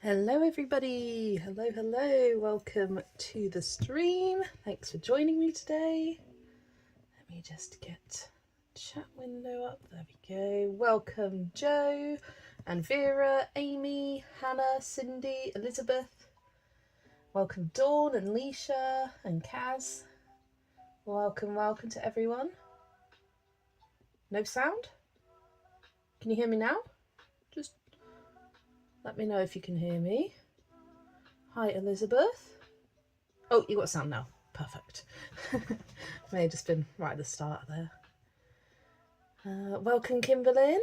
Hello everybody, hello, welcome to the stream. Thanks for joining me today. Let me just get chat window up, there we go. Welcome Joe and Vera, Amy, Hannah, Cindy, Elizabeth. Welcome Dawn and Leisha and Kaz. Welcome to everyone. No sound? Can you hear me now? Just let me know if you can hear me. Hi Elizabeth. Oh, you got sound now. Perfect. May have just been right at the start there. Welcome Kimberlyn.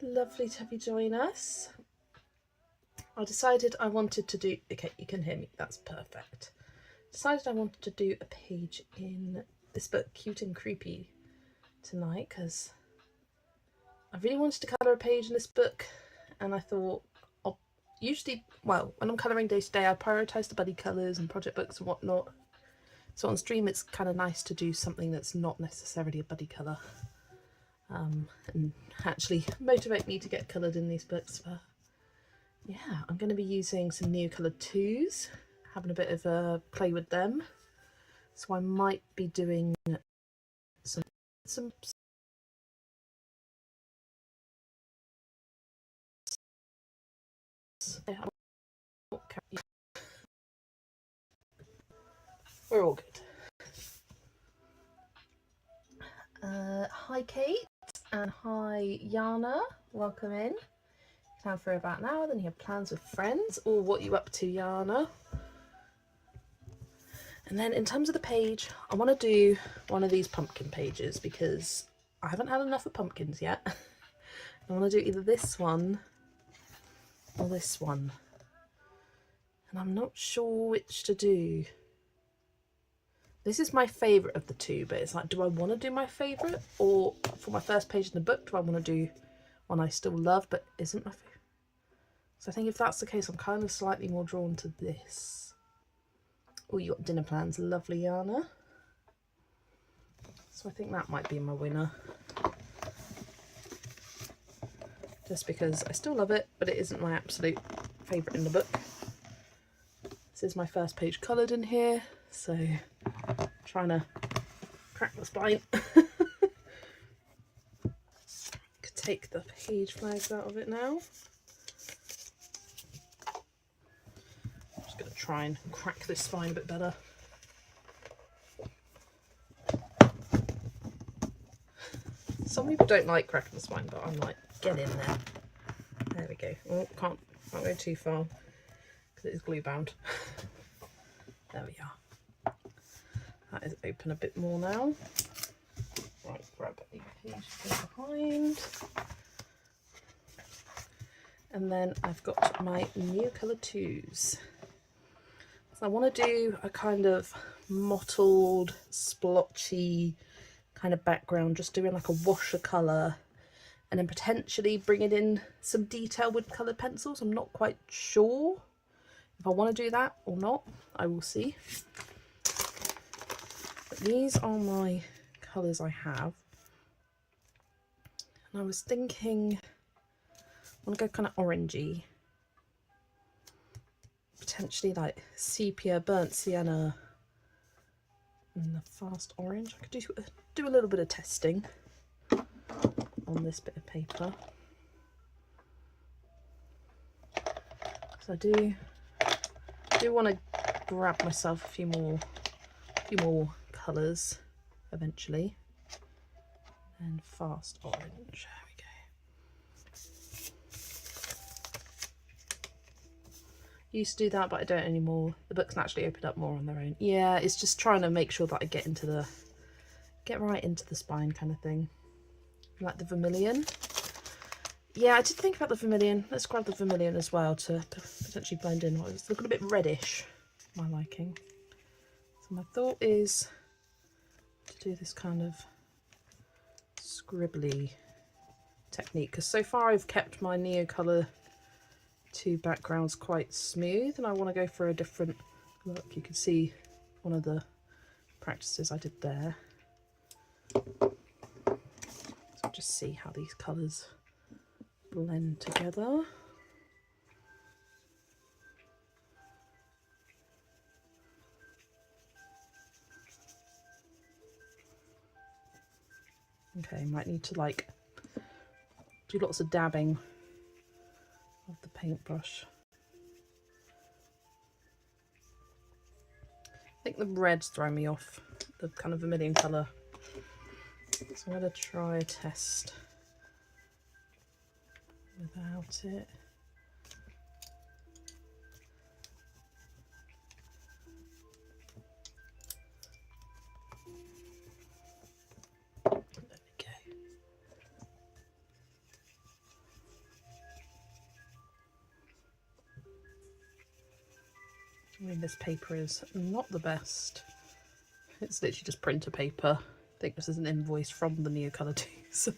Lovely to have you join us. I decided I wanted to do... Okay, you can hear me. That's perfect. Decided I wanted to do a page in this book, Cute and Creepy, tonight, because I really wanted to colour a page in this book, and I thought... Usually, well, when I'm colouring day to day, I prioritise the buddy colours and project books and whatnot. So on stream, it's kind of nice to do something that's not necessarily a buddy colour, and actually motivate me to get coloured in these books. But yeah, I'm going to be using some Neocolor 2s, having a bit of a play with them. So I might be doing some we're all good. Hi Kate and hi Yana, welcome in. Plan for about an hour, then you have plans with friends. Or what are you up to, Yana? And then in terms of the page, I want to do one of these pumpkin pages because I haven't had enough of pumpkins yet. I want to do either this one or this one, and I'm not sure which to do. This is my favourite of the two, but it's like, do I want to do my favourite, or for my first page in the book, do I want to do one I still love but isn't my favourite? So I think if that's the case, I'm kind of slightly more drawn to this. Oh, you got dinner plans, lovely Yana. So I think that might be my winner. Just because I still love it, but it isn't my absolute favourite in the book. This is my first page coloured in here, so I'm trying to crack the spine. Could take the page flags out of it now. I'm just going to try and crack this spine a bit better. Some people don't like cracking the spine, but I'm like, get in there. There we go. Oh, can't go too far because it is glue bound. There we are. That is open a bit more now. Right, grab a page behind. And then I've got my Neocolor 2s. So I want to do a kind of mottled, splotchy kind of background, just doing like a wash of colour, and then potentially bringing in some detail with coloured pencils. I'm not quite sure if I want to do that or not. I will see. But these are my colours I have. And I was thinking I want to go kind of orangey. Potentially like sepia, burnt sienna, and the fast orange. I could do a little bit of testing on this bit of paper. So I do want to grab myself a few more colours eventually. And fast orange. There we go. Used to do that, but I don't anymore. The books naturally open up more on their own. Yeah, it's just trying to make sure that I get right into the spine kind of thing. Like the vermilion. Yeah, I did think about the vermilion. Let's grab the vermilion as well to potentially blend in. It's looking a bit reddish, my liking. So my thought is to do this kind of scribbly technique, because so far I've kept my Neocolor 2 backgrounds quite smooth, and I want to go for a different look. You can see one of the practices I did there. So just see how these colours blend together. Okay, might need to like do lots of dabbing of the paintbrush. I think the red's throwing me off, the kind of vermilion colour. So I'm going to try a test without it. I mean, this paper is not the best. It's literally just printer paper. I think this is an invoice from the Neocolour Tees.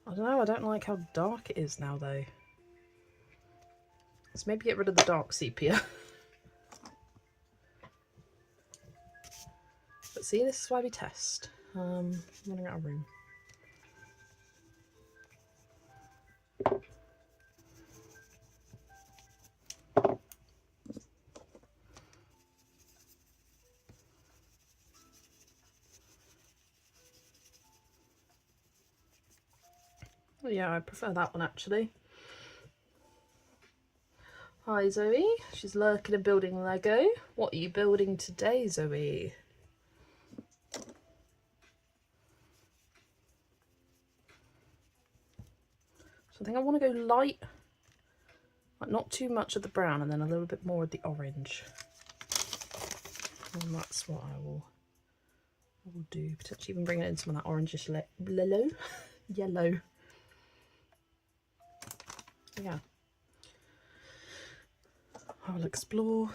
I don't know, I don't like how dark it is now though. Let's maybe get rid of the dark sepia. But see, this is why we test. I'm running out of room. Yeah, I prefer that one actually. Hi Zoe, she's lurking and building Lego. What are you building today, Zoe? So I think I want to go light, like not too much of the brown and then a little bit more of the orange. And that's what I will do. Potentially even bring in some of that orangish yellow. Yeah, I will explore.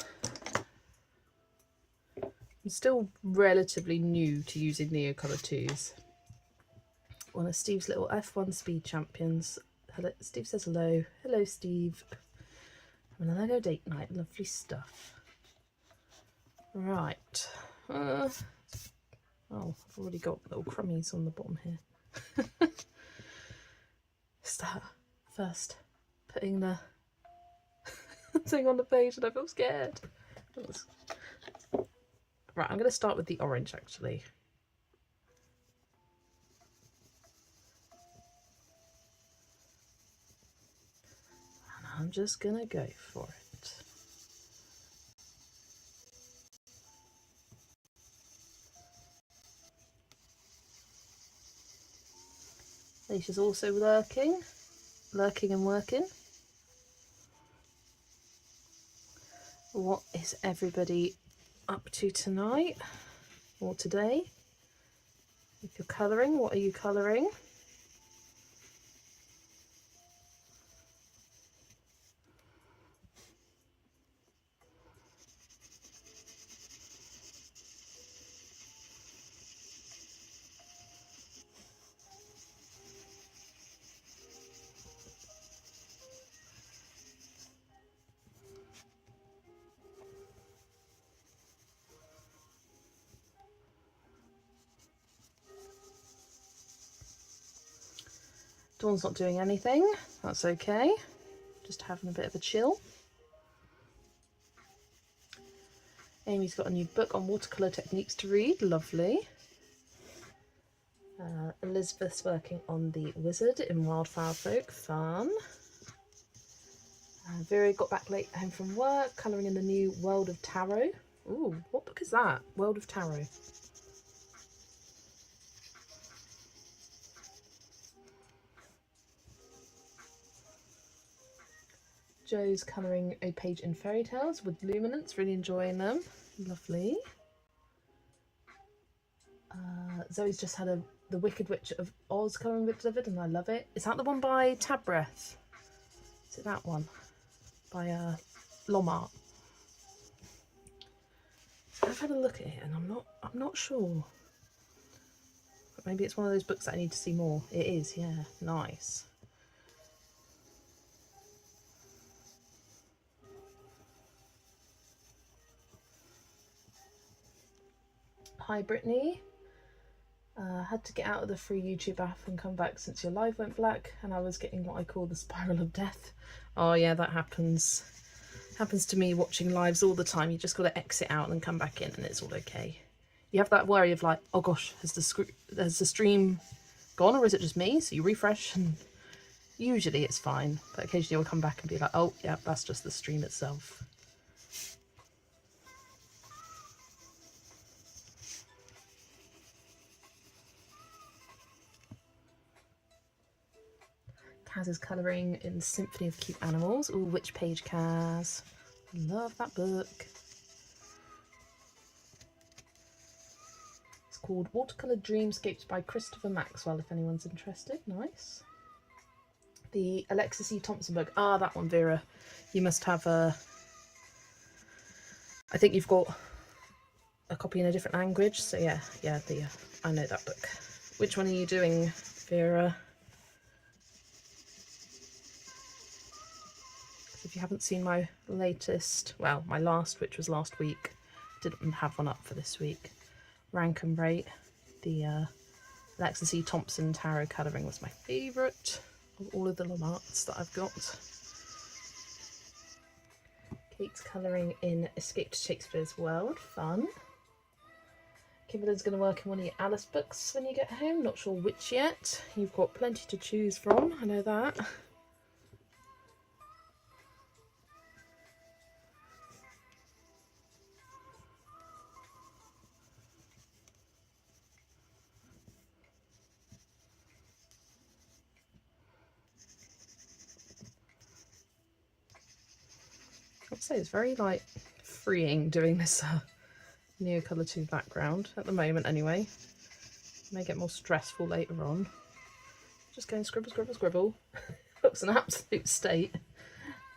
I'm still relatively new to using Neocolour Tees. One of Steve's little F1 Speed Champions. Hello, Steve says hello. Hello, Steve. Having a Lego date night. Lovely stuff. Right. Oh, I've already got little crummies on the bottom here. Start first putting the thing on the page and I feel scared. Right, I'm going to start with the orange actually. And I'm just going to go for it. Alicia's also lurking and working. What is everybody up to tonight or today? If you're colouring, what are you colouring? Dawn's not doing anything, that's okay. Just having a bit of a chill. Amy's got a new book on watercolour techniques to read, lovely. Elizabeth's working on the wizard in Wildflower Folk, fun. Vera got back late home from work, colouring in the new World of Tarot. Ooh, what book is that? World of Tarot. Joe's colouring a page in Fairy Tales with luminance, really enjoying them. Lovely. Zoe's just had the Wicked Witch of Oz colouring book delivered and I love it. Is that the one by Tabreth? Is it that one? By Lomart. I've had a look at it and I'm not sure. But maybe it's one of those books that I need to see more. It is, yeah. Nice. Hi Brittany. Had to get out of the free YouTube app and come back since your live went black and I was getting what I call the spiral of death. Oh yeah, that happens. Happens to me watching lives all the time. You just got to exit out and then come back in and it's all okay. you have that worry of like, oh gosh, has the stream gone, or is it just me? So you refresh, and usually it's fine, but occasionally you'll come back and be like, oh yeah, that's just the stream itself. Kaz is colouring in Symphony of Cute Animals. Ooh, which page, Kaz? Love that book. It's called Watercolour Dreamscapes by Christopher Maxwell, if anyone's interested. Nice. The Alexis E. Thompson book. Ah, that one, Vera. You must have a... I think you've got a copy in a different language. So yeah, I know that book. Which one are you doing, Vera? If you haven't seen my latest, well, my last, which was last week, didn't have one up for this week. Rank and Rate, the Alexis E. Thompson tarot colouring was my favourite of all of the Lamarts that I've got. Kate's colouring in Escape to Shakespeare's World, fun. Kimberly's going to work in one of your Alice books when you get home, not sure which yet. You've got plenty to choose from, I know that. I'd say it's very like freeing doing this Neocolour 2 background at the moment anyway. May get more stressful later on. Just going scribble, scribble, scribble. Looks an absolute state,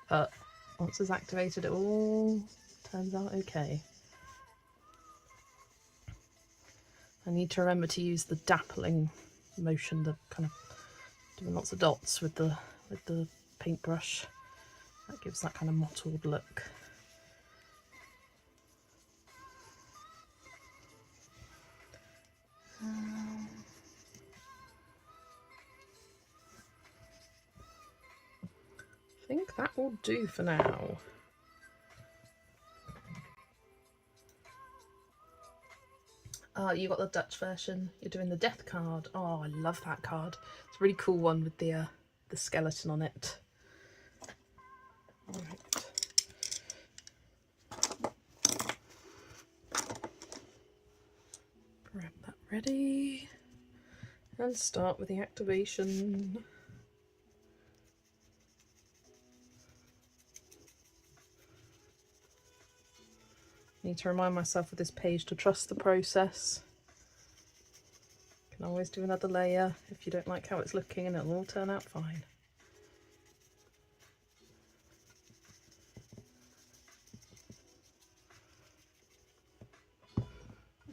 but once it's activated, it all turns out okay. I need to remember to use the dappling motion, the kind of doing lots of dots with the paintbrush. That gives that kind of mottled look. I think that will do for now. You got the Dutch version. You're doing the death card. Oh, I love that card. It's a really cool one with the skeleton on it. All right. Grab that ready and start with the activation. Need to remind myself with this page to trust the process. Can always do another layer if you don't like how it's looking, and it'll all turn out fine.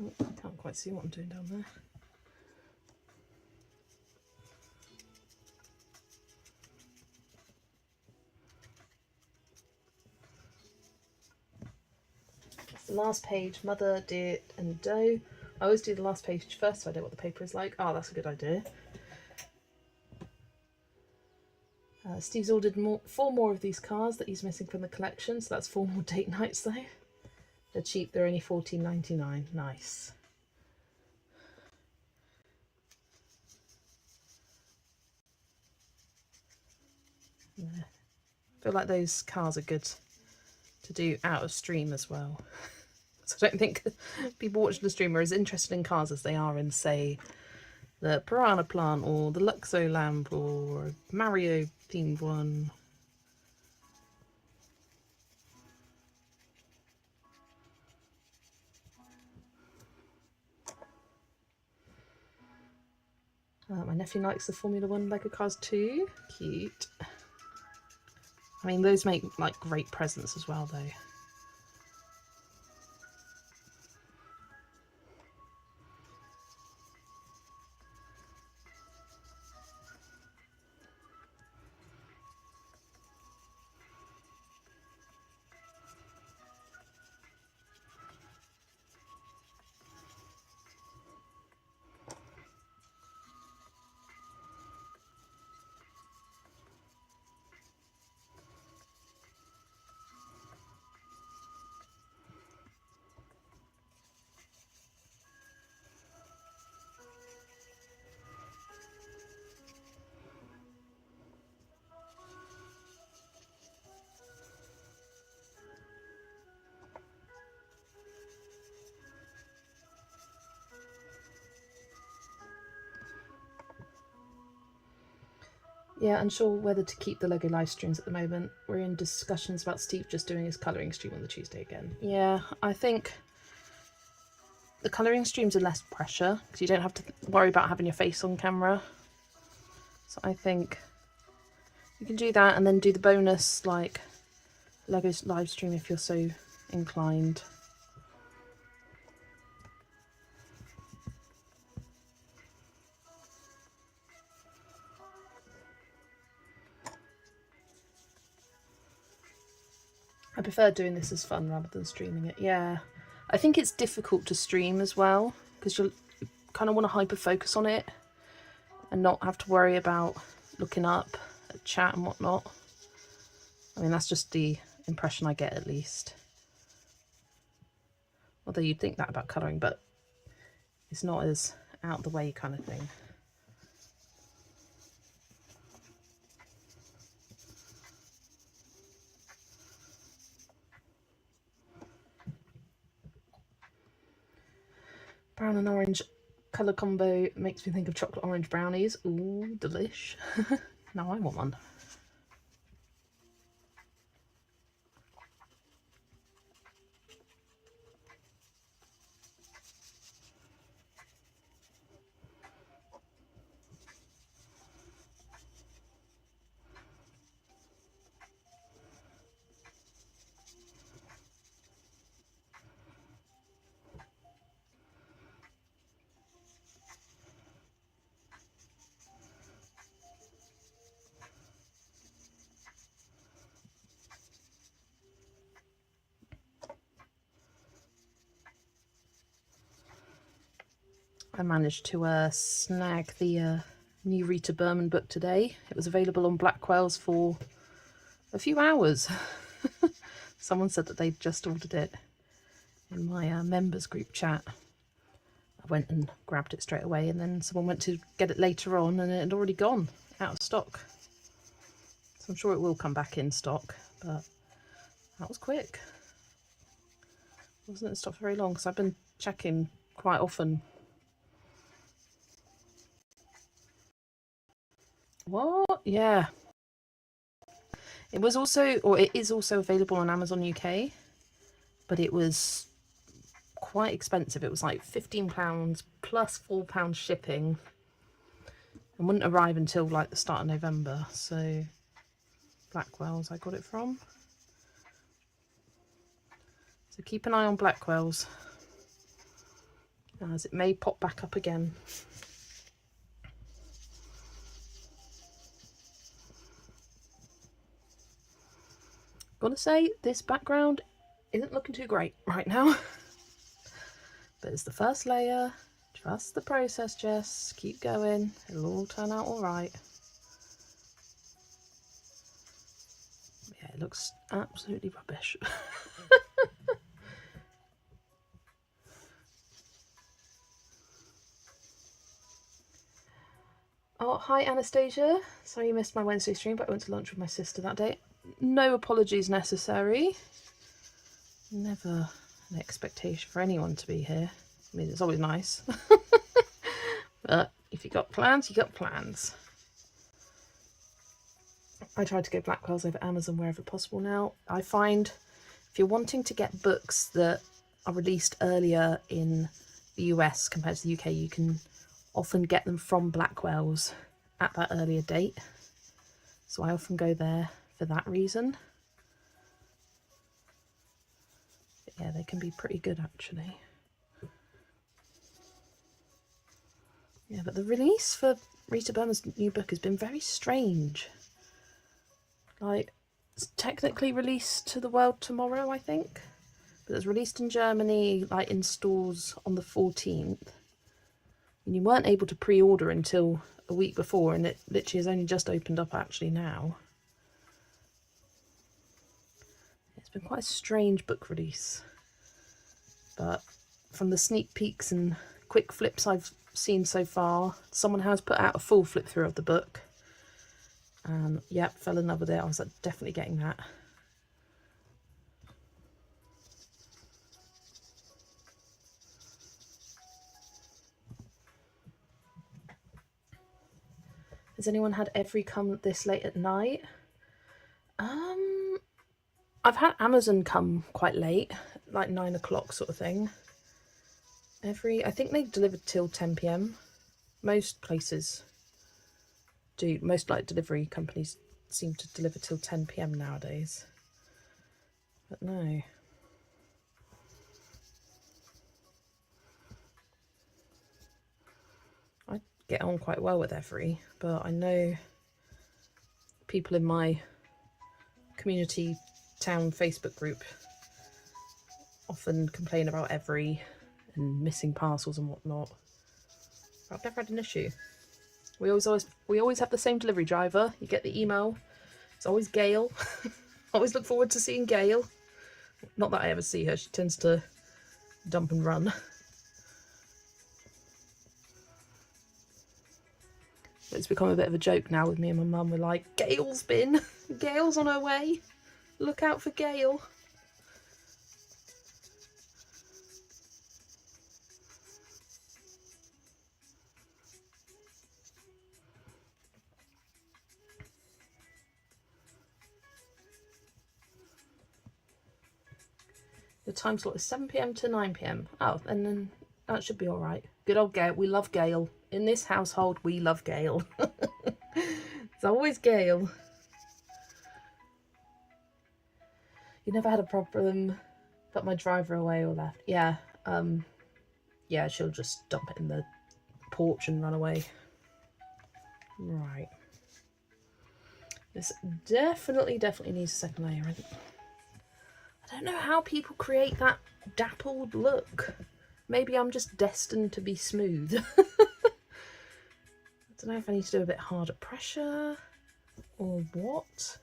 Oh, I can't quite see what I'm doing down there. The last page, Mother, Deer and Doe. I always do the last page first so I know what the paper is like. Oh, that's a good idea. Steve's ordered 4 more of these cards that he's missing from the collection, so that's 4 more date nights though. They're cheap, they're only $14.99. Nice. Yeah. I feel like those cards are good to do out of stream as well. So I don't think people watching the stream are as interested in cars as they are in, say, the Piranha Plant or the Luxo Lamp or a Mario themed one. My nephew likes the Formula 1 Lego cars too. Cute. I mean, those make like great presents as well though. Yeah, unsure whether to keep the Lego live streams at the moment. We're in discussions about Steve just doing his colouring stream on the Tuesday again. Yeah, I think the colouring streams are less pressure because you don't have to worry about having your face on camera. So I think you can do that and then do the bonus like Lego's live stream if you're so inclined. I prefer doing this as fun rather than streaming it. Yeah, I think it's difficult to stream as well because you kind of want to hyper focus on it and not have to worry about looking up at chat and whatnot. I mean, that's just the impression I get, at least. Although you'd think that about colouring, but it's not as out of the way kind of thing. Brown and orange colour combo makes me think of chocolate orange brownies. Ooh, delish. Now I want one. I managed to snag the new Rita Berman book today. It was available on Blackwell's for a few hours. Someone said that they'd just ordered it in my members group chat. I went and grabbed it straight away, and then someone went to get it later on and it had already gone out of stock. So I'm sure it will come back in stock, but that was quick. Wasn't in stock for very long because I've been checking quite often. What? Yeah. It was also, or it is also available on Amazon UK, but it was quite expensive. It was like £15 plus £4 shipping and wouldn't arrive until like the start of November. So Blackwell's I got it from. So keep an eye on Blackwell's as it may pop back up again. Gotta say, this background isn't looking too great right now. But it's the first layer. Trust the process, Jess. Keep going. It'll all turn out all right. Yeah, it looks absolutely rubbish. Oh, hi Anastasia. Sorry you missed my Wednesday stream, but I went to lunch with my sister that day. No apologies necessary. Never an expectation for anyone to be here. I mean, it's always nice. But if you got plans, you got plans. I try to go Blackwell's over Amazon wherever possible now. I find if you're wanting to get books that are released earlier in the US compared to the UK, you can often get them from Blackwell's at that earlier date. So I often go there for that reason. But yeah, they can be pretty good actually. Yeah, but the release for Rita Berman's new book has been very strange. Like, it's technically released to the world tomorrow, I think. But it's released in Germany, like in stores on the 14th. And you weren't able to pre-order until a week before, and it literally has only just opened up actually now. It's been quite a strange book release. But from the sneak peeks and quick flips I've seen so far, someone has put out a full flip through of the book. And yep, fell in love with it. I was definitely getting that. Has anyone had every come this late at night? I've had Amazon come quite late, like 9 o'clock sort of thing. I think they delivered till 10 p.m. Most places do. Most like delivery companies seem to deliver till 10 p.m. nowadays. But no. I get on quite well with every, but I know people in my community town Facebook group often complain about every and missing parcels and whatnot. I've never had an issue. We always have the same delivery driver. You get the email. It's always Gail. Always look forward to seeing Gail. Not that I ever see her. She tends to dump and run. It's become a bit of a joke now with me and my mum. We're like, Gail's on her way. Look out for Gail. The time slot is 7 p.m. to 9 p.m. Oh, and then that should be all right. Good old Gail. We love Gail. In this household, we love Gail. It's always Gail. You never had a problem, put my driver away or left? Yeah, yeah, she'll just dump it in the porch and run away. Right. This definitely needs a second layer. I don't know how people create that dappled look. Maybe I'm just destined to be smooth. I don't know if I need to do a bit harder pressure or what.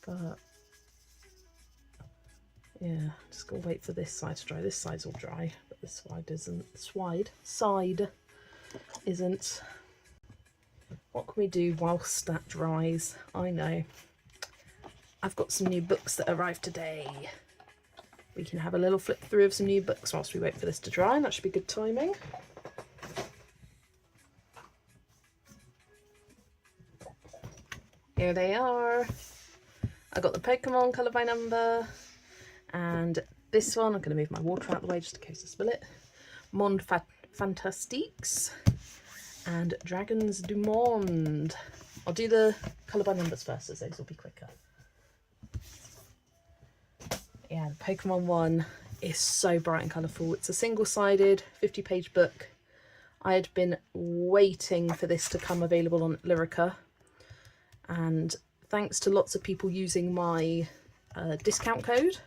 But yeah, just gotta wait for this side to dry. This side's all dry, but this side isn't. Side isn't. What can we do whilst that dries? I know. I've got some new books that arrived today. We can have a little flip through of some new books whilst we wait for this to dry, and that should be good timing. Here they are. I got the Pokemon colour by number, and this one, I'm going to move my water out of the way just in case I spill it. Monde Fantastiques and Dragons du Monde. I'll do the colour by numbers first, as those will be quicker. Yeah, the Pokemon one is so bright and colourful. It's a single-sided 50-page book. I had been waiting for this to come available on Lyrica, and thanks to lots of people using my discount code,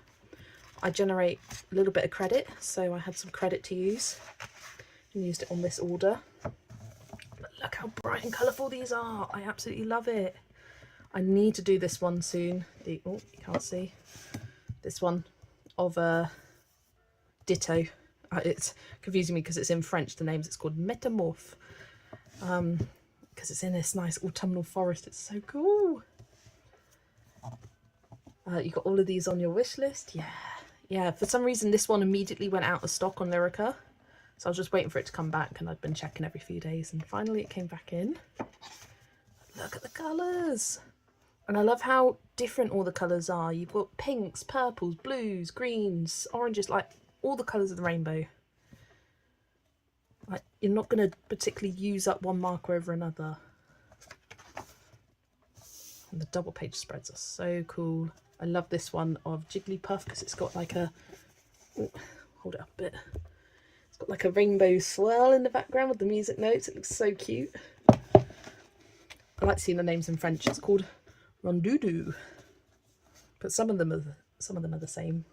I generate a little bit of credit, so I had some credit to use and used it on this order. But look how bright and colourful these are. I absolutely love it. I need to do this one soon. Oh, you can't see. This one of Ditto. It's confusing me because it's in French, the names. It's called Metamorph. Because it's in this nice autumnal forest. It's so cool. You got all of these on your wish list? Yeah, for some reason this one immediately went out of stock on Lyrica, so I was just waiting for it to come back, and I'd been checking every few days, and finally it came back in. Look at the colours, and I love how different all the colours are. You've got pinks, purples, blues, greens, oranges, like all the colours of the rainbow. Like, you're not going to particularly use up one marker over another. And the double page spreads are so cool. I love this one of Jigglypuff because it's got like a, hold it up a bit, it's got like a rainbow swirl in the background with the music notes. It looks so cute. I like seeing the names in French. It's called Rondoudou, but some of them are the same.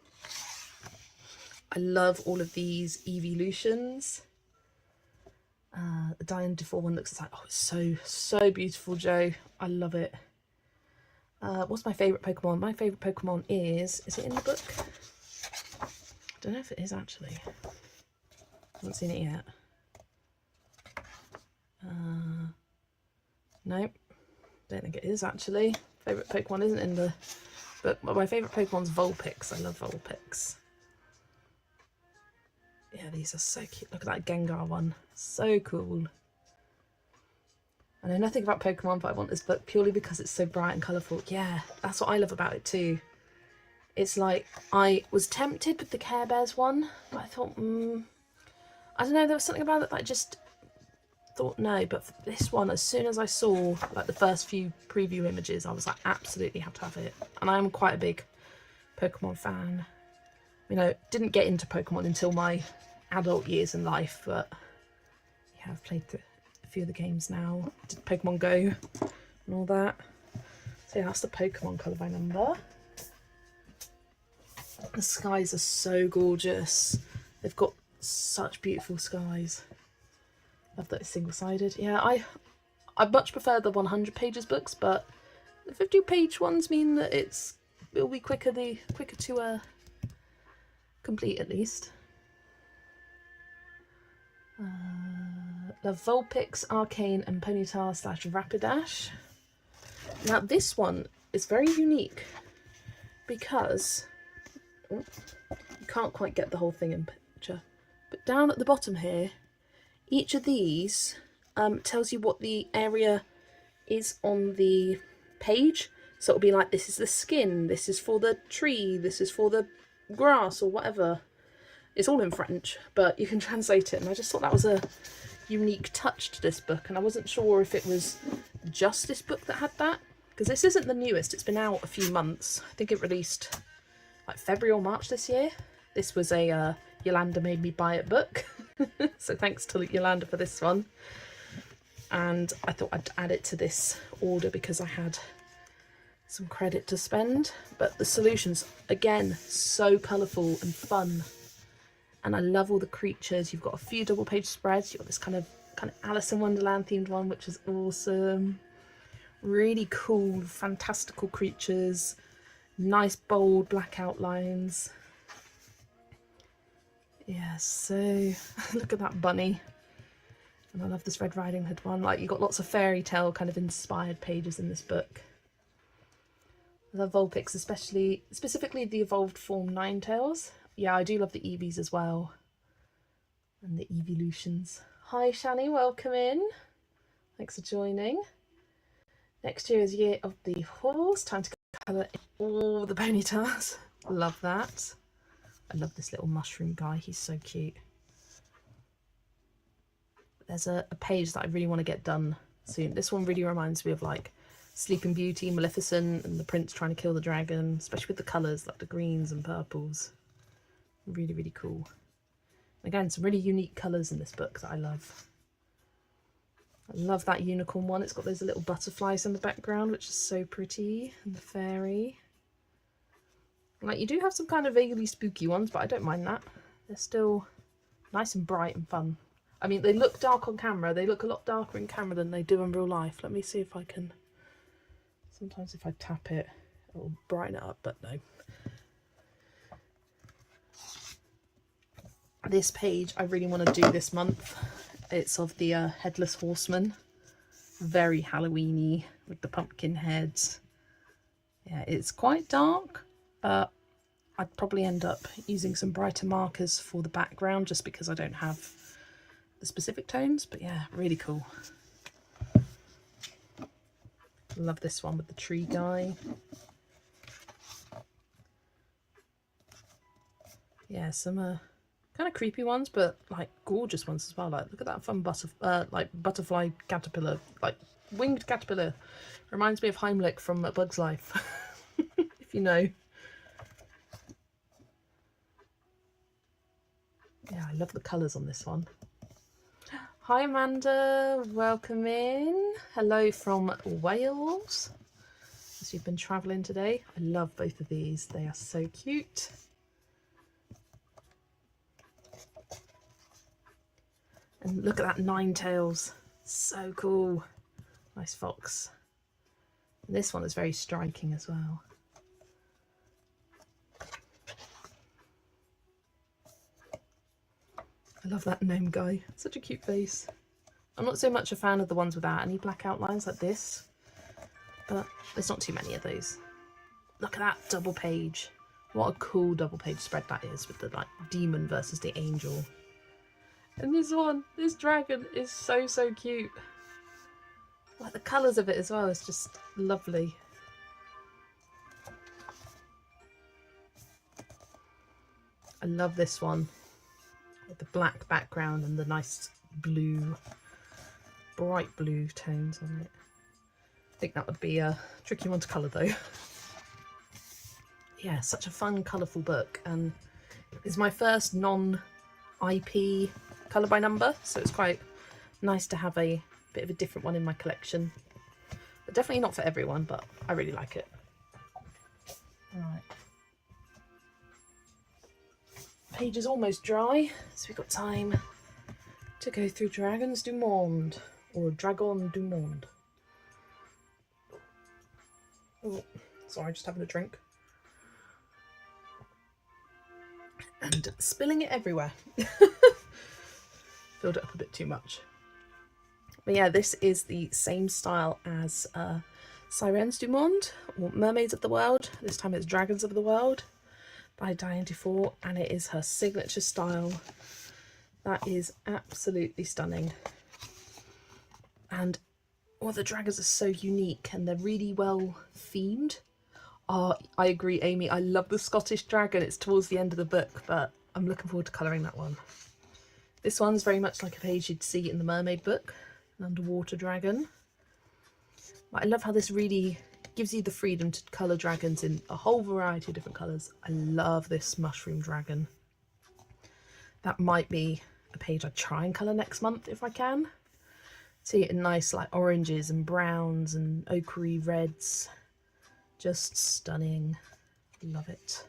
I love all of these evolutions. The Diane Defoe one looks like, oh, it's so beautiful, Joe. I love it. What's my favourite Pokemon? My favourite Pokemon is it in the book? I don't know if it is actually. I haven't seen it yet. Nope, don't think it is actually. Favourite Pokemon isn't in the book, but my favourite Pokemon's Vulpix. I love Vulpix. Yeah, these are so cute. Look at that Gengar one. So cool. I know nothing about Pokemon, but I want this book purely because it's so bright and colourful. Yeah, that's what I love about it too. It's like, I was tempted with the Care Bears one, but I thought, I don't know, there was something about it that I just thought no. But for this one, as soon as I saw like the first few preview images, I was like, absolutely have to have it. And I am quite a big Pokemon fan. You know, didn't get into Pokemon until my adult years in life, but yeah, I've played a few of the games now. Did Pokemon Go and all that. So yeah, that's the Pokemon colour by number. The skies are so gorgeous. They've got such beautiful skies. Love that it's single-sided. Yeah, I much prefer the 100 pages books, but the 50-page ones mean that it'll be quicker to complete at least. The Vulpix, Arcane and Ponyta / Rapidash. Now this one is very unique because you can't quite get the whole thing in picture, but down at the bottom here, each of these tells you what the area is on the page. So it'll be like, this is the skin, this is for the tree, this is for the grass or whatever. It's all in French, but you can translate it, and I just thought that was a unique touch to this book, and I wasn't sure if it was just this book that had that, because this isn't the newest. It's been out a few months. I think it released like February or March this year. This was a Yolanda made me buy it book, so thanks to Yolanda for this one. And I thought I'd add it to this order because I had some credit to spend. But the solutions, again, so colourful and fun. And I love all the creatures. You've got a few double page spreads. You've got this kind of Alice in Wonderland themed one, which is awesome. Really cool, fantastical creatures. Nice bold black outlines. Yeah, so look at that bunny. And I love this Red Riding Hood one. Like, you've got lots of fairy tale kind of inspired pages in this book. I love Vulpix, specifically the evolved form Ninetales. Yeah, I do love the Eevees as well. And the evolutions. Hi Shani, welcome in. Thanks for joining. Next year is Year of the Horse. Time to colour in all the Ponytas. Love that. I love this little mushroom guy. He's so cute. There's a page that I really want to get done soon. This one really reminds me of like Sleeping Beauty, Maleficent, and the prince trying to kill the dragon, especially with the colours, like the greens and purples. Really, really cool. Again, some really unique colours in this book that I love. I love that unicorn one. It's got those little butterflies in the background, which is so pretty. And the fairy. Like, you do have some kind of vaguely spooky ones, but I don't mind that. They're still nice and bright and fun. I mean, they look dark on camera. They look a lot darker in camera than they do in real life. Let me see if I can... Sometimes if I tap it, it'll brighten it up, but no. This page I really want to do this month. It's of the Headless Horseman. Very Halloween-y with the pumpkin heads. Yeah, it's quite dark, but I'd probably end up using some brighter markers for the background just because I don't have the specific tones. But yeah, really cool. Love this one with the tree guy. Yeah, some kind of creepy ones, but like gorgeous ones as well. Like, look at that fun butterfly caterpillar, like winged caterpillar. Reminds me of Heimlich from A Bug's Life, if you know. Yeah, I love the colours on this one. Hi Amanda, welcome in. Hello from Wales. As you've been travelling today. I love both of these. They are so cute. And look at that Ninetales. So cool. Nice fox. And this one is very striking as well. I love that gnome guy. Such a cute face. I'm not so much a fan of the ones without any black outlines like this, but there's not too many of those. Look at that double page. What a cool double page spread that is with the like demon versus the angel. And this dragon is so, so cute. Like the colours of it as well is just lovely. I love this one with the black background and the nice blue, bright blue tones on it. I think that would be a tricky one to colour though. Yeah, such a fun, colourful book, and it's my first non-IP colour by number, so it's quite nice to have a bit of a different one in my collection. But definitely not for everyone, but I really like it. Right. Page is almost dry, so we've got time to go through Dragons du Monde, or Dragon du Monde. Oh, sorry, just having a drink. And spilling it everywhere. Filled it up a bit too much. But yeah, this is the same style as Sirens du Monde, or Mermaids of the World. This time it's Dragons of the World by Diane Dufour, and it is her signature style. That is absolutely stunning. And all the dragons are so unique, and they're really well themed. Oh, I agree, Amy. I love the Scottish dragon. It's towards the end of the book, but I'm looking forward to colouring that one. This one's very much like a page you'd see in the Mermaid book, an underwater dragon. But I love how this really gives you the freedom to colour dragons in a whole variety of different colours. I love this mushroom dragon. That might be a page I'd try and colour next month if I can. See it in nice like oranges and browns and ochre reds. Just stunning. Love it.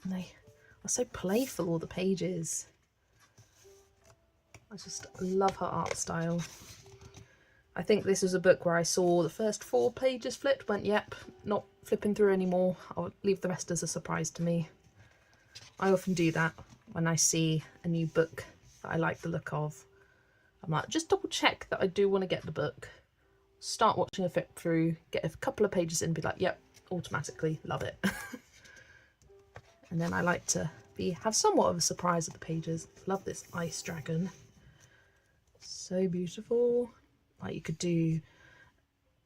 And they are so playful, all the pages. I just love her art style. I think this is a book where I saw the first 4 pages flipped, went, yep, not flipping through anymore. I'll leave the rest as a surprise to me. I often do that when I see a new book that I like the look of. I'm like, just double check that I do want to get the book. Start watching a flip through, get a couple of pages in, be like, yep, automatically love it. And then I like to have somewhat of a surprise at the pages. Love this ice dragon. So beautiful. Like you could do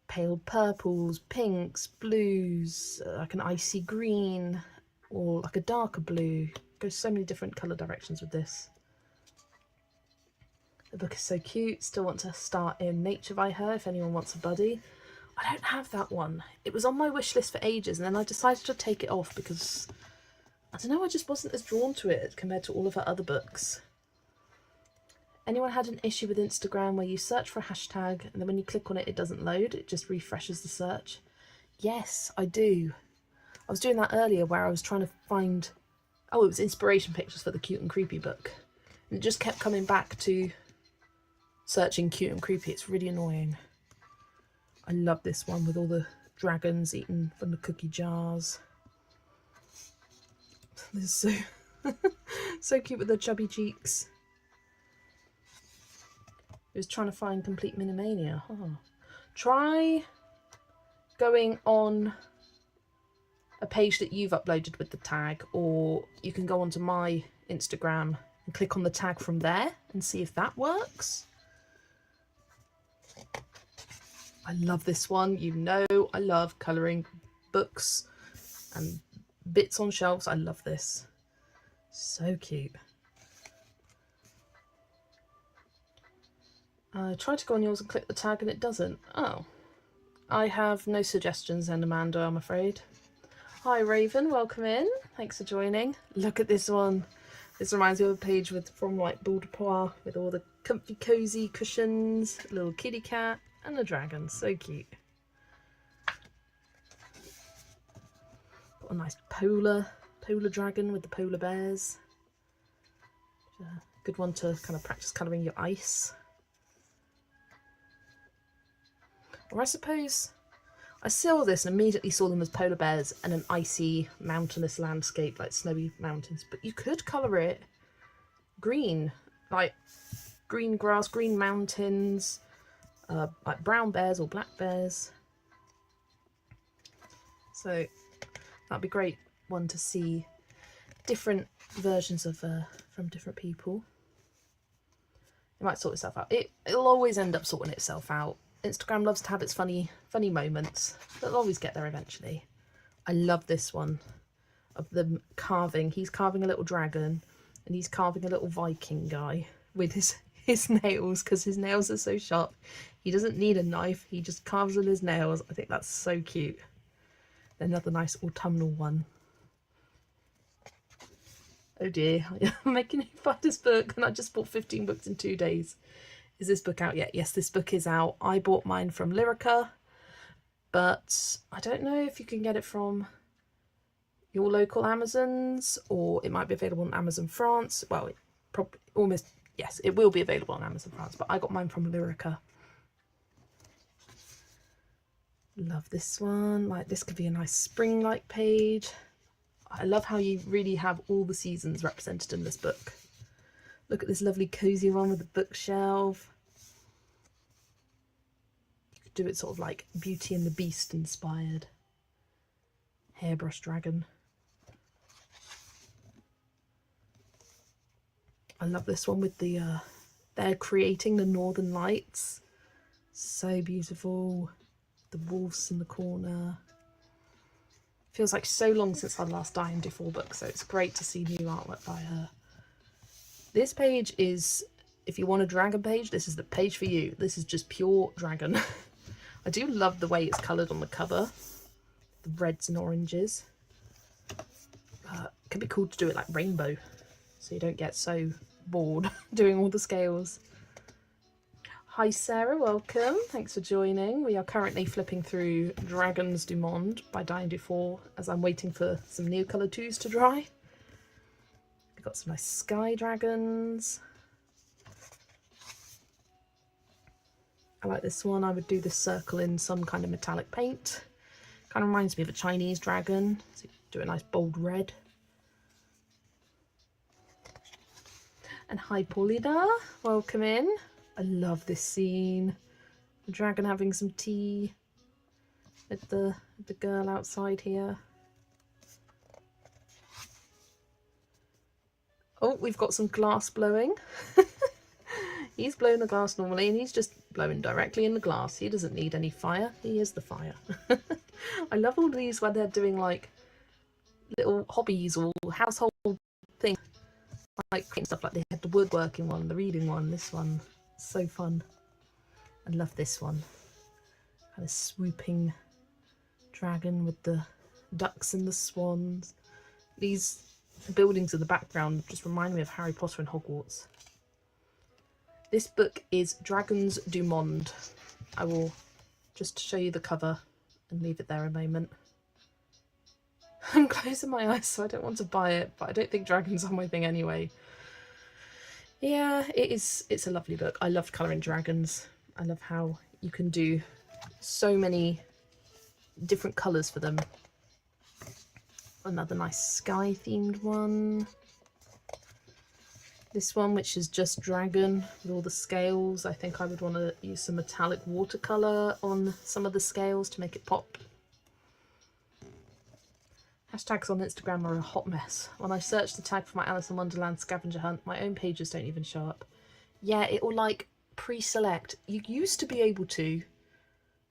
pale purples, pinks, blues, like an icy green, or like a darker blue. Goes so many different colour directions with this. The book is so cute. Still want to start in Nature by her if anyone wants a buddy. I don't have that one. It was on my wish list for ages, and then I decided to take it off because, I don't know, I just wasn't as drawn to it compared to all of her other books. Anyone had an issue with Instagram where you search for a hashtag and then when you click on it, it doesn't load, it just refreshes the search? Yes, I do. I was doing that earlier where I was trying to find, oh, it was inspiration pictures for the Cute and Creepy book. And it just kept coming back to searching Cute and Creepy. It's really annoying. I love this one with all the dragons eating from the cookie jars. This is so, so cute with the chubby cheeks. I was trying to find Complete Minimania. Oh. Try going on a page that you've uploaded with the tag, or you can go onto my Instagram and click on the tag from there and see if that works. I love this one. You know I love colouring books and bits on shelves. I love this. So cute. I tried to go on yours and click the tag and it doesn't. Oh. I have no suggestions then, Amanda, I'm afraid. Hi Raven, welcome in. Thanks for joining. Look at this one. This reminds me of a page from like Boudoir with all the comfy cozy cushions, a little kitty cat and a dragon. So cute. Got a nice polar dragon with the polar bears. Good one to kind of practice colouring your ice. Or I suppose I saw this and immediately saw them as polar bears and an icy mountainous landscape like snowy mountains. But you could colour it green, like green grass, green mountains, like brown bears or black bears. So that'd be a great one to see different versions of from from different people. It might sort itself out. It'll always end up sorting itself out. Instagram loves to have its funny moments. It'll always get there eventually. I love this one of them carving. He's carving a little dragon and he's carving a little Viking guy with his nails, because his nails are so sharp. He doesn't need a knife, he just carves with his nails. I think that's so cute. Another nice autumnal one. Oh dear, I'm making you find this book, and I just bought 15 books in 2 days. Is this book out yet? Yes, this book is out. I bought mine from Lyrica, but I don't know if you can get it from your local Amazons, or it might be available on Amazon France. Well, it probably almost, yes, it will be available on Amazon France, but I got mine from Lyrica. Love this one. Like, this could be a nice spring-like page. I love how you really have all the seasons represented in this book. Look at this lovely cozy one with the bookshelf. You could do it sort of like Beauty and the Beast inspired. Hairbrush dragon. I love this one with the, they're creating the Northern Lights. So beautiful. The wolves in the corner. Feels like so long since I last Diane Dufour book, so it's great to see new artwork by her. This page is, if you want a dragon page, this is the page for you. This is just pure dragon. I do love the way it's coloured on the cover. The reds and oranges. It could be cool to do it like rainbow, so you don't get so bored doing all the scales. Hi Sarah, welcome. Thanks for joining. We are currently flipping through Dragons du Monde by Diane Dufour as I'm waiting for some new colour 2s to dry. We've got some nice sky dragons. I like this one. I would do this circle in some kind of metallic paint. Kind of reminds me of a Chinese dragon. So do a nice bold red. And hi Paulina, welcome in. I love this scene. The dragon having some tea with the girl outside here. Oh, we've got some glass blowing. He's blowing the glass normally, and he's just blowing directly in the glass. He doesn't need any fire. He is the fire. I love all these where they're doing like little hobbies or household things, like stuff like they had the woodworking one, the reading one, this one. So fun. I love this one. Kind of swooping dragon with the ducks and the swans. These buildings in the background just remind me of Harry Potter and Hogwarts. This book is Dragons du Monde. I will just show you the cover and leave it there a moment. I'm closing my eyes so I don't want to buy it, but I don't think dragons are my thing anyway. Yeah, it's a lovely book. I love colouring dragons. I love how you can do so many different colours for them. Another nice sky themed one. This one, which is just dragon with all the scales. I think I would want to use some metallic watercolour on some of the scales to make it pop. Hashtags on Instagram are a hot mess. When I search the tag for my Alice in Wonderland scavenger hunt, my own pages don't even show up. Yeah, it will like pre-select. You used to be able to,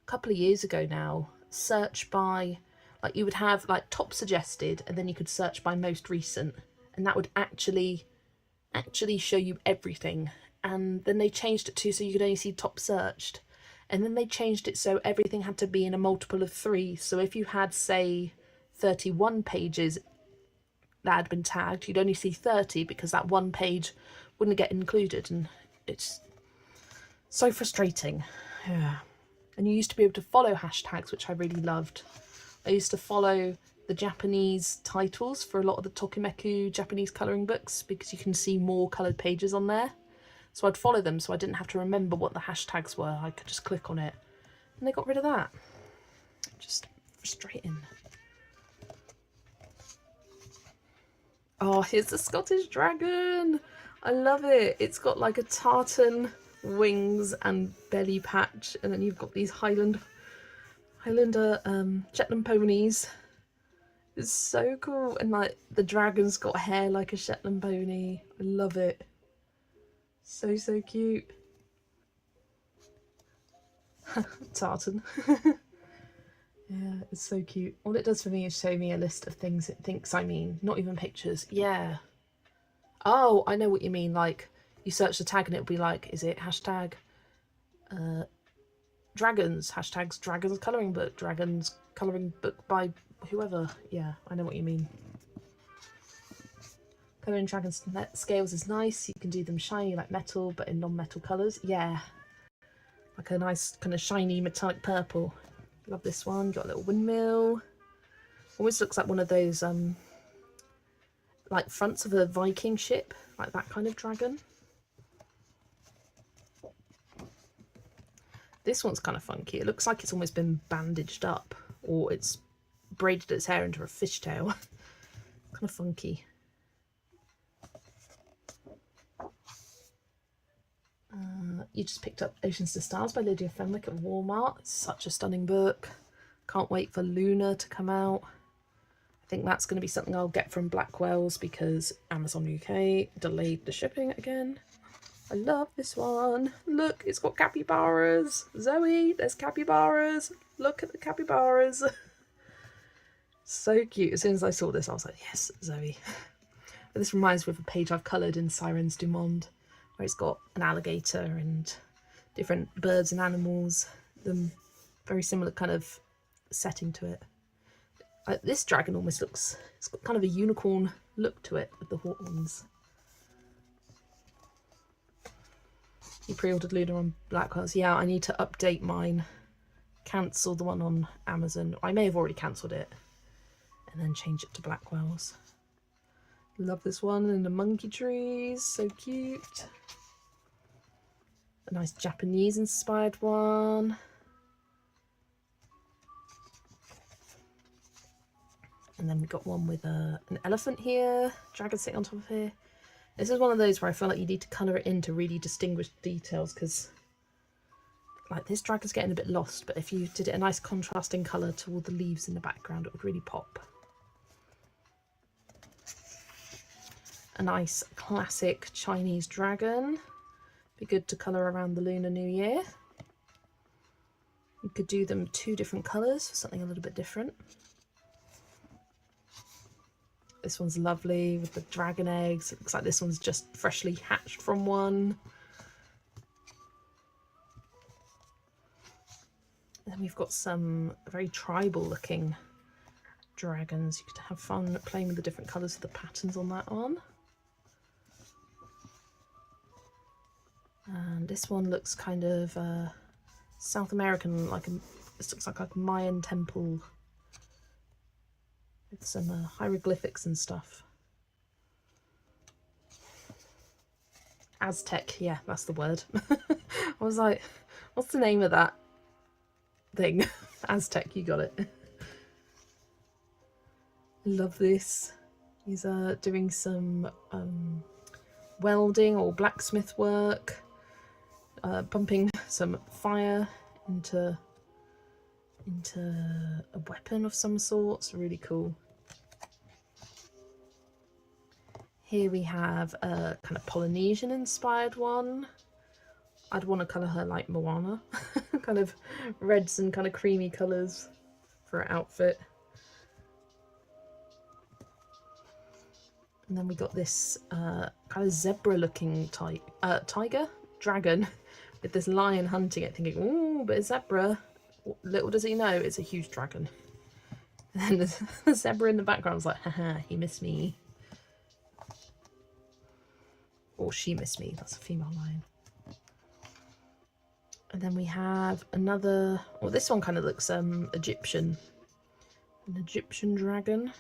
a couple of years ago now, search by, like you would have like top suggested and then you could search by most recent, and that would actually show you everything. And then they changed it to so you could only see top searched. And then they changed it so everything had to be in a multiple of 3. So if you had, say, 31 pages that had been tagged, you'd only see 30 because that one page wouldn't get included, and it's so frustrating. Yeah. And you used to be able to follow hashtags, which I really loved. I used to follow the Japanese titles for a lot of the Tokimeku Japanese colouring books because you can see more coloured pages on there. So I'd follow them so I didn't have to remember what the hashtags were. I could just click on it. And they got rid of that. Just frustrating. Oh, here's the Scottish dragon. I love it. It's got like a tartan wings and belly patch, and then you've got these Highlander Shetland ponies. It's so cool. And like the dragon's got hair like a Shetland pony. I love it. So, so cute. Tartan. Yeah, it's so cute. All it does for me is show me a list of things it thinks I mean, not even pictures. Yeah. Oh, I know what you mean. Like, you search the tag and it'll be like, is it hashtag dragons, hashtags dragons colouring book, dragons colouring book by whoever. Yeah, I know what you mean. Colouring dragons scales is nice. You can do them shiny like metal, but in non-metal colours. Yeah. Like a nice kind of shiny metallic purple. Love this one. Got a little windmill. Always looks like one of those like fronts of a Viking ship, like that kind of dragon. This one's kind of funky. It looks like it's almost been bandaged up, or it's braided its hair into a fishtail. Kind of funky. You just picked up Oceans to Stars by Lydia Fenwick at Walmart. It's such a stunning book. Can't wait for Luna to come out. I think that's going to be something I'll get from Blackwell's because Amazon UK delayed the shipping again. I love this one. Look, it's got capybaras. Zoe, there's capybaras. Look at the capybaras. So cute. As soon as I saw this, I was like, yes, Zoe. But this reminds me of a page I've coloured in Sirens du Monde, where it's got an alligator and different birds and animals. Them very similar kind of setting to it. This dragon almost looks, it's got kind of a unicorn look to it with the horns. You pre-ordered Luna on Blackwell's. Yeah, I need to update mine. Cancel the one on Amazon. I may have already cancelled it. And then change it to Blackwell's. Love this one in the monkey trees. So cute. A nice Japanese inspired one. And then we've got one with an elephant here, dragon sitting on top of here. This is one of those where I feel like you need to colour it in to really distinguish details, because like this dragon's getting a bit lost, but if you did it a nice contrasting colour to all the leaves in the background, it would really pop. A nice classic Chinese dragon. Be good to colour around the Lunar New Year. You could do them 2 different colours for something a little bit different. This one's lovely with the dragon eggs. It looks like this one's just freshly hatched from one. And then we've got some very tribal looking dragons. You could have fun playing with the different colours of the patterns on that one. And this one looks kind of South American, like this looks like a Mayan temple with some hieroglyphics and stuff. Aztec, yeah, that's the word. I was like, what's the name of that thing? Aztec, you got it. Love this. He's doing some welding or blacksmith work, pumping some fire into a weapon of some sort. It's really cool. Here we have a kind of Polynesian inspired one. I'd want to colour her like Moana. Kind of reds and kind of creamy colours for her outfit. And then we got this kind of zebra looking tiger dragon with this lion hunting it, thinking, ooh, but a zebra. Little does he know it's a huge dragon. And then the zebra in the background was like, haha, he missed me. Or she missed me, that's a female lion. And then we have another, well, this one kind of looks Egyptian. An Egyptian dragon.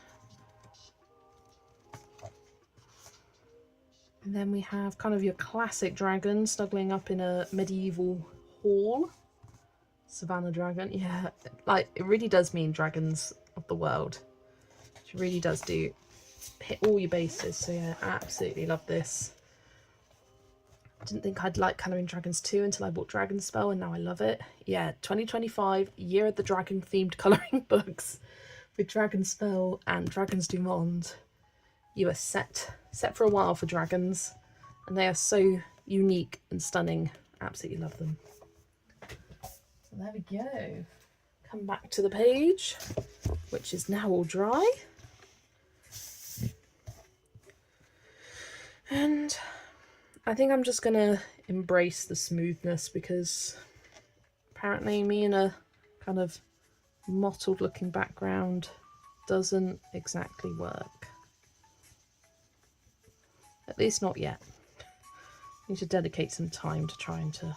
And then we have kind of your classic dragon snuggling up in a medieval hall. Savannah dragon, yeah, like it really does mean dragons of the world. It really does hit all your bases. So yeah, absolutely love this. Didn't think I'd like colouring dragons too until I bought Dragonspell, and now I love it. Yeah, 2025, year of the dragon themed colouring books. with Dragonspell and Dragons du Monde, you are set for a while for dragons, and they are so unique and stunning. Absolutely love them. So there we go. Come back to the page, which is now all dry. And I think I'm just gonna embrace the smoothness, because apparently me in a kind of mottled looking background doesn't exactly work. At least not yet. I need to dedicate some time to trying to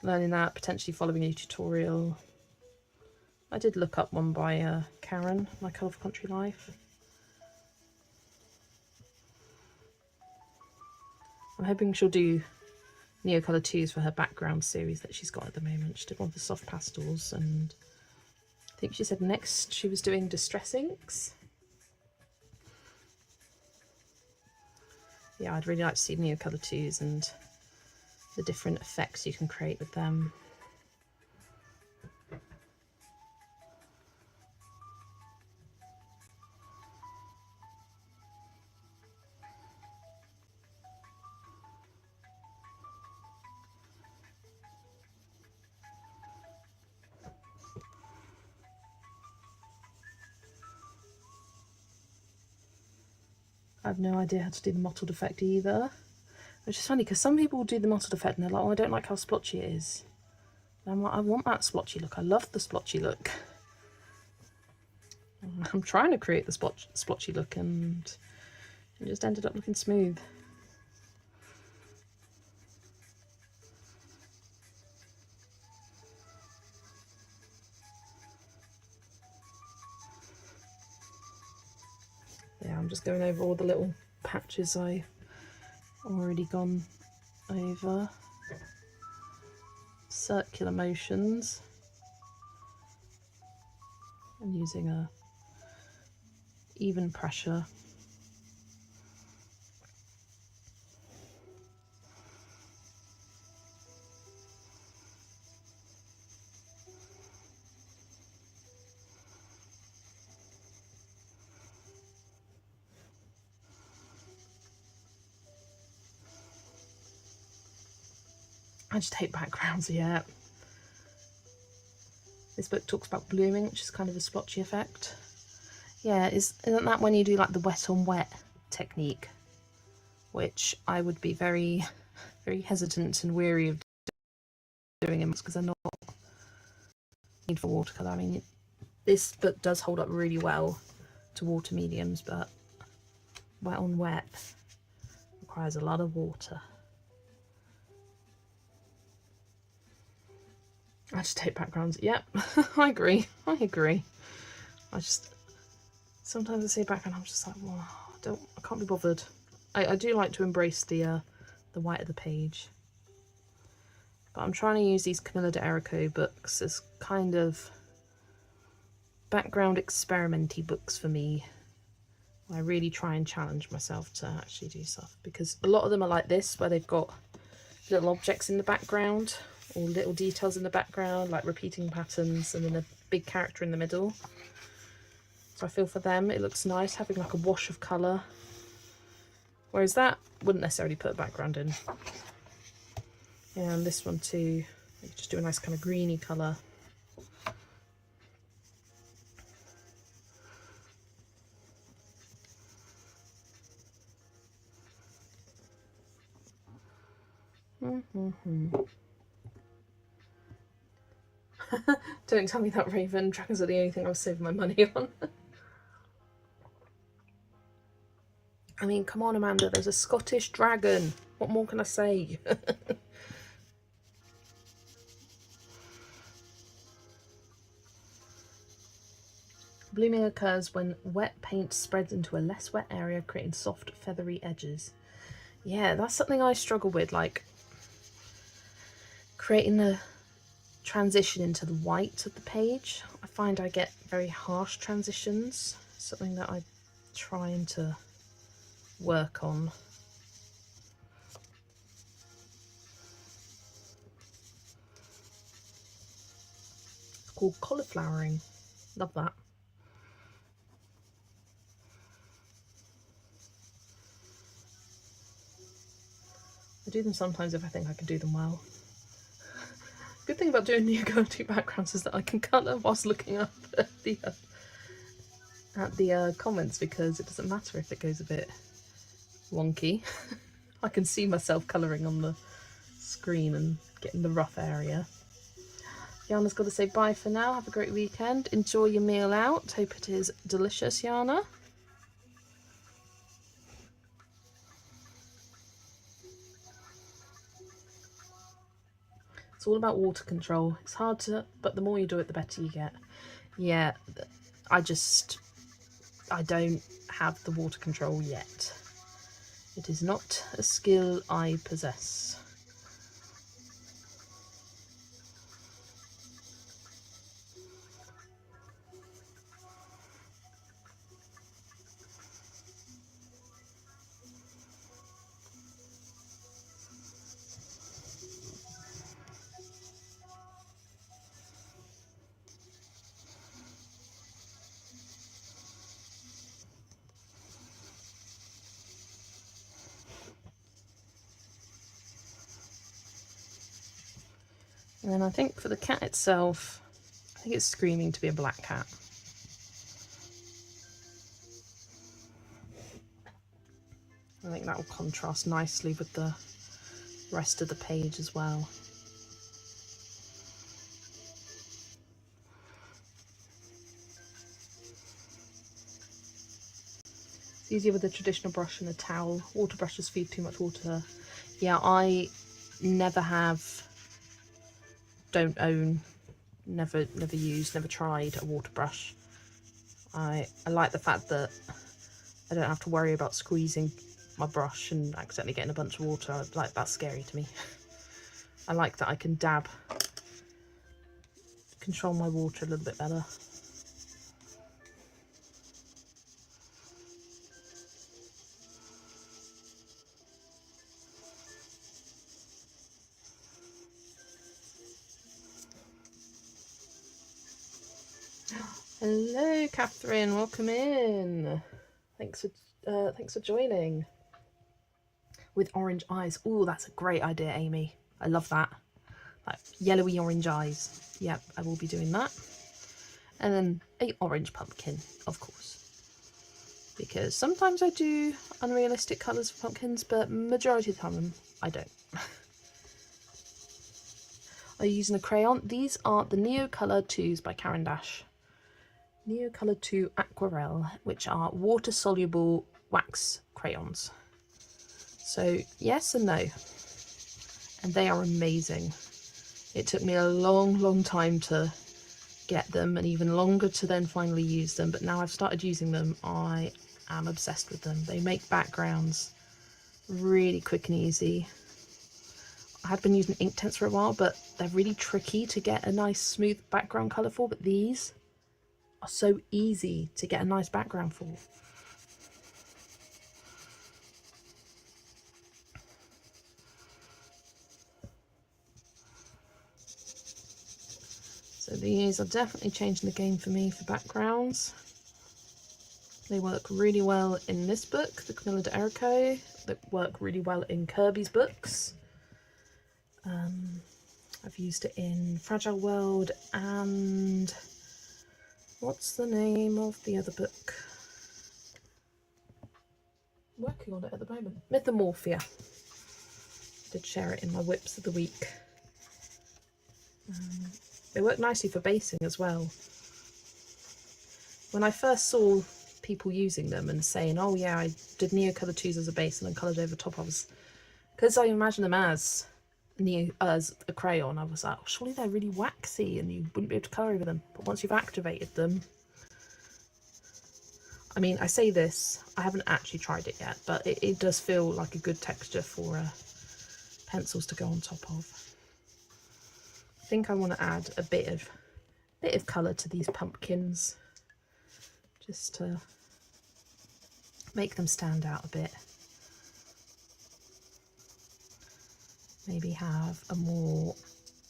learning that, potentially following a tutorial. I did look up one by Karen, My Colourful Country Life. I'm hoping she'll do Neocolour 2s for her background series that she's got at the moment. She did one for soft pastels, and I think she said next she was doing distress inks. Yeah, I'd really like to see Neocolour 2s and the different effects you can create with them. I have no idea how to do the mottled effect either, which is funny because some people do the mottled effect and they're like, oh, I don't like how splotchy it is. And I'm like, I want that splotchy look. I love the splotchy look. I'm trying to create the splotchy look, and it just ended up looking smooth. Yeah, I'm just going over all the little patches I already gone over. Circular motions, and using a even pressure. I just hate backgrounds, yeah. This book talks about blooming, which is kind of a splotchy effect. Yeah, isn't that when you do like the wet on wet technique? Which I would be very, very hesitant and weary of doing them because they're not made for watercolour. I mean, this book does hold up really well to water mediums, but wet on wet requires a lot of water. I just hate backgrounds. Yep, I agree. I agree. Sometimes I see a background, I'm just like, well, I can't be bothered. I do like to embrace the white of the page, but I'm trying to use these Camilla de Erico books as kind of background experimenty books for me. I really try and challenge myself to actually do stuff, because a lot of them are like this, where they've got little objects in the background or little details in the background, like repeating patterns, and then a big character in the middle. So I feel for them it looks nice having like a wash of colour, whereas that wouldn't necessarily put a background in. Yeah, and this one too, you just do a nice kind of greeny colour. Don't tell me that, Raven. Dragons are the only thing I was saving my money on. I mean, come on, Amanda, there's a Scottish dragon. What more can I say? Blooming occurs when wet paint spreads into a less wet area, creating soft, feathery edges. Yeah, that's something I struggle with, like creating the transition into the white of the page. I find I get very harsh transitions, something that I'm trying to work on. It's called cauliflowering. Love that. do them sometimes if I think I can do them well. Good thing about doing new go-to backgrounds is that I can colour whilst looking up at the comments, because it doesn't matter if it goes a bit wonky. I can see myself colouring on the screen and getting the rough area. Jana's got to say bye for now. Have a great weekend. Enjoy your meal out. Hope it is delicious, Jana. It's all about water control. It's hard to, but the more you do it, the better you get. Yeah, I don't have the water control yet. It is not a skill I possess. And then I think for the cat itself, I think it's screaming to be a black cat. I think that will contrast nicely with the rest of the page as well. It's easier with a traditional brush and a towel. Water brushes feed too much water. Yeah, I never have, don't own, never used, never tried a water brush. I like the fact that I don't have to worry about squeezing my brush and accidentally getting a bunch of water. Like, that's scary to me. I like that I can control my water a little bit better. Hello, Catherine. Welcome in. Thanks for joining. With orange eyes. Oh, that's a great idea, Amy. I love that. Like yellowy orange eyes. Yep, I will be doing that. And then a orange pumpkin, of course. Because sometimes I do unrealistic colours for pumpkins, but majority of the time I don't. Are you using a crayon? These are the Neo Colour 2s by Caran d'Ache. Neo Colour 2 Aquarelle, which are water-soluble wax crayons. So yes and no. And they are amazing. It took me a long time to get them, and even longer to then finally use them, but now I've started using them, I am obsessed with them. They make backgrounds really quick and easy. I had been using Inktense for a while, but they're really tricky to get a nice smooth background colour for, but these are so easy to get a nice background for. So these are definitely changing the game for me for backgrounds. They work really well in this book, the Camilla de Erico. They work really well in Kirby's books. I've used it in Fragile World and what's the name of the other book? I'm working on it at the moment. Mythomorphia. I did share it in my whips of the week. They work nicely for basing as well. When I first saw people using them and saying, oh yeah, I did Neo Colour 2s as a base and then coloured over top, I was, because I imagine them as a crayon, I was like, oh, surely they're really waxy and you wouldn't be able to colour over them. But once you've activated them, I mean, I say this, I haven't actually tried it yet, but it does feel like a good texture for pencils to go on top of. I think I want to add a bit of colour to these pumpkins, just to make them stand out a bit. Maybe have a more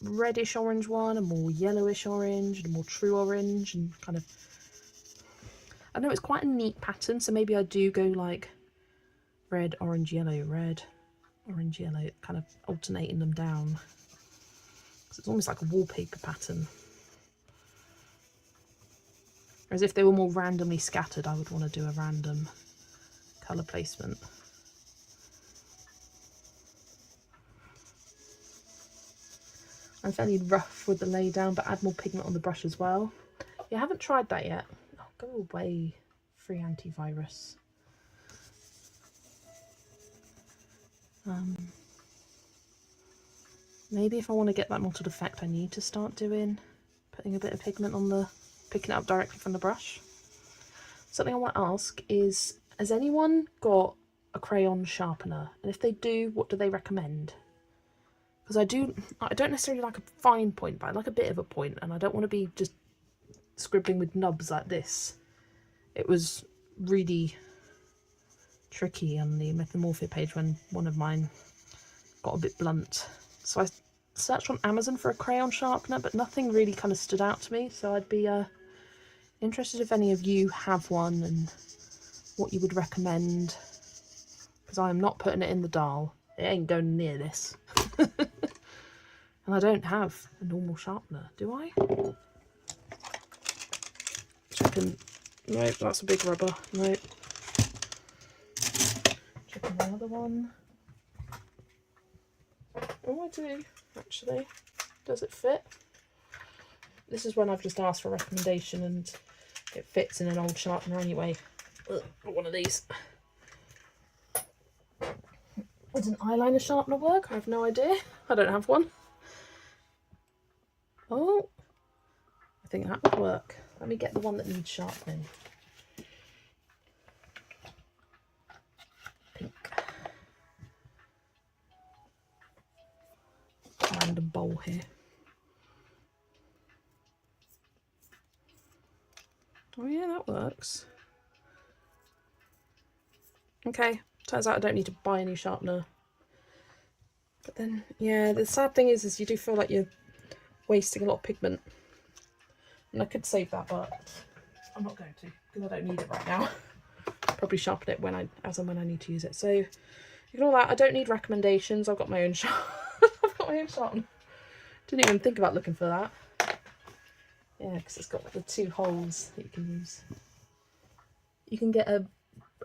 reddish orange one, a more yellowish orange, and a more true orange, and kind of, I know it's quite a neat pattern, so maybe I do go like red, orange, yellow, red, orange yellow, kind of alternating them down. It's almost like a wallpaper pattern. Whereas if they were more randomly scattered, I would want to do a random colour placement. I'm fairly rough with the lay down, but add more pigment on the brush as well. Yeah, I haven't tried that yet. Oh, go away, free antivirus. Maybe if I want to get that mottled effect, I need to start putting a bit of pigment on the, picking it up directly from the brush. Something I want to ask is, has anyone got a crayon sharpener? And if they do, what do they recommend? Because I don't necessarily like a fine point, but I like a bit of a point, and I don't want to be just scribbling with nubs like this. It was really tricky on the Metamorphic page when one of mine got a bit blunt. So I searched on Amazon for a crayon sharpener, but nothing really kind of stood out to me. So I'd be interested if any of you have one and what you would recommend. Because I am not putting it in the dial. It ain't going near this. And I don't have a normal sharpener, do I? Checking. Nope, that's a big rubber. Nope. Checking the other one. Oh, I do, actually. Does it fit? This is when I've just asked for a recommendation and it fits in an old sharpener anyway. Ugh, one of these. Would an eyeliner sharpener work? I have no idea. I don't have one. Oh, I think that would work. Let me get the one that needs sharpening. Pink. Random bowl here. Oh yeah, that works. Okay, turns out I don't need to buy a new sharpener. But then, yeah, the sad thing is you do feel like you're wasting a lot of pigment. And I could save that, but I'm not going to, because I don't need it right now. Probably sharpen it as and when I need to use it. So ignore that. I don't need recommendations. I've got my own I've got my own sharpener. Didn't even think about looking for that. Yeah, because it's got the 2 holes that you can use. You can get a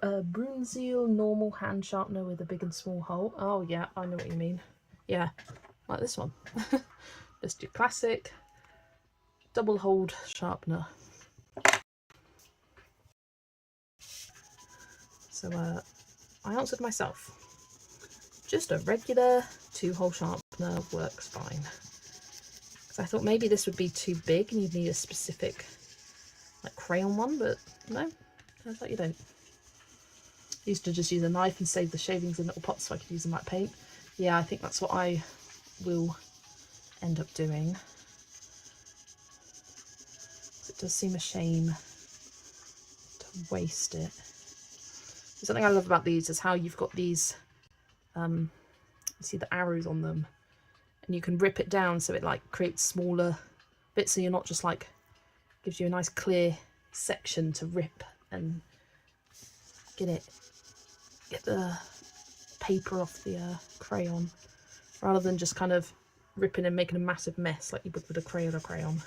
Brunzil normal hand sharpener with a big and small hole. Oh yeah, I know what you mean. Yeah, like this one. Just your classic double holed sharpener. So I answered myself. Just a regular 2-hole sharpener works fine. I thought maybe this would be too big and you'd need a specific like crayon one, but no, turns out you don't. I used to just use a knife and save the shavings in little pots so I could use them like paint. Yeah, I think that's what I will end up doing. It does seem a shame to waste it. Something I love about these is how you've got these, you see the arrows on them. And you can rip it down so it like creates smaller bits, so you're not just like, gives you a nice clear section to rip and get the paper off the crayon, rather than just kind of ripping and making a massive mess like you would with a crayon.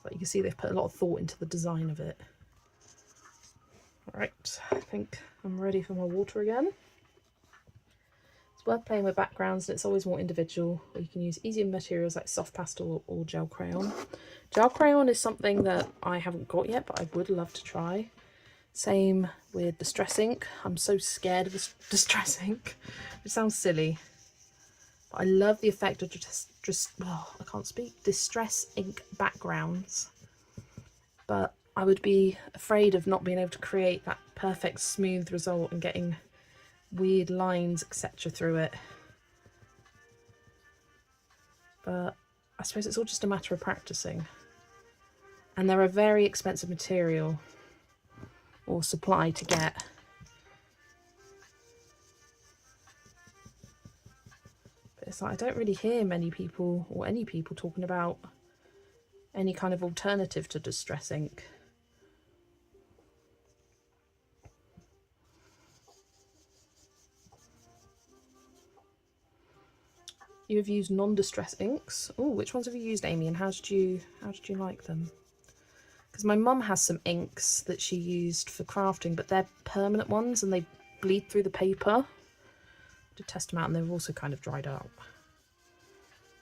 But you can see they've put a lot of thought into the design of it. Alright, I think I'm ready for my water again. It's worth playing with backgrounds and it's always more individual, or you can use easier materials like soft pastel or gel crayon. Gel crayon is something that I haven't got yet, but I would love to try. Same with Distress ink. I'm so scared of Distress ink. It sounds silly, but I love the effect of I can't speak, Distress ink backgrounds. But I would be afraid of not being able to create that perfect smooth result and getting weird lines etc through it. But I suppose it's all just a matter of practicing, and they're a very expensive material or supply to get. But it's like I don't really hear many people or any people talking about any kind of alternative to Distress ink. You have used non-distress inks. Oh, which ones have you used, Amy, and how did you like them? Because my mum has some inks that she used for crafting, but they're permanent ones and they bleed through the paper. I did test them out and they were also kind of dried out.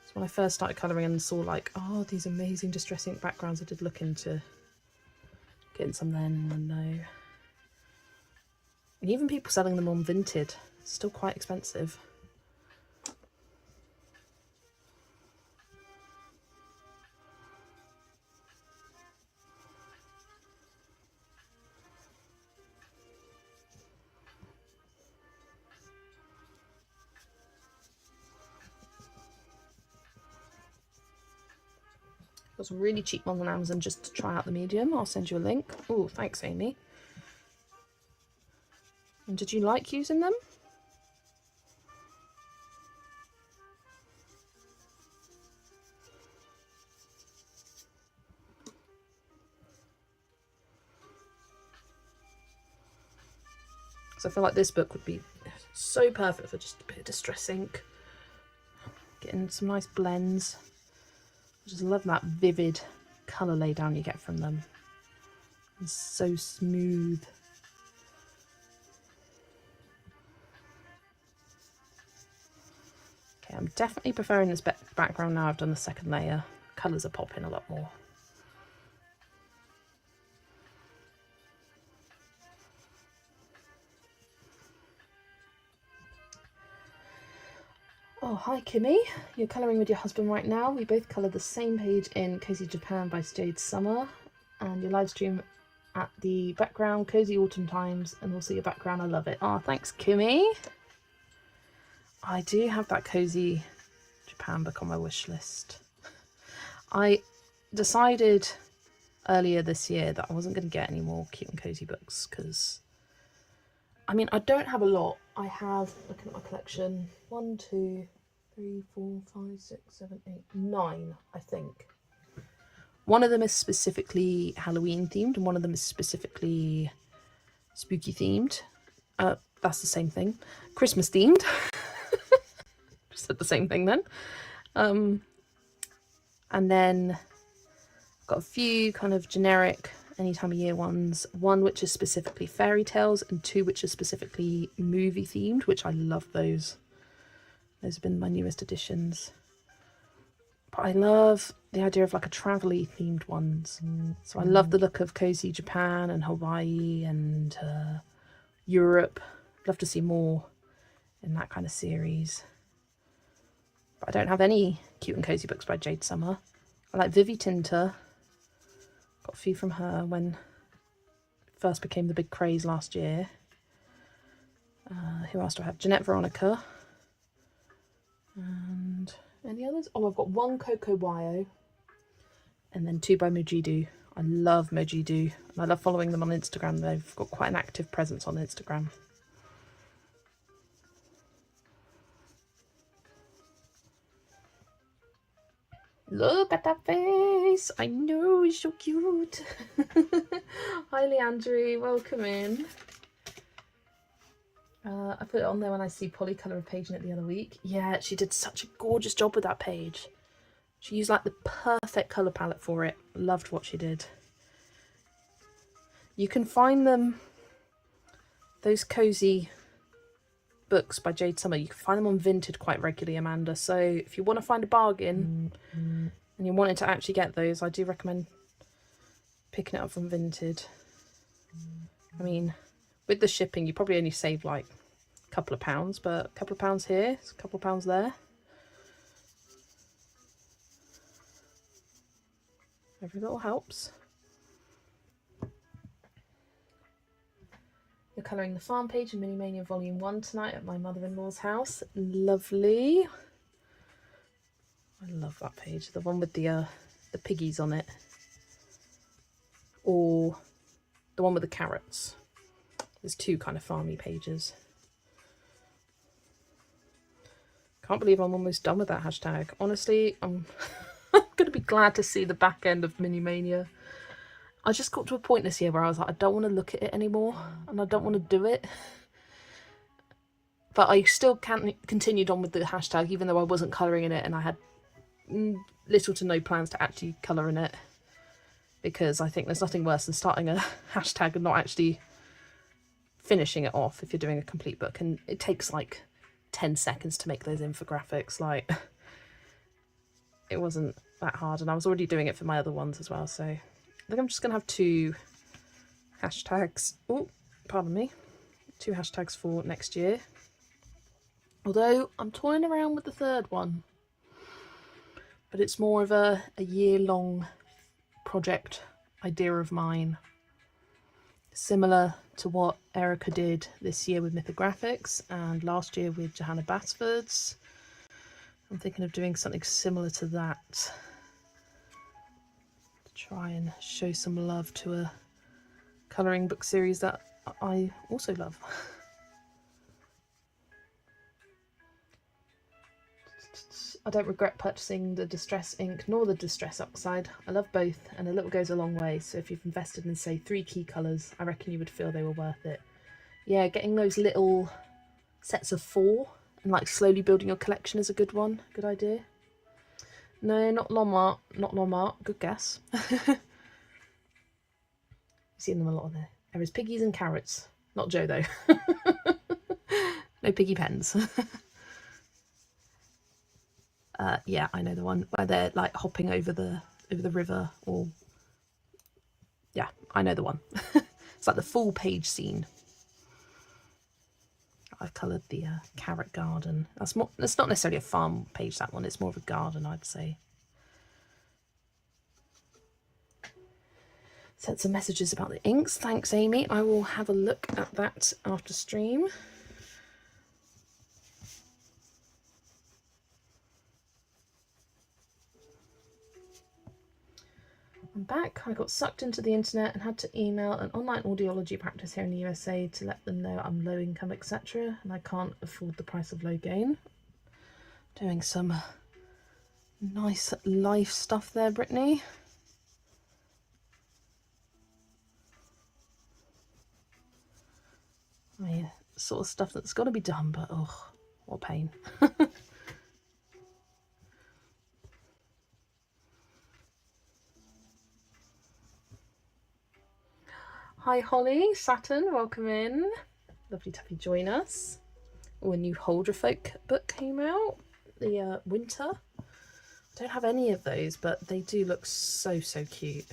So when I first started colouring and saw like, oh, these amazing distress ink backgrounds, I did look into getting some then, and no. And even people selling them on Vinted, still quite expensive. Got some really cheap ones on Amazon just to try out the medium. I'll send you a link. Oh, thanks, Amy. And did you like using them? So I feel like this book would be so perfect for just a bit of distress ink. Getting some nice blends. I just love that vivid colour laydown you get from them. It's so smooth. Okay, I'm definitely preferring this background now I've done the second layer. Colours are popping a lot more. Oh, hi Kimmy. You're colouring with your husband right now. We both coloured the same page in Cozy Japan by Jade Summer, and your live stream at the background, Cozy Autumn Times, and also your background, I love it. Oh, thanks Kimmy. I do have that Cozy Japan book on my wish list. I decided earlier this year that I wasn't going to get any more cute and cozy books because, I mean, I don't have a lot. I have, looking at my collection, 1, 2, 3, 4, 5, 6, 7, 8, 9, I think. One of them is specifically Halloween themed and one of them is specifically spooky themed. That's the same thing. Christmas themed. Just said the same thing then. And then I've got a few kind of generic any time of year ones. One which is specifically fairy tales and 2 which are specifically movie themed, which I love those. Those have been my newest additions. But I love the idea of like a travel-y themed ones. So I love the look of Cozy Japan and Hawaii and Europe. I'd love to see more in that kind of series. But I don't have any cute and cozy books by Jade Summer. I like Vivi Tinter. Got a few from her when it first became the big craze last year. Who else do I have? Jeanette Veronica. And any others? Oh, I've got 1 Coco Wyo. And then 2 by Mojidu. I love Mojidu. And I love following them on Instagram. They've got quite an active presence on Instagram. Look at that face. I know, he's so cute. Hi, Leandri. Welcome in. I put it on there when I see Polly colour a page in it the other week. Yeah, she did such a gorgeous job with that page. She used like the perfect colour palette for it. Loved what she did. You can find them, those cozy books by Jade Summer, you can find them on Vinted quite regularly, Amanda. So if you want to find a bargain and you're wanting to actually get those, I do recommend picking it up from Vinted. I mean, with the shipping, you probably only save like a couple of pounds, but a couple of pounds here, a couple of pounds there. Every little helps. You're colouring the farm page in Mini Mania Volume 1 tonight at my mother-in-law's house. Lovely. I love that page. The one with the piggies on it. Or the one with the carrots. There's 2 kind of farmy pages. Can't believe I'm almost done with that hashtag. Honestly, I'm going to be glad to see the back end of Mini Mania. I just got to a point this year where I was like, I don't want to look at it anymore and I don't want to do it. But I still continued on with the hashtag, even though I wasn't colouring in it, and I had little to no plans to actually colour in it, because I think there's nothing worse than starting a hashtag and not actually finishing it off if you're doing a complete book. And it takes like 10 seconds to make those infographics. Like, it wasn't that hard, and I was already doing it for my other ones as well. So I think I'm just going to have 2 hashtags. Oh, pardon me. 2 hashtags for next year. Although I'm toying around with the 3rd one. But it's more of a year-long project idea of mine. Similar to what Erica did this year with Mythographics and last year with Johanna Basford's. I'm thinking of doing something similar to that. To try and show some love to a colouring book series that I also love. I don't regret purchasing the Distress ink nor the Distress oxide. I love both, and a little goes a long way, so if you've invested in, say, 3 key colours, I reckon you would feel they were worth it. Yeah, getting those little sets of 4 and like slowly building your collection is a good one. Good idea. No, not Longmart. Not Longmart. Good guess. You've seen them a lot there. There is piggies and carrots. Not Joe, though. No piggy pens. Yeah, I know the one where they're like hopping over the river, or yeah, I know the one. It's like the full page scene. I've coloured the carrot garden. That's more. It's not necessarily a farm page, that one. It's more of a garden, I'd say. Sent some messages about the inks. Thanks, Amy. I will have a look at that after stream. I'm back. I got sucked into the internet and had to email an online audiology practice here in the USA to let them know I'm low income, etc. and I can't afford the price of low gain. Doing some nice life stuff there, Brittany. I mean, sort of stuff that's got to be done, but oh, what pain. Hi Holly, Saturn, welcome in. Lovely to have you join us. Oh, a new Holderfolk book came out, the Winter. I don't have any of those, but they do look so cute.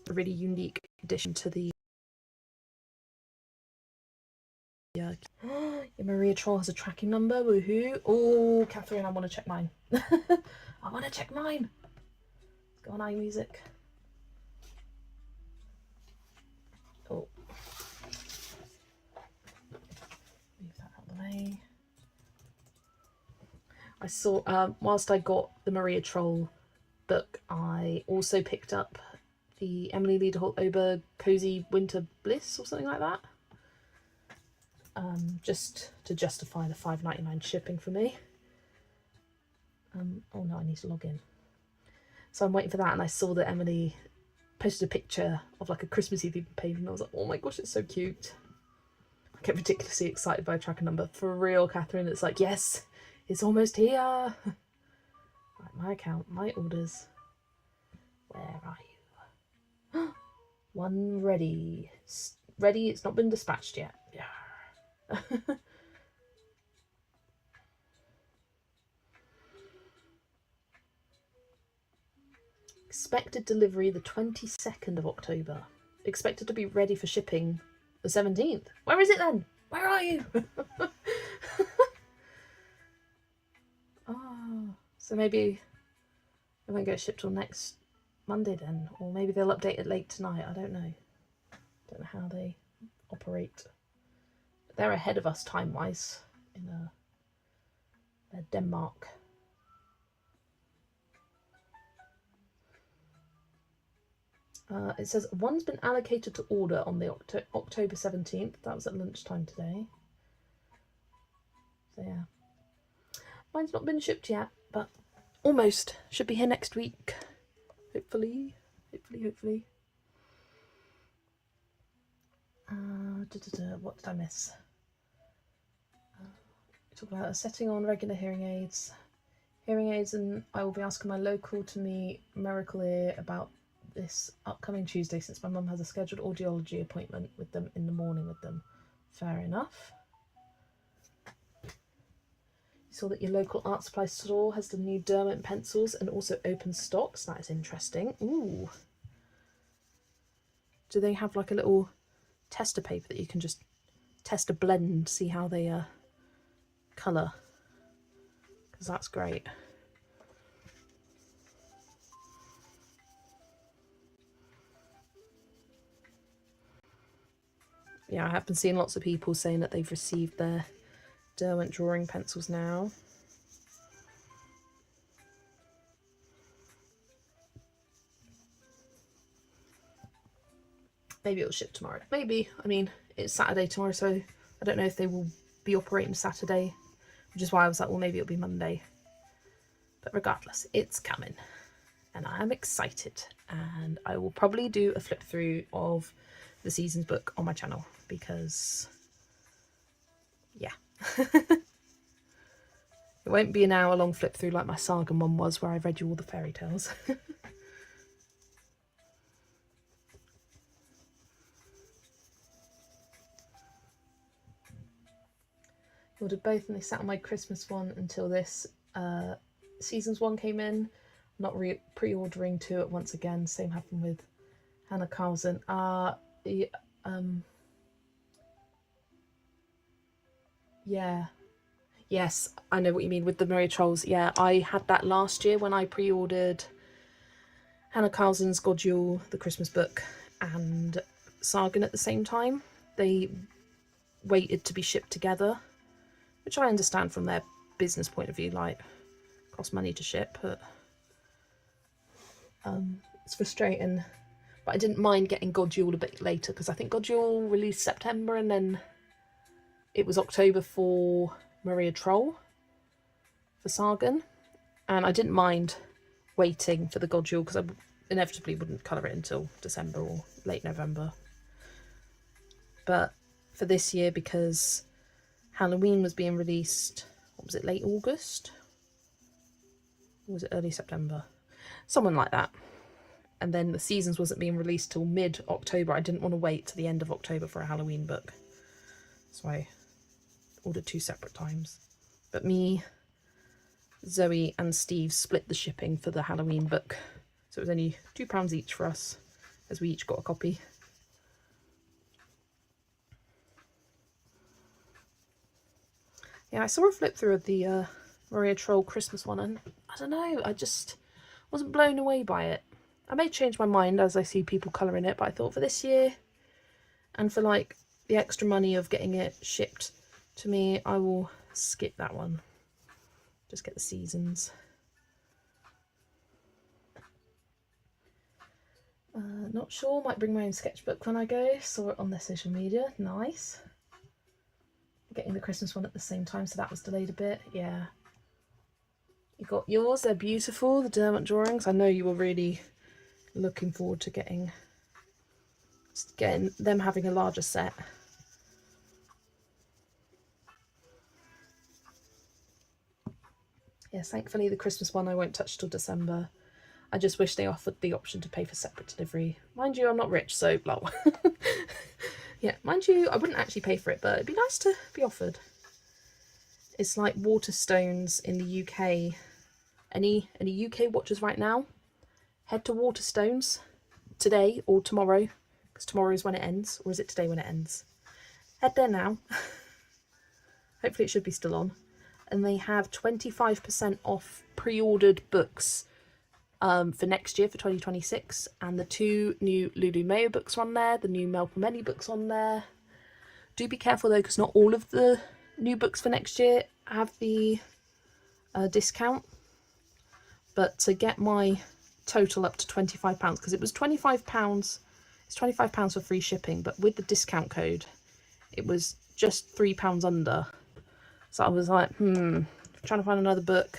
A really unique addition to the your Maria Troll has a tracking number, woohoo. Oh, Catherine, I want to check mine. I want to check mine. Let's go on iMusic. Oh. Move that out of the way. I saw, whilst I got the Maria Troll book, I also picked up the Emily Lederholt Ober Cozy Winter Bliss or something like that. Just to justify the $5.99 shipping for me. Oh no, I need to log in. So I'm waiting for that, and I saw that Emily posted a picture of like a Christmassy themed page, and I was like, oh my gosh, it's so cute. I get ridiculously excited by a tracker number. For real, Catherine, it's like, yes, it's almost here. Right, my account, my orders. Where are you? One ready. Ready, it's not been dispatched yet. Yeah. Expected delivery the 22nd of October. Expected to be ready for shipping the 17th. Where is it then? Where are you? Oh, so maybe it won't get shipped till next Monday then, or maybe they'll update it late tonight. I don't know. Don't know how they operate. They're ahead of us time-wise in Denmark. It says one's been allocated to order on the October 17th. That was at lunchtime today. So yeah. Mine's not been shipped yet, but almost. Should be here next week. Hopefully. Hopefully. What did I miss? Talk about setting on regular hearing aids. And I will be asking my local to me Miracle Ear about this upcoming Tuesday, since my mum has a scheduled audiology appointment with them in the morning with them. Fair enough. You saw that your local art supply store has the new Derwent pencils and also open stocks. That is interesting. Ooh. Do they have like a little tester paper that you can just test a blend, see how they colour? Because that's great. Yeah, I have been seeing lots of people saying that they've received their Derwent drawing pencils now. Maybe it'll ship tomorrow. Maybe. I mean, it's Saturday tomorrow, so I don't know if they will be operating Saturday, which is why I was like, well, maybe it'll be Monday. But regardless, it's coming. And I am excited. And I will probably do a flip through of the Seasons book on my channel because, yeah. It won't be an hour-long flip through like my Saga one was, where I read you all the fairy tales. I ordered both and they sat on my Christmas one until this Seasons one came in. Not pre-ordering two at once again. Same happened with Hannah Carlson. Yeah. Yes, I know what you mean with the Maria Trolls. Yeah, I had that last year when I pre-ordered Hannah Carlson's Godule, the Christmas book, and Sargon at the same time. They waited to be shipped together, which I understand from their business point of view, like, cost money to ship, but it's frustrating. But I didn't mind getting Godule a bit later, because I think Godule released September and then it was October for Maria Troll for Sargon, and I didn't mind waiting for the Godule because I inevitably wouldn't colour it until December or late November. But for this year, because Halloween was being released, what was it, late August? Or was it early September? Someone like that. And then the Seasons wasn't being released till mid-October. I didn't want to wait to the end of October for a Halloween book. So I ordered two separate times. But me, Zoe and Steve split the shipping for the Halloween book. So it was only £2 each for us, as we each got a copy. Yeah, I saw a flip through of the Maria Troll Christmas one, and I don't know, I just wasn't blown away by it. I may change my mind as I see people colouring it, but I thought for this year, and for like the extra money of getting it shipped to me, I will skip that one. Just get the Seasons. Not sure, might bring my own sketchbook when I go. Saw it on their social media, nice. Getting the Christmas one at the same time, so that was delayed a bit, yeah. You got yours, they're beautiful, the Derwent drawings. I know you were really looking forward to getting them having a larger set. Yes, thankfully the Christmas one I won't touch till December. I just wish they offered the option to pay for separate delivery. Mind you, I'm not rich, so blah. Yeah, mind you, I wouldn't actually pay for it, but it'd be nice to be offered. It's like Waterstones in the UK. Any UK watchers right now, head to Waterstones today or tomorrow, because tomorrow is when it ends, or is it today when it ends? Head there now. Hopefully it should be still on. And they have 25% off pre-ordered books for next year, for 2026, and the two new Lulu Mayo books are on there, the new Mel Pomeli books on there. Do be careful though, because not all of the new books for next year have the discount. But to get my total up to £25, because it was £25, it's £25 for free shipping, but with the discount code it was just £3 under. So I was like, trying to find another book.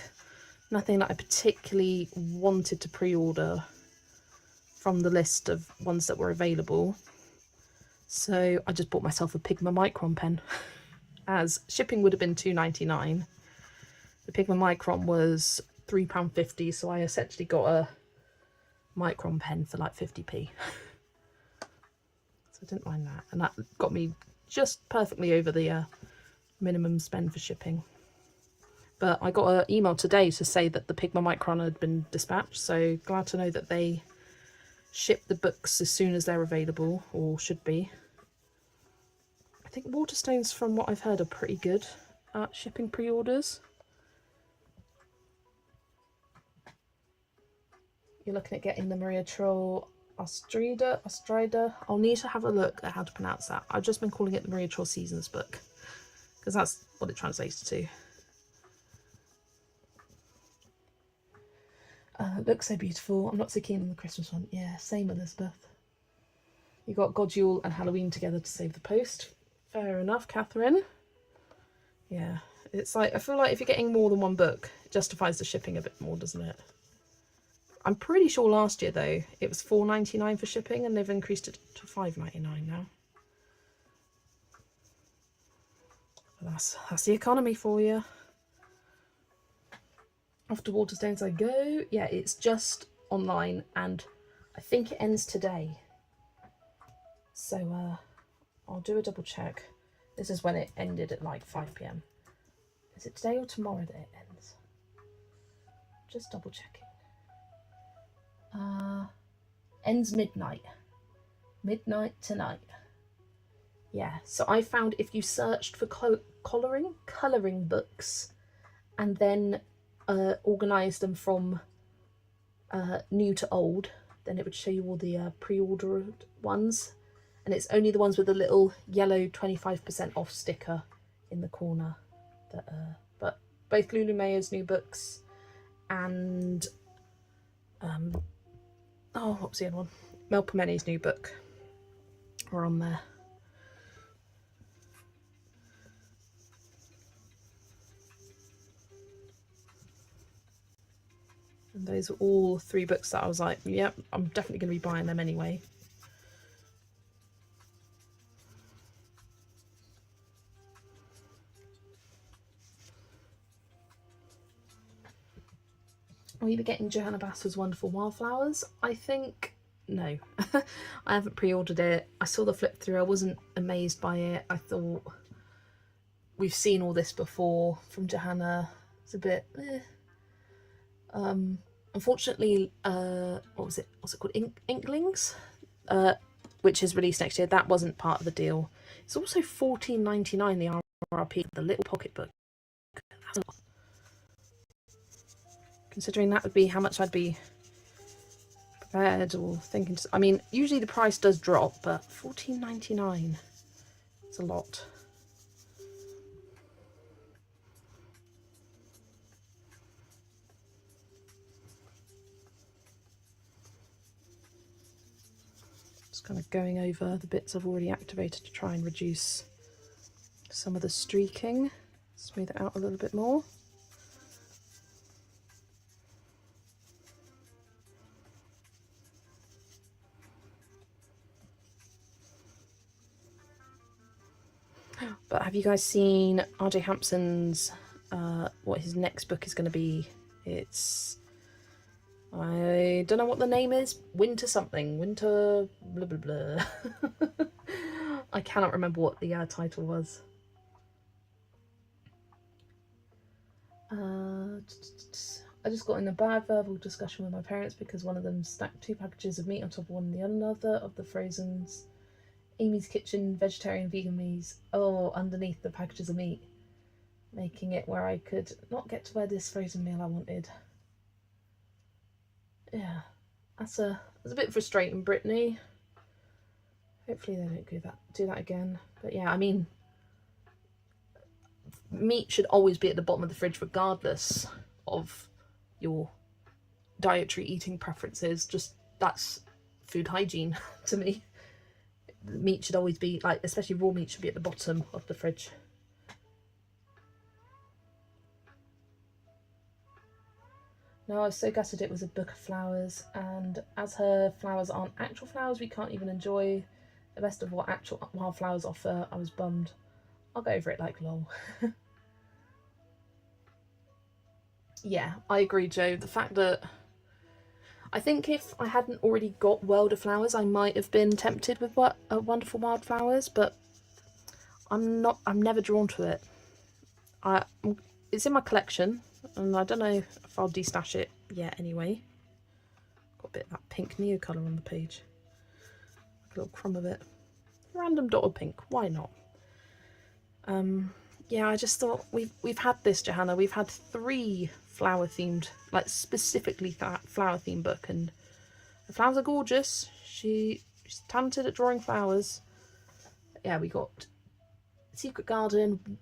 Nothing that I particularly wanted to pre-order from the list of ones that were available. So I just bought myself a Pigma Micron pen, as shipping would have been £2.99. The Pigma Micron was £3.50, so I essentially got a Micron pen for like 50p. So I didn't mind that, and that got me just perfectly over the minimum spend for shipping. But I got an email today to say that the Pigma Micron had been dispatched, so glad to know that they ship the books as soon as they're available, or should be. I think Waterstones, from what I've heard, are pretty good at shipping pre-orders. You're looking at getting the Maria Troll Ostrida. I'll need to have a look at how to pronounce that. I've just been calling it the Maria Troll Seasons book, because that's what it translates to. Looks so beautiful. I'm not so keen on the Christmas one. Yeah, same, Elizabeth. You got God, Yule and Halloween together to save the post. Fair enough, Catherine. Yeah, it's like, I feel like if you're getting more than one book, it justifies the shipping a bit more, doesn't it? I'm pretty sure last year, though, it was £4.99 for shipping, and they've increased it to £5.99 now. But that's the economy for you. Off to Waterstones I go. Yeah, it's just online, and I think it ends today. So I'll do a double check. This is when it ended at like 5 p.m. Is it today or tomorrow that it ends? Just double checking. Ends midnight. Midnight tonight. Yeah, so I found if you searched for colouring books and then organised them from new to old, then it would show you all the pre-ordered ones, and it's only the ones with the little yellow 25% off sticker in the corner that but both Lulu Mayer's new books and what was the other one, Mel Pomeny's new book are on there. And those are all 3 books that I was like, yep, I'm definitely going to be buying them anyway. Are you getting Johanna Basker's Wonderful Wildflowers? I think no. I haven't pre-ordered it. I saw the flip through. I wasn't amazed by it. I thought, we've seen all this before from Johanna. It's a bit unfortunately, what's it called? Inklings, which is released next year. That wasn't part of the deal. It's also £14.99 the RRP, the little pocket book. That's a lot. Considering that would be how much I'd be prepared or thinking. I mean, usually the price does drop, but £14.99, it's a lot. Just kind of going over the bits I've already activated to try and reduce some of the streaking, smooth it out a little bit more. But have you guys seen RJ Hampson's, what his next book is going to be? It's, I don't know what the name is, Winter something, Winter blah blah blah. I cannot remember what the title was. I just got in a bad verbal discussion with my parents because one of them stacked 2 packages of meat on top of one and the another of the frozens. Amy's Kitchen vegetarian vegan meals underneath the packages of meat, making it where I could not get to wear this frozen meal I wanted. Yeah, that's a bit frustrating, Brittany. Hopefully they don't do that again. But yeah, I mean, meat should always be at the bottom of the fridge regardless of your dietary eating preferences. Just, that's food hygiene to me. Meat should always be, like, especially raw meat, should be at the bottom of the fridge. No, I was so gutted it was a book of flowers, and as her flowers aren't actual flowers we can't even enjoy, the best of what actual wildflowers offer. I was bummed. I'll go over it like lol. Yeah, I agree, Joe. The fact that I think if I hadn't already got World of Flowers, I might have been tempted with Wonderful Wildflowers, but I'm not. I'm never drawn to it. It's in my collection, and I don't know if I'll destash it yet. Anyway, got a bit of that pink neo colour on the page. A little crumb of it. Random dot of pink. Why not? Yeah, I just thought we've had this, Johanna. We've had 3 flower themed, like specifically flower themed book, and the flowers are gorgeous. She's talented at drawing flowers. Yeah, we got Secret Garden,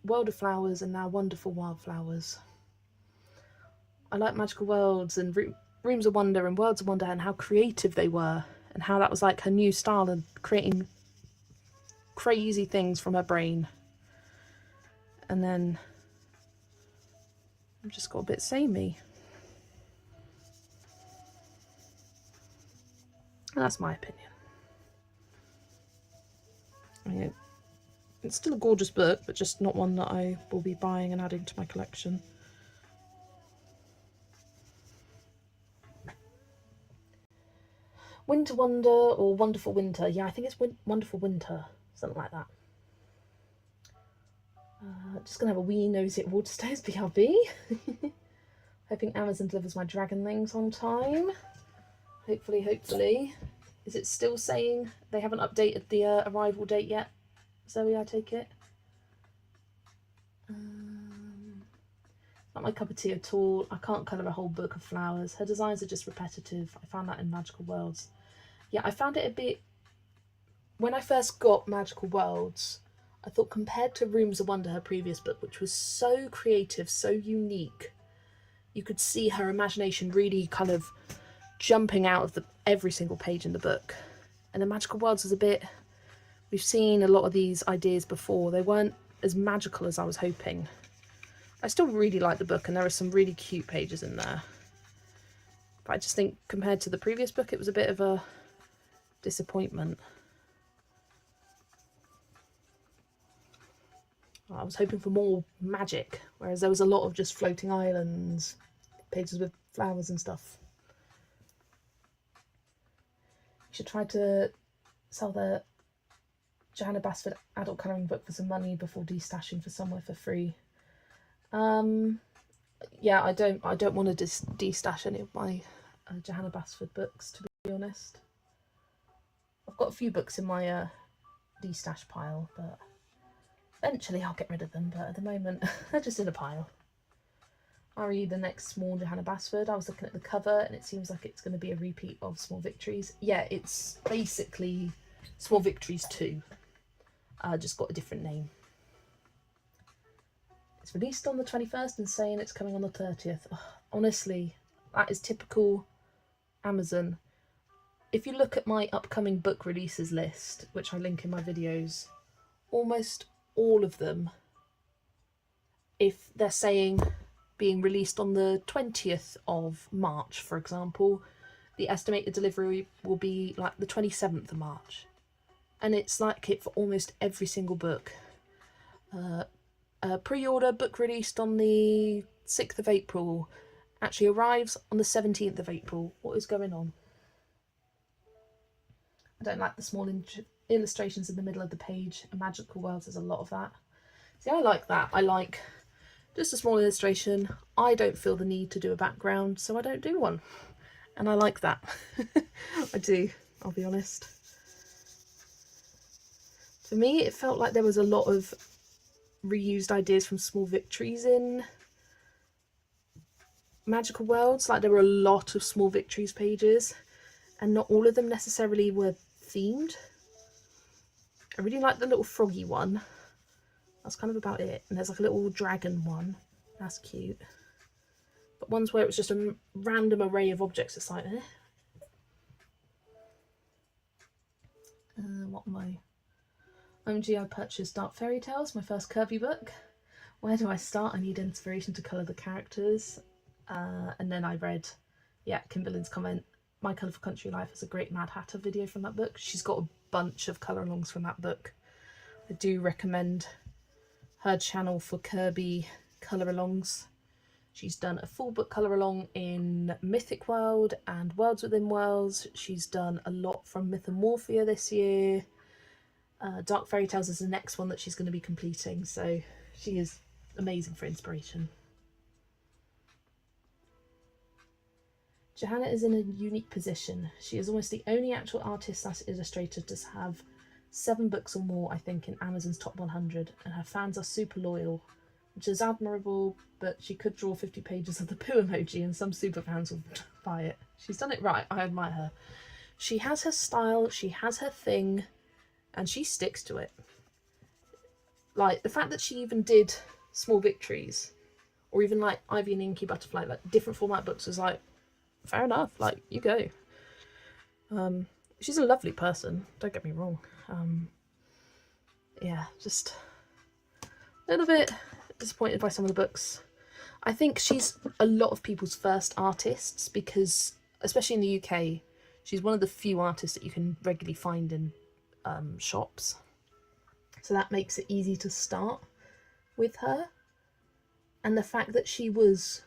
World of Flowers, and now Wonderful Wildflowers. I like Magical Worlds and Rooms of Wonder and Worlds of Wonder, and how creative they were, and how that was like her new style and creating crazy things from her brain. And then I've just got a bit samey. And that's my opinion. I mean, it's still a gorgeous book, but just not one that I will be buying and adding to my collection. Winter Wonder or Wonderful Winter. Yeah, I think it's Wonderful Winter, something like that. Just gonna have a wee nosy at Waterstones BRB. Hoping Amazon delivers my dragon things on time. Hopefully. Is it still saying they haven't updated the arrival date yet? Zoe, I take it. Not my cup of tea at all. I can't colour a whole book of flowers. Her designs are just repetitive. I found that in Magical Worlds. Yeah, I found it a bit... When I first got Magical Worlds, I thought compared to Rooms of Wonder, her previous book, which was so creative, so unique, you could see her imagination really kind of jumping out of every single page in the book. And the Magical Worlds was a bit... We've seen a lot of these ideas before. They weren't as magical as I was hoping. I still really like the book, and there are some really cute pages in there. But I just think compared to the previous book, it was a bit of a disappointment. I was hoping for more magic, whereas there was a lot of just floating islands, pages with flowers and stuff. You should try to sell the Johanna Basford adult colouring book for some money before destashing for somewhere for free. Yeah, I don't want to destash any of my Johanna Basford books, to be honest. I've got a few books in my destash pile, but eventually I'll get rid of them, but at the moment they're just in a pile. I'll read the next small Johanna Basford. I was looking at the cover and it seems like it's going to be a repeat of Small Victories. Yeah, it's basically Small Victories 2. Just got a different name. It's released on the 21st and saying it's coming on the 30th. Ugh, honestly, that is typical Amazon. If you look at my upcoming book releases list, which I link in my videos, almost all of them, if they're saying being released on the 20th of March, for example, the estimated delivery will be like the 27th of March. And it's like it for almost every single book. Pre-order book released on the 6th of April actually arrives on the 17th of April. What is going on? I don't like the small illustrations in the middle of the page. In Magical Worlds, there's a lot of that. See, I like that. I like just a small illustration. I don't feel the need to do a background, so I don't do one. And I like that. I do, I'll be honest. For me, it felt like there was a lot of reused ideas from Small Victories in Magical Worlds. Like there were a lot of Small Victories pages and not all of them necessarily were themed. I really like the little froggy one. That's kind of about it. And there's like a little dragon one. That's cute. But ones where it was just a random array of objects. It's like, eh? What am I? OMG, I purchased Dark Fairy Tales, my first Kirby book. Where do I start? I need inspiration to colour the characters. And then I read, yeah, Kimberly's comment. My Colourful Country Life has a great Mad Hatter video from that book. She's got a bunch of colour alongs from that book. I do recommend her channel for Kirby colour alongs. She's done a full book colour along in Mythic World and Worlds Within Worlds. She's done a lot from Mythomorphia this year. Dark Fairy Tales is the next one that she's going to be completing, so she is amazing for inspiration. Johanna is in a unique position. She is almost the only actual artist / illustrator to have 7 books or more, I think, in Amazon's top 100, and her fans are super loyal, which is admirable, but she could draw 50 pages of the poo emoji and some super fans will buy it. She's done it right, I admire her. She has her style, she has her thing, and she sticks to it. Like, the fact that she even did Small Victories, or even like Ivy and Inky Butterfly, like different format books, was like, fair enough, like, you go. She's a lovely person, don't get me wrong. Yeah, just a little bit disappointed by some of the books. I think she's a lot of people's first artists because, especially in the UK, she's one of the few artists that you can regularly find in shops. So that makes it easy to start with her. And the fact that she was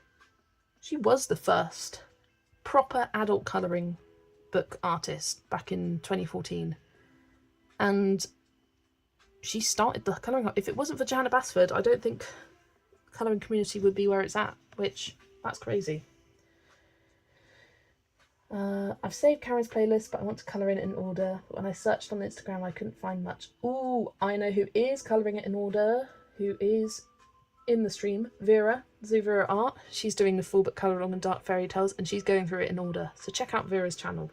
the first proper adult colouring book artist back in 2014. And she started the colouring. If it wasn't for Johanna Basford, I don't think the colouring community would be where it's at, which, that's crazy. I've saved Karen's playlist, but I want to colour in order. But when I searched on Instagram, I couldn't find much. Ooh, I know who is colouring it in order, who is in the stream. Vera, Zuvera Art. She's doing the full book colour along in Dark Fairy Tales, and she's going through it in order. So check out Vera's channel.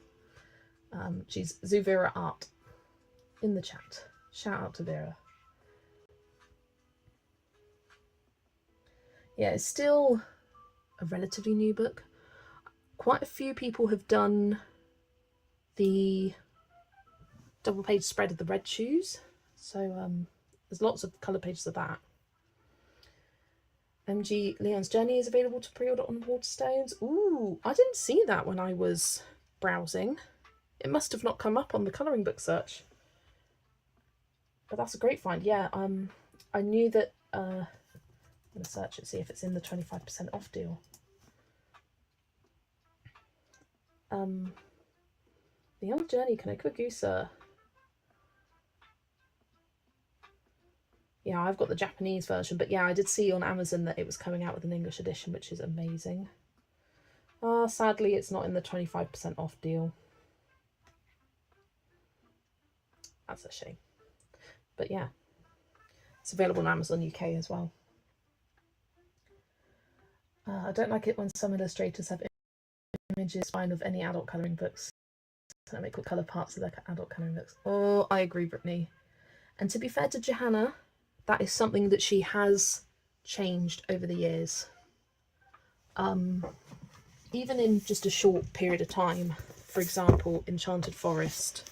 She's Zuvera Art in the chat. Shout out to Vera. Yeah, it's still a relatively new book. Quite a few people have done the double page spread of the red shoes. So there's lots of colour pages of that. MG Leon's Journey is available to pre-order on Waterstones. Ooh, I didn't see that when I was browsing. It must have not come up on the colouring book search. But that's a great find. Yeah, I knew that... I'm going to search it, see if it's in the 25% off deal. Beyond Journey, Kanokuagusa. Yeah, I've got the Japanese version, but yeah, I did see on Amazon that it was coming out with an English edition, which is amazing. Sadly, it's not in the 25% off deal. That's a shame. But yeah, it's available on Amazon UK as well. I don't like it when some illustrators have images fine of any adult colouring books and make cool colour parts of their adult colouring books. Oh, I agree, Brittany. And to be fair to Johanna, that is something that she has changed over the years. Even in just a short period of time. For example, Enchanted Forest.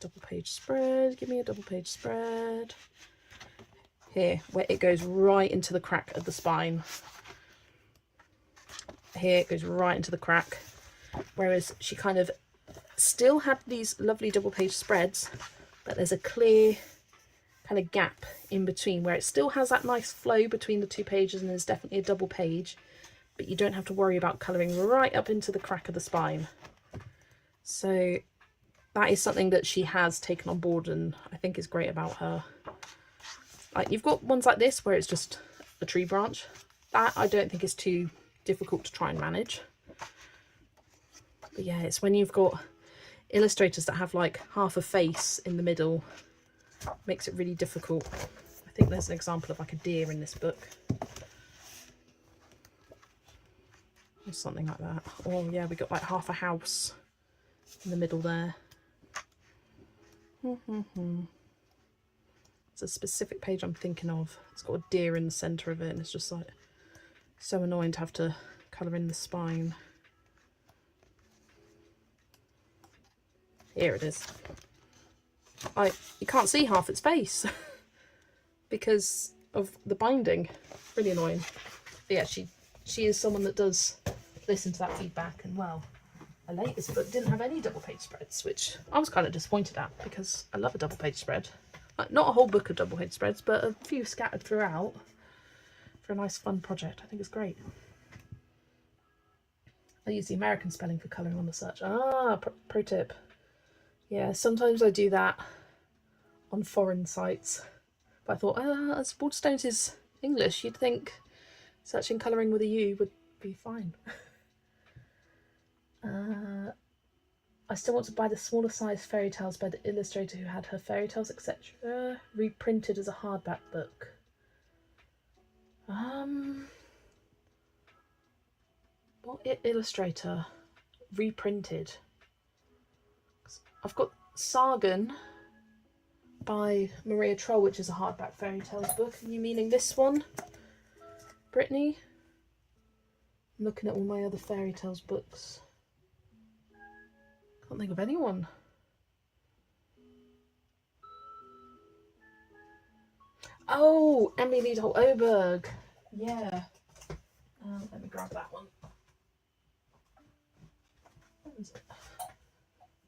Double page spread. Give me a double page spread. Here, where it goes right into the crack of the spine. Here it goes right into the crack. Whereas she kind of still had these lovely double page spreads, but there's a clear kind of gap in between where it still has that nice flow between the 2 pages, and there's definitely a double page, but you don't have to worry about colouring right up into the crack of the spine. So that is something that she has taken on board, and I think is great about her. Like, you've got ones like this where it's just a tree branch. That I don't think is too difficult to try and manage. But yeah, it's when you've got illustrators that have like half a face in the middle, makes it really difficult. I think there's an example of like a deer in this book. Or something like that. Oh yeah, we got like half a house in the middle there. It's a specific page I'm thinking of. It's got a deer in the centre of it, and it's just like so annoying to have to colour in the spine. Here it is. You can't see half its face because of the binding. Really annoying. But yeah, she is someone that does listened to that feedback, and well, a latest book didn't have any double page spreads, which I was kind of disappointed at because I love a double page spread. Like, not a whole book of double page spreads, but a few scattered throughout for a nice fun project. I think it's great. I use the American spelling for colouring on the search. Ah, pro tip. Yeah, sometimes I do that on foreign sites. But I thought, as Waterstones is English, you'd think searching colouring with a U would be fine. I still want to buy the smaller size fairy tales by the illustrator who had her fairy tales, etc. reprinted as a hardback book. What illustrator reprinted? I've got Sargon by Maria Troll, which is a hardback fairy tales book. Are you meaning this one, Brittany? I'm looking at all my other fairy tales books. Can't think of anyone. Oh, Emily Liedholt Oberg. Yeah. Let me grab that one. Where is it?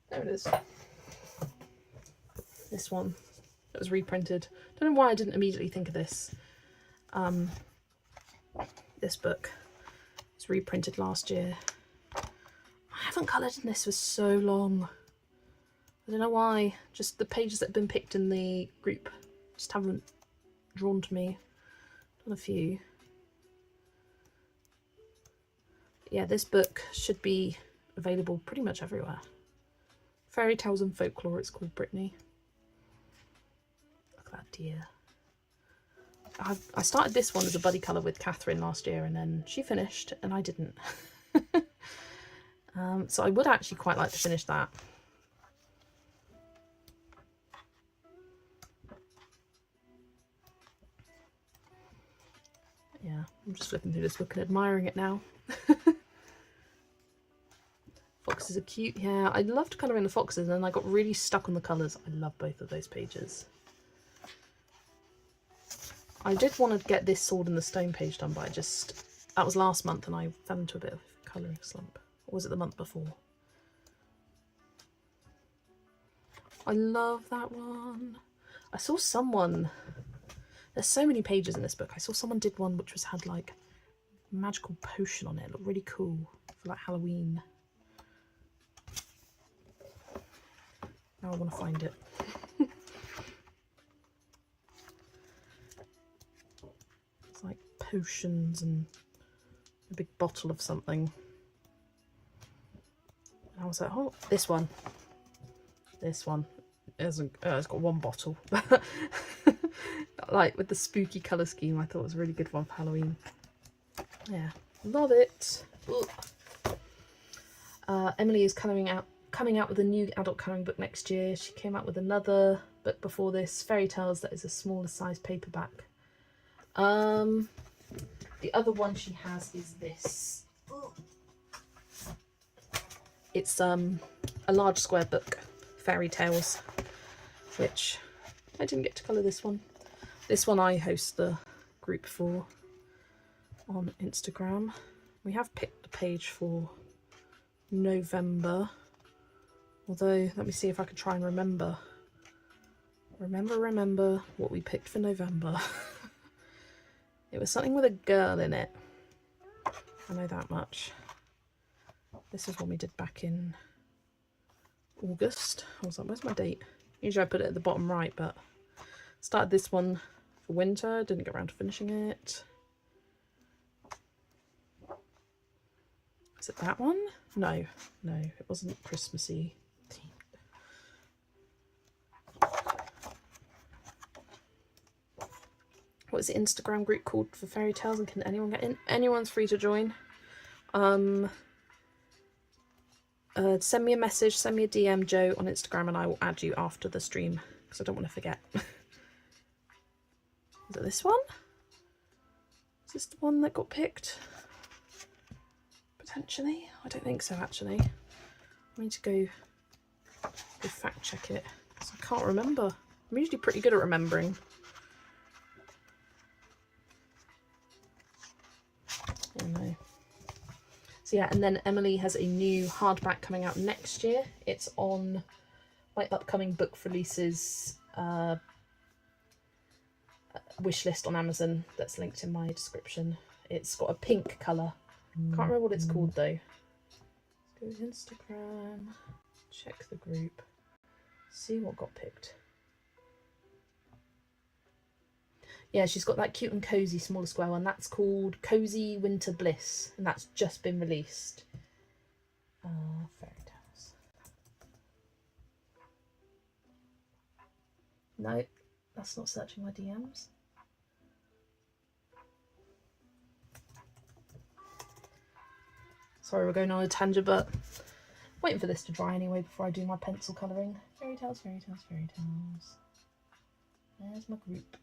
There it is. This one. It was reprinted. Don't know why I didn't immediately think of this. This book was reprinted last year. I haven't coloured in this for so long. I don't know why. Just the pages that have been picked in the group just haven't drawn to me. Done a few. Yeah, this book should be available pretty much everywhere. Fairy Tales and Folklore, it's called, Brittany. Look at that deer. I started this one as a buddy colour with Catherine last year, and then she finished and I didn't. So I would actually quite like to finish that. Yeah, I'm just flipping through this book and admiring it now. Foxes are cute. Yeah, I loved colouring the foxes and then I got really stuck on the colours. I love both of those pages. I did want to get this Sword in the Stone page done, but that was last month and I fell into a bit of a colouring slump. Or was it the month before? I love that one. I saw someone, there's so many pages in this book. I saw someone did one which had like magical potion on it. It looked really cool for like Halloween. Now I want to find it. It's like potions and a big bottle of something. And I was like, oh, this one. This one. It's got one bottle. Like with the spooky colour scheme, I thought it was a really good one for Halloween. Yeah, love it. Emily is coming out with a new adult colouring book next year. She came out with another book before this, Fairy Tales, that is a smaller size paperback. The other one she has is this. It's a large square book, Fairy Tales, which I didn't get to colour this one. This one I host the group for on Instagram. We have picked the page for November. Although, let me see if I can try and remember what we picked for November. It was something with a girl in it. I know that much. This is one we did back in August. I was like, where's my date? Usually I put it at the bottom right, but started this one for winter, didn't get around to finishing it. Is it that one? No, it wasn't Christmassy. What is the Instagram group called for Fairy Tales, and can anyone get in? Anyone's free to join. Send me a message, send me a DM, Joe, on Instagram, and I will add you after the stream because I don't want to forget. Is it this one? Is this the one that got picked? Potentially? I don't think so, actually. I need to go fact check it because I can't remember. I'm usually pretty good at remembering. Oh no. So yeah, and then Emily has a new hardback coming out next year. It's on my upcoming book releases wish list on Amazon that's linked in my description. It's got a pink colour. Can't remember what it's called though. Let's go to Instagram, check the group, see what got picked. Yeah, she's got that cute and cozy smaller square one. That's called Cozy Winter Bliss, and that's just been released. Fairy tales. No, that's not searching my DMs. Sorry, we're going on a tangent, but waiting for this to dry anyway before I do my pencil colouring. Fairy tales, fairy tales, fairy tales. There's my group.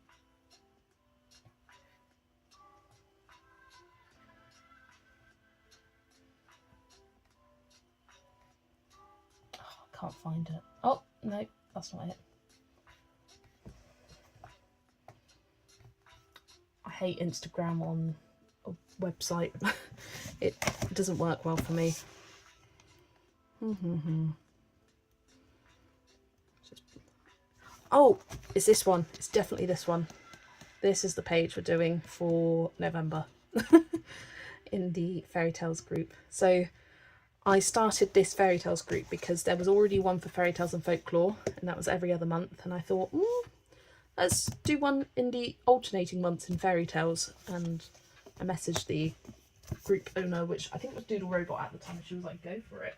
Oh, I can't find it. Oh, no, that's not it. I hate Instagram on a website. It doesn't work well for me. Oh, it's this one. It's definitely this one. This is the page we're doing for November in the Fairy Tales group. So I started this Fairy Tales group because there was already one for Fairy Tales and Folklore, and that was every other month. And I thought, let's do one in the alternating months in Fairy Tales. And I messaged the group owner, which I think was Doodle Robot at the time. She was like, go for it.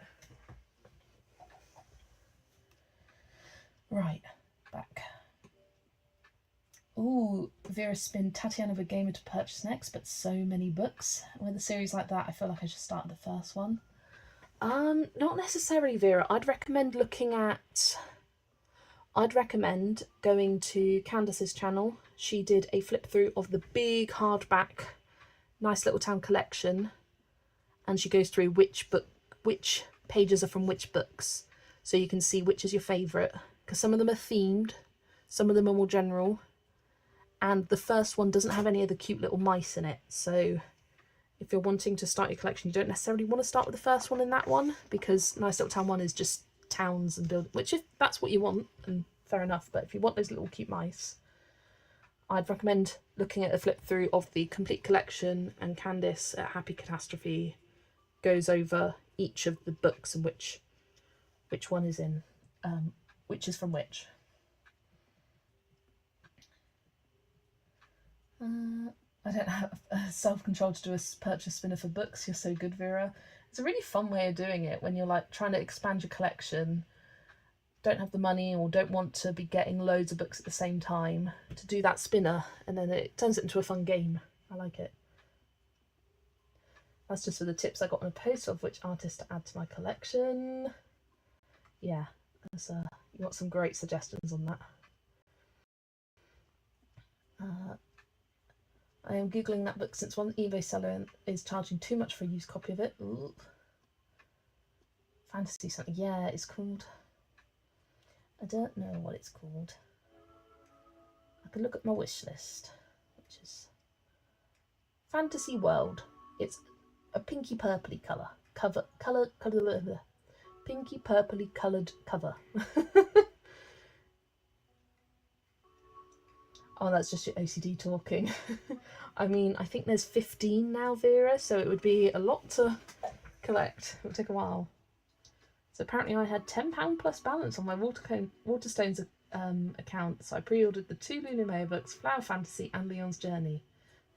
Right, back. Ooh, Vera Spin, Tatiana the Gamer to purchase next, but so many books. With a series like that, I feel like I should start the first one. Not necessarily, Vera. I'd recommend going to Candace's channel. She did a flip through of the big hardback Nice Little Town collection, and she goes through which pages are from which books, so you can see which is your favourite, because some of them are themed, some of them are more general, and the first one doesn't have any of the cute little mice in it. So if you're wanting to start your collection, you don't necessarily want to start with the first one in that one, because Nice Little Town 1 is just towns and buildings, which if that's what you want, and fair enough, but if you want those little cute mice, I'd recommend looking at a flip through of the complete collection, and Candice at Happy Catastrophe goes over each of the books and which one is in, which is from which. I don't have self-control to do a purchase spinner for books. You're so good, Vera. It's a really fun way of doing it when you're like trying to expand your collection, don't have the money or don't want to be getting loads of books at the same time, to do that spinner, and then it turns it into a fun game. I like it. That's just for the tips I got on a post of which artist to add to my collection. Yeah, you got some great suggestions on that. I am googling that book since one eBay seller is charging too much for a used copy of it. Ooh. Fantasy something. Yeah, it's called, I don't know what it's called. I can look at my wish list, which is Fantasy World. It's a pinky purpley pinky purpley coloured cover. Oh, that's just your OCD talking. I mean, I think there's 15 now, Vera, so it would be a lot to collect. It would take a while. So apparently I had £10 plus balance on my Waterstones account, so I pre-ordered the 2 Luna Maya books, Flower Fantasy and Leon's Journey.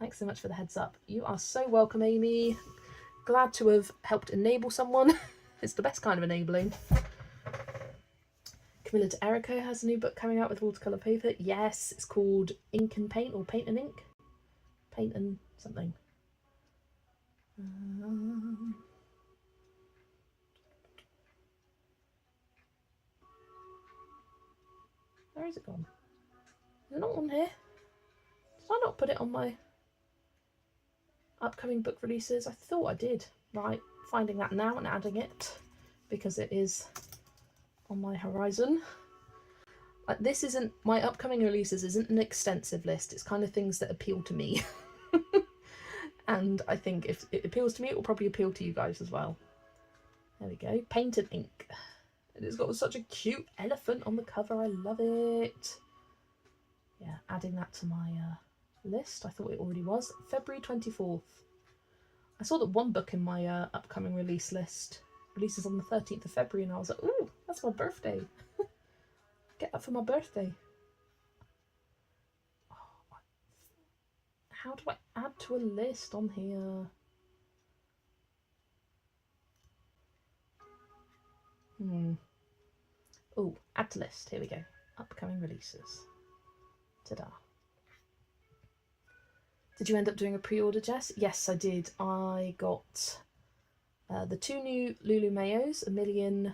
Thanks so much for the heads up. You are so welcome, Amy. Glad to have helped enable someone. It's the best kind of enabling. Camilla de Erico has a new book coming out with watercolour paper. Yes, it's called Ink and Paint, or Paint and Ink. Paint and something. Where is it gone? Is it not on here? Did I not put it on my upcoming book releases? I thought I did. Right, finding that now and adding it, because it is on my horizon. This isn't, my upcoming releases isn't an extensive list. It's kind of things that appeal to me. And I think if it appeals to me, it will probably appeal to you guys as well. There we go, Paint and Ink. And it's got such a cute elephant on the cover. I love it. Yeah, adding that to my list. I thought it already was. February 24th. I saw that one book in my upcoming release list releases on the 13th of February, and I was like, ooh, that's my birthday. Get that for my birthday. Oh, how do I add to a list on here? Oh, add to list. Here we go. Upcoming releases. Ta-da. Did you end up doing a pre-order, Jess? Yes, I did. I got the 2 new Lulu Mayos, A Million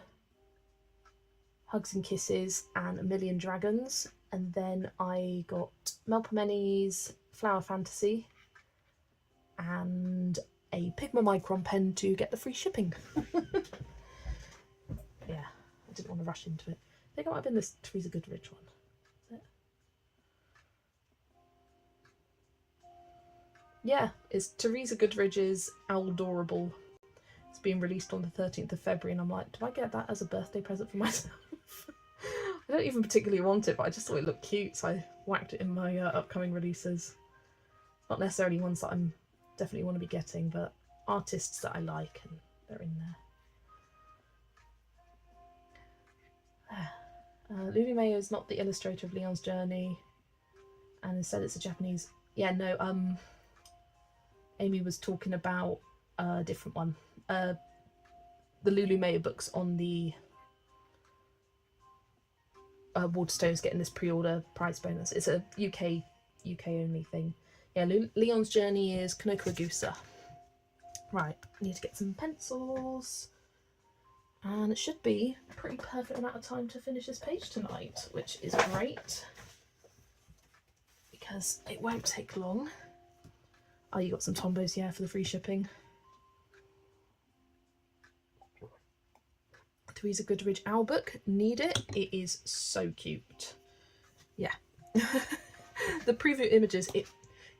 Hugs and Kisses and A Million Dragons. And then I got Melpomene's Flower Fantasy and a Pigma Micron pen to get the free shipping. Yeah, I didn't want to rush into it. I think it might have been this Teresa Goodrich one. Is it? Yeah, it's Teresa Goodrich's Owldorable. It's being released on the 13th of February, and I'm like, do I get that as a birthday present for myself? I don't even particularly want it, but I just thought it looked cute, so I whacked it in my upcoming releases. Not necessarily ones that I'm definitely want to be getting, but artists that I like, and they're in there. Lulu Mayo is not the illustrator of Leon's Journey, and instead it's a Japanese. Yeah, no. Amy was talking about a different one. The Lulu Mayo books on the Waterstones getting this pre-order prize bonus. It's a UK only thing. Yeah, Leon's Journey is Kanoko Agusa. Right, I need to get some pencils. And it should be a pretty perfect amount of time to finish this page tonight, which is great. Because it won't take long. Oh, you got some Tombos, yeah, for the free shipping. Teresa Goodrich Owl book. Need it. It is so cute. Yeah. The preview images, it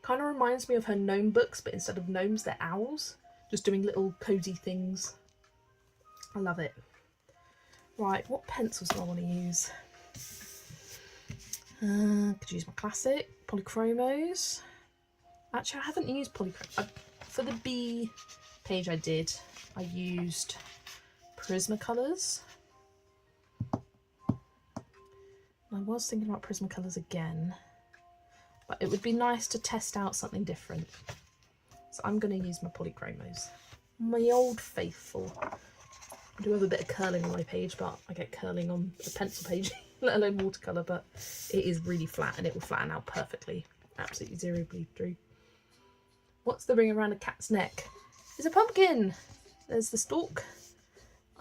kind of reminds me of her gnome books, but instead of gnomes, they're owls. Just doing little cozy things. I love it. Right, what pencils do I want to use? Could use my classic polychromos. Actually, I haven't used polychromo. For the B page I did, I used Prismacolors. I was thinking about Prismacolors again, but it would be nice to test out something different. So I'm going to use my polychromos. My old faithful. I do have a bit of curling on my page, but I get curling on a pencil page, let alone watercolour, but it is really flat and it will flatten out perfectly. Absolutely zero bleed through. What's the ring around a cat's neck? It's a pumpkin! There's the stalk.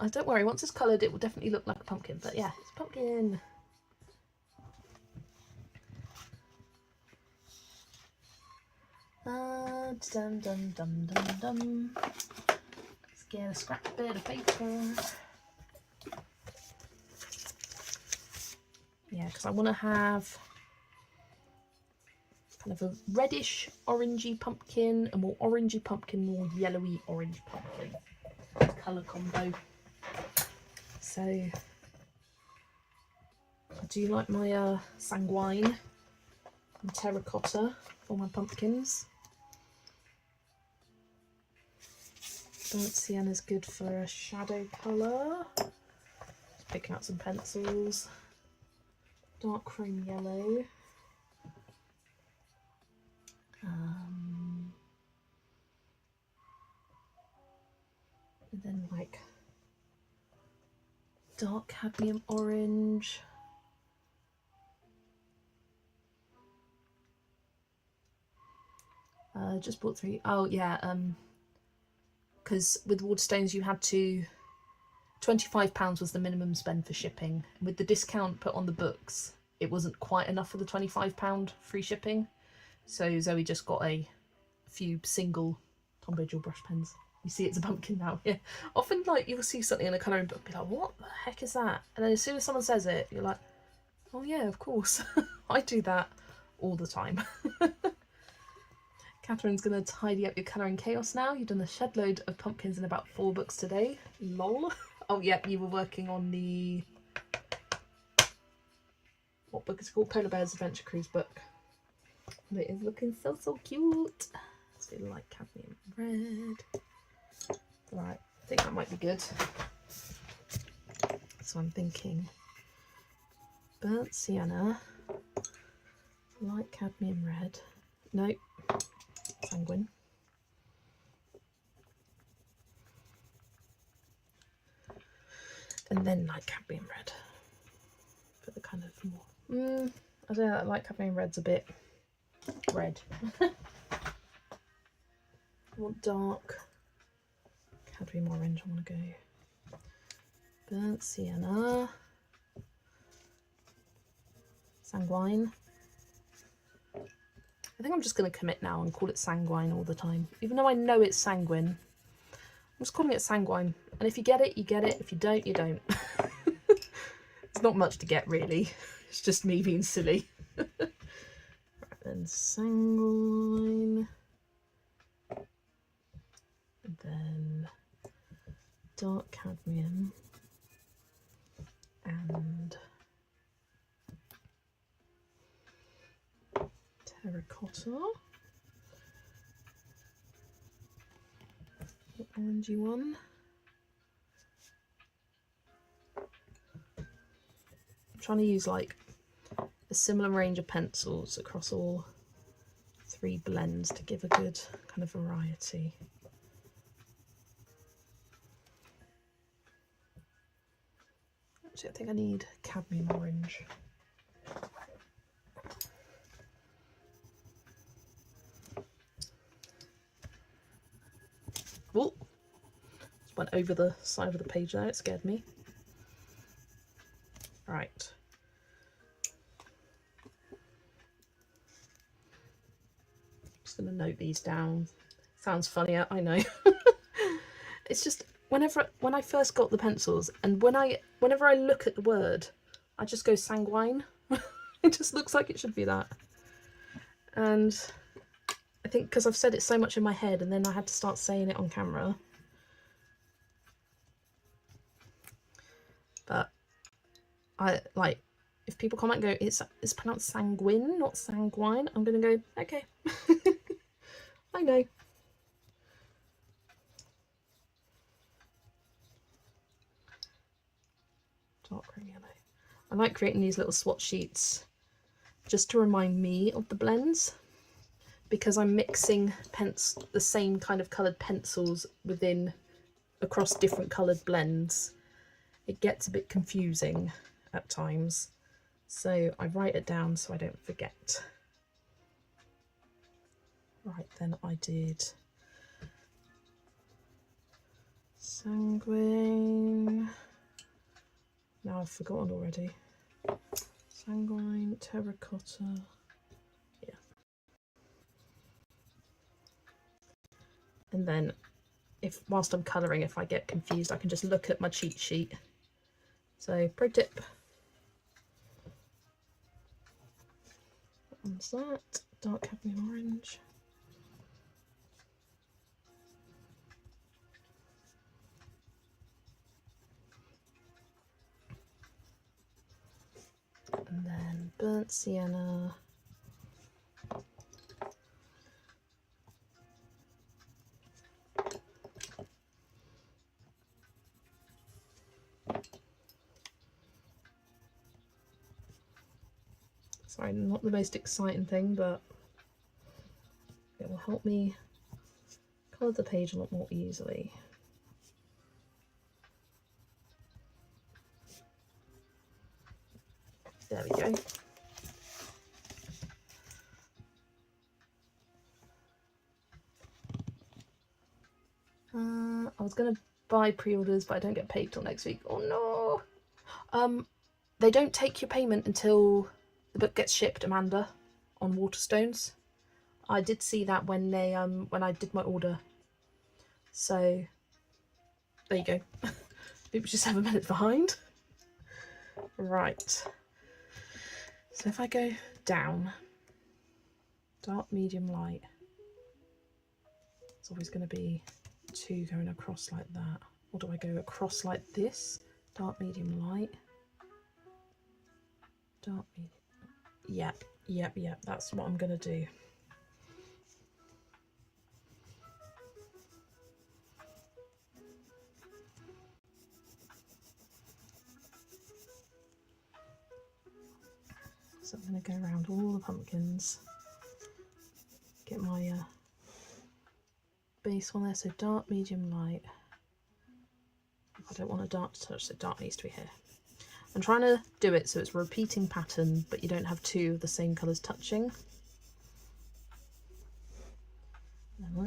Oh, don't worry, once it's coloured it will definitely look like a pumpkin, but yeah, it's a pumpkin. Dum dum dum dum dum. Let's get a scrap bit of paper. Yeah, because I want to have kind of a reddish orangey pumpkin, a more orangey pumpkin, more yellowy orange pumpkin colour combo. So I do like my sanguine and terracotta for my pumpkins. Burnt sienna's good for a shadow colour. Just picking out some pencils. Dark chrome yellow. And then like dark cadmium orange. Just bought 3. Oh yeah, because with Waterstones you had to, £25 was the minimum spend for shipping. With the discount put on the books, it wasn't quite enough for the £25 free shipping. So Zoe just got a few single Tombow Dual Brush pens. You see it's a pumpkin now. Yeah. Often like you'll see something in a colouring book and be like, what the heck is that? And then as soon as someone says it, you're like, oh yeah, of course. I do that all the time. Catherine's going to tidy up your colouring chaos now. You've done a shed load of pumpkins in about 4 books today. Lol. Oh, yep, you were working on the... What book is it called? Polar Bears Adventure Cruise book. And it is looking so, so cute. It's feeling like cadmium red. Right, I think that might be good. So I'm thinking burnt sienna, light cadmium red. Nope. Sanguine. And then light cadmium red. But the kind of more... I don't know, light cadmium red's a bit red. I want dark cadmium orange. I want to go burnt sienna, sanguine. I think I'm just going to commit now and call it sanguine all the time. Even though I know it's sanguine, I'm just calling it sanguine. And if you get it, you get it. If you don't, you don't. It's not much to get, really. It's just me being silly. Right, then sanguine. And then dark cadmium. And terracotta, the orangey one. I'm trying to use like a similar range of pencils across all 3 blends to give a good kind of variety. Actually, I think I need cadmium orange. Oh, just went over the side of the page there, it scared me. Right. Just going to note these down. Sounds funnier, I know. It's just when I first got the pencils and whenever I look at the word, I just go sanguine. It just looks like it should be that. And I think because I've said it so much in my head and then I had to start saying it on camera. But I like, if people comment and go, it's pronounced sanguine, not sanguine, I'm going to go, okay. I know. Dark green yellow. I like creating these little swatch sheets just to remind me of the blends, because I'm mixing the same kind of coloured pencils across different coloured blends. It gets a bit confusing at times, so I write it down so I don't forget. Right, then I did sanguine. Now I've forgotten already. Sanguine, terracotta. Yeah. And then whilst I'm colouring, if I get confused, I can just look at my cheat sheet. So, pro tip. That one's that. Dark cadmium orange. And then burnt sienna. Sorry, not the most exciting thing, but it will help me colour the page a lot more easily. There we go. I was going to buy pre-orders, but I don't get paid till next week. Oh no! They don't take your payment until the book gets shipped, Amanda, on Waterstones. I did see that when I did my order. So there you go. People just have a minute behind. Right. So if I go down, dark, medium, light, It's always going to be 2 going across like that. Or do I go across like this? Dark, medium, light. Dark, medium. Yep. That's what I'm going to do. So I'm going to go around all the pumpkins. Get my base on there. So dark, medium, light. I don't want a dark to touch, so dark needs to be here. I'm trying to do it so it's a repeating pattern, but you don't have 2 of the same colours touching.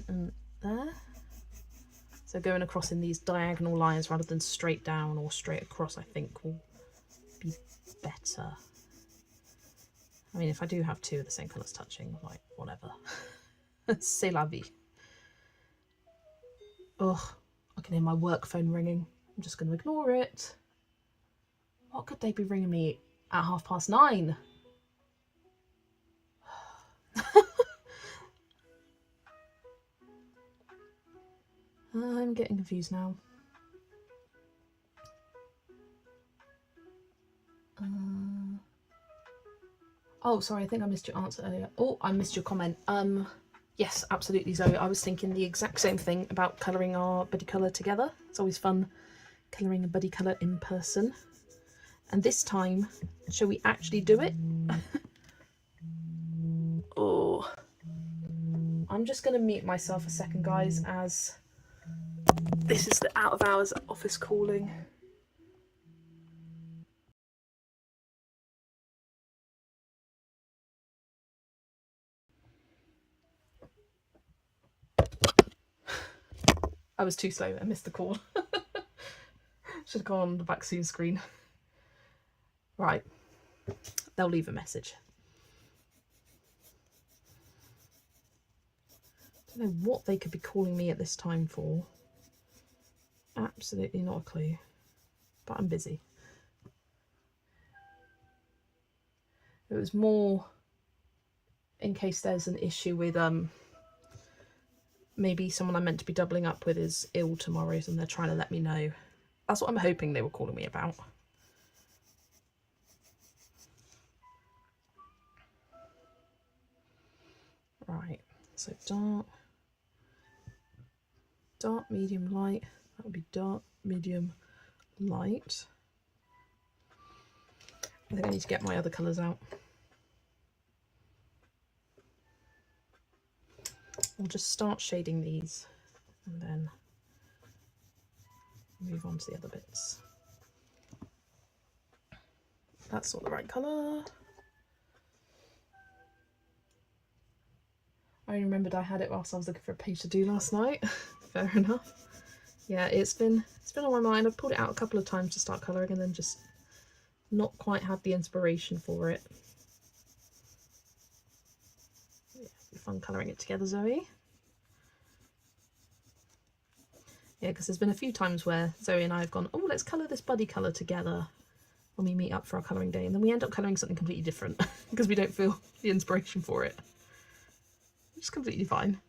And there. So going across in these diagonal lines rather than straight down or straight across, I think will be better. I mean, if I do have 2 of the same colours touching, like, whatever. C'est la vie. Ugh, I can hear my work phone ringing. I'm just going to ignore it. What could they be ringing me at 9:30? I'm getting confused now. Oh, sorry, I think I missed your answer earlier. Oh, I missed your comment. Yes, absolutely, Zoe. I was thinking the exact same thing about colouring our buddy colour together. It's always fun colouring a buddy colour in person. And this time, shall we actually do it? Oh, I'm just going to mute myself a second, guys, as this is the out of hours office calling. I was too slow. I missed the call. Should have gone on the back soon screen. Right. They'll leave a message. Don't know what they could be calling me at this time for. Absolutely not a clue. But I'm busy. It was more in case there's an issue with maybe someone I'm meant to be doubling up with is ill tomorrow and they're trying to let me know. That's what I'm hoping they were calling me about. Right, so dark, medium, light. That would be dark, medium, light. I think I need to get my other colours out. We'll just start shading these and then move on to the other bits. That's not the right colour. I remembered I had it whilst I was looking for a page to do last night. Fair enough. Yeah, it's been on my mind. I've pulled it out a couple of times to start colouring and then just not quite had the inspiration for it. Yeah, it'll be fun colouring it together, Zoe. Yeah, because there's been a few times where Zoe and I have gone, oh, let's colour this buddy colour together when we meet up for our colouring day, and then we end up colouring something completely different because we don't feel the inspiration for it. It's completely fine.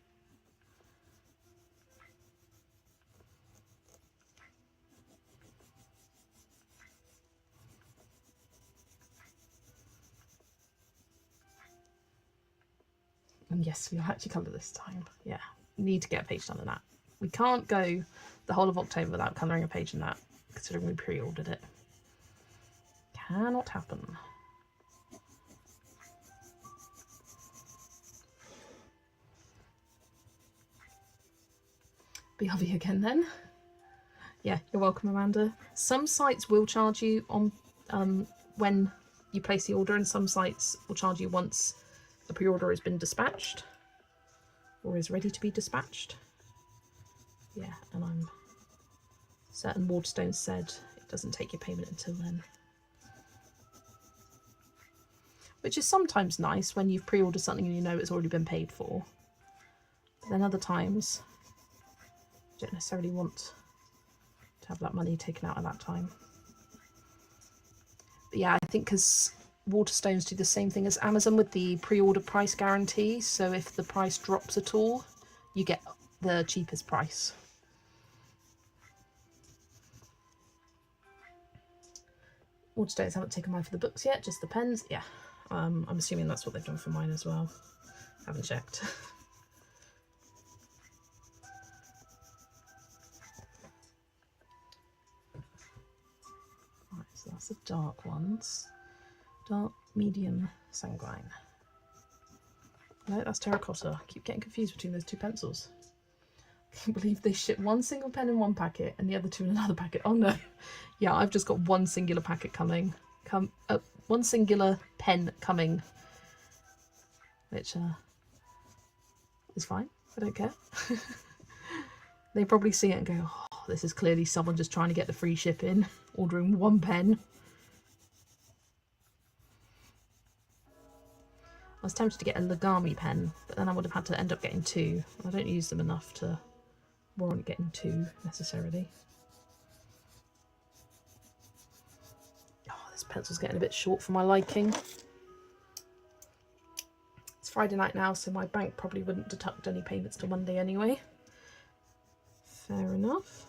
And yes, we'll actually colour this time. Yeah, need to get a page done in that. We can't go the whole of October without colouring a page in that, considering we pre-ordered it. Cannot happen. BRB again then. Yeah, you're welcome, Amanda. Some sites will charge you on when you place the order, and some sites will charge you once the pre-order has been dispatched or is ready to be dispatched. Yeah, and I'm certain Waterstones said it doesn't take your payment until then. Which is sometimes nice when you've pre-ordered something and you know it's already been paid for. But then other times you don't necessarily want to have that money taken out at that time. But yeah, I think because Waterstones do the same thing as Amazon with the pre-order price guarantee. So if the price drops at all, you get the cheapest price. Waterstones haven't taken mine for the books yet, just the pens. Yeah, I'm assuming that's what they've done for mine as well. Haven't checked. Right, so that's the dark ones. Dark, medium, sanguine. No, that's terracotta. I keep getting confused between those two pencils. I can't believe they ship one single pen in one packet and the other two in another packet. Oh no. Yeah, I've just got one singular packet coming. One singular pen coming. Which is fine. I don't care. They probably see it and go, oh, this is clearly someone just trying to get the free shipping, ordering one pen. I was tempted to get a Lagami pen, but then I would have had to end up getting two. I don't use them enough to warrant getting two necessarily. Oh, this pencil's getting a bit short for my liking. It's Friday night now, so my bank probably wouldn't deduct any payments till Monday anyway. Fair enough.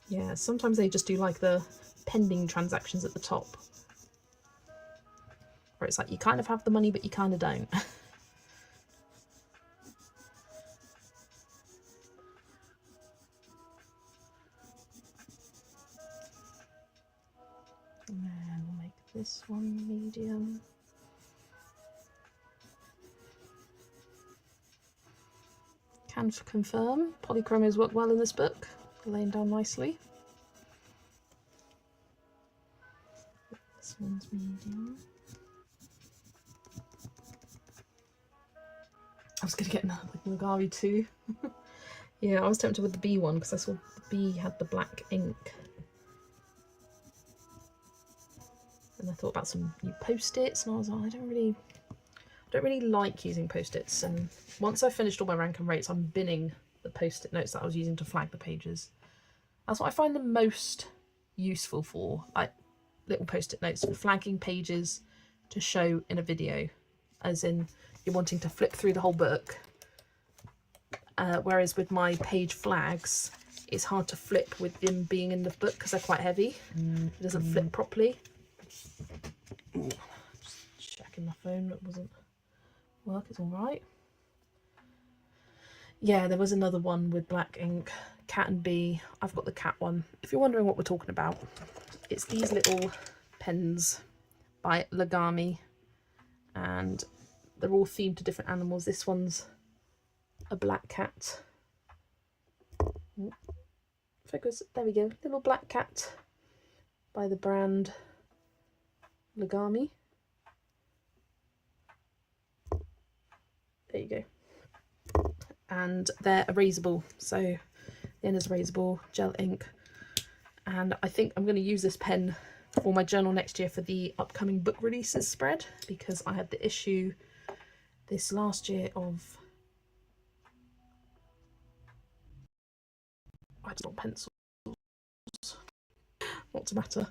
Yeah, sometimes they just do like the pending transactions at the top. Where it's like you kind of have the money, but you kind of don't. And then we'll make this one medium. Can confirm, polychrome has worked well in this book. Laying down nicely. This one's medium. I was going to get another Lagami too. Yeah, I was tempted with the B one because I saw the B had the black ink. And I thought about some new post-its and I was like, I don't really like using post-its. And once I finished all my rank and rates, I'm binning the post-it notes that I was using to flag the pages. That's what I find them most useful for, like little post-it notes for flagging pages to show in a video, as in you're wanting to flip through the whole book. Whereas with my page flags, it's hard to flip with them being in the book because they're quite heavy. It doesn't flip properly. Just checking my phone, it wasn't work, it's all right. Yeah, there was another one with black ink, cat and bee. I've got the cat one. If you're wondering what we're talking about, it's these little pens by Lagami, and they're all themed to different animals. This one's a black cat. Focus, there we go. Little black cat by the brand Lagami. There you go. And they're erasable, so the end is erasable, gel ink. And I think I'm going to use this pen for my journal next year for the upcoming book releases spread, because I had the issue this last year of I just want pencils. Not to matter.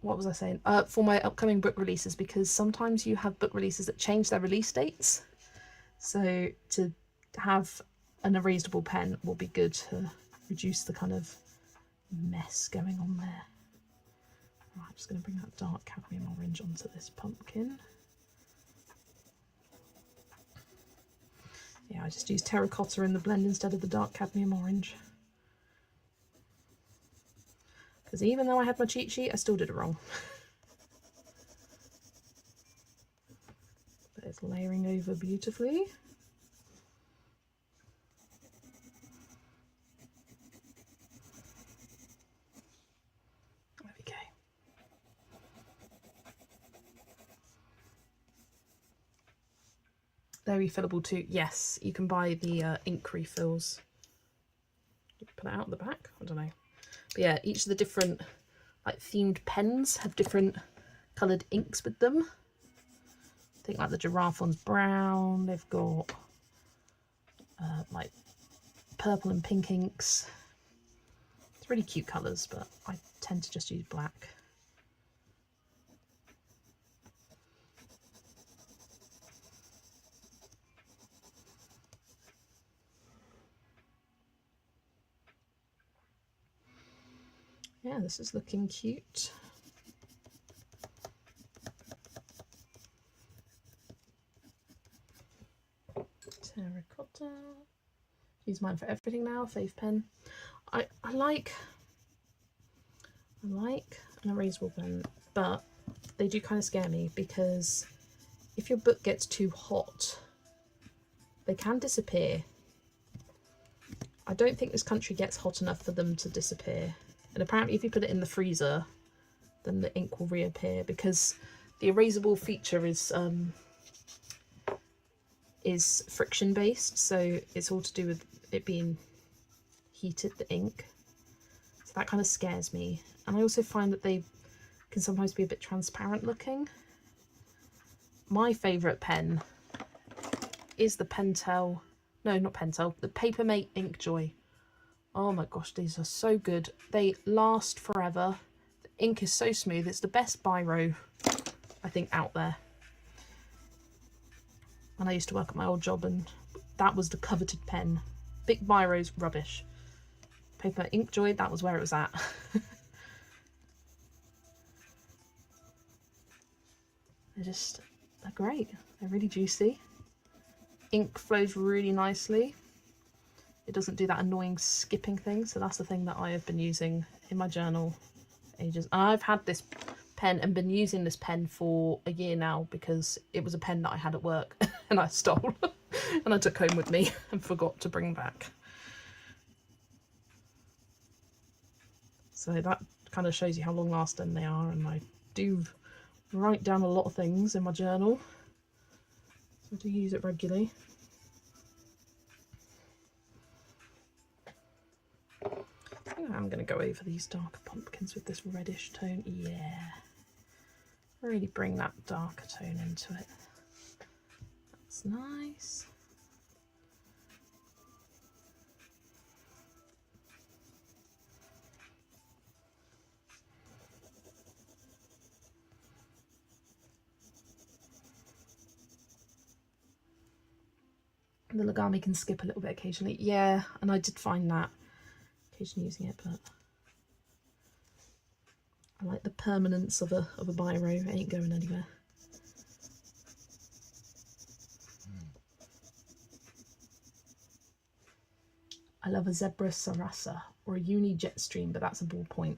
What was I saying? For my upcoming book releases, because sometimes you have book releases that change their release dates. So to have an erasable pen will be good to reduce the kind of mess going on there. Right, I'm just going to bring that dark cadmium orange onto this pumpkin. Yeah, I just used terracotta in the blend instead of the dark cadmium orange. Because even though I had my cheat sheet, I still did it wrong. But it's layering over beautifully. There we go. They're refillable too. Yes, you can buy the ink refills. You can put it out the back. I don't know. But yeah, each of the different like themed pens have different coloured inks with them. I think like the giraffe one's brown. They've got like purple and pink inks. It's really cute colours, but I tend to just use black. Yeah, this is looking cute. Terracotta. Use mine for everything now. Fave pen. I like an erasable pen, but they do kind of scare me because if your book gets too hot, they can disappear. I don't think this country gets hot enough for them to disappear. And apparently if you put it in the freezer, then the ink will reappear, because the erasable feature is friction based, so it's all to do with it being heated, the ink. So that kind of scares me. And I also find that they can sometimes be a bit transparent looking. My favourite pen is the Pentel, no, not Pentel, the Papermate Inkjoy. Oh my gosh, these are so good. They last forever. The ink is so smooth. It's the best biro, I think, out there. And I used to work at my old job and that was the coveted pen. Big biros, rubbish. Paper Inkjoy, that was where it was at. They're great. They're really juicy. Ink flows really nicely. It doesn't do that annoying skipping thing. So that's the thing that I have been using in my journal for ages. I've had this pen and been using this pen for a year now because it was a pen that I had at work and I stole and I took home with me and forgot to bring back. So that kind of shows you how long lasting they are, and I do write down a lot of things in my journal. So I do use it regularly. I think I'm going to go over these darker pumpkins with this reddish tone. Yeah. Really bring that darker tone into it. That's nice. The Lagami can skip a little bit occasionally. Yeah, and I did find that occasionally using it, but I like the permanence of a biro. It ain't going anywhere. I love a Zebra Sarasa or a Uni Jetstream, but that's a ballpoint.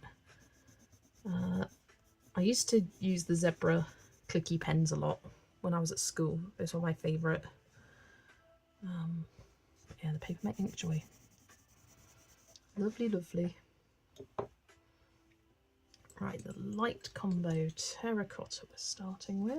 I used to use the Zebra clicky pens a lot when I was at school. Those were my favourite. Yeah, the Papermate Inkjoy. Lovely, lovely. Right, the light combo terracotta we're starting with.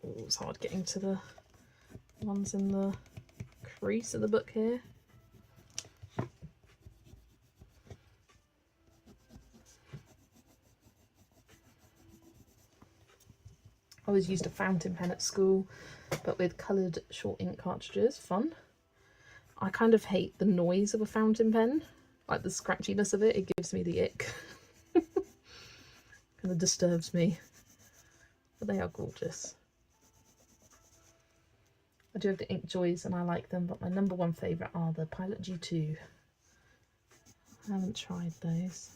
Oh, it's hard getting to the ones in the crease of the book here. I always used a fountain pen at school, but with coloured short ink cartridges. Fun. I kind of hate the noise of a fountain pen, like the scratchiness of it. It gives me the ick. Kind of disturbs me. But they are gorgeous. I do have the Inkjoys and I like them, but my number one favourite are the Pilot G2. I haven't tried those.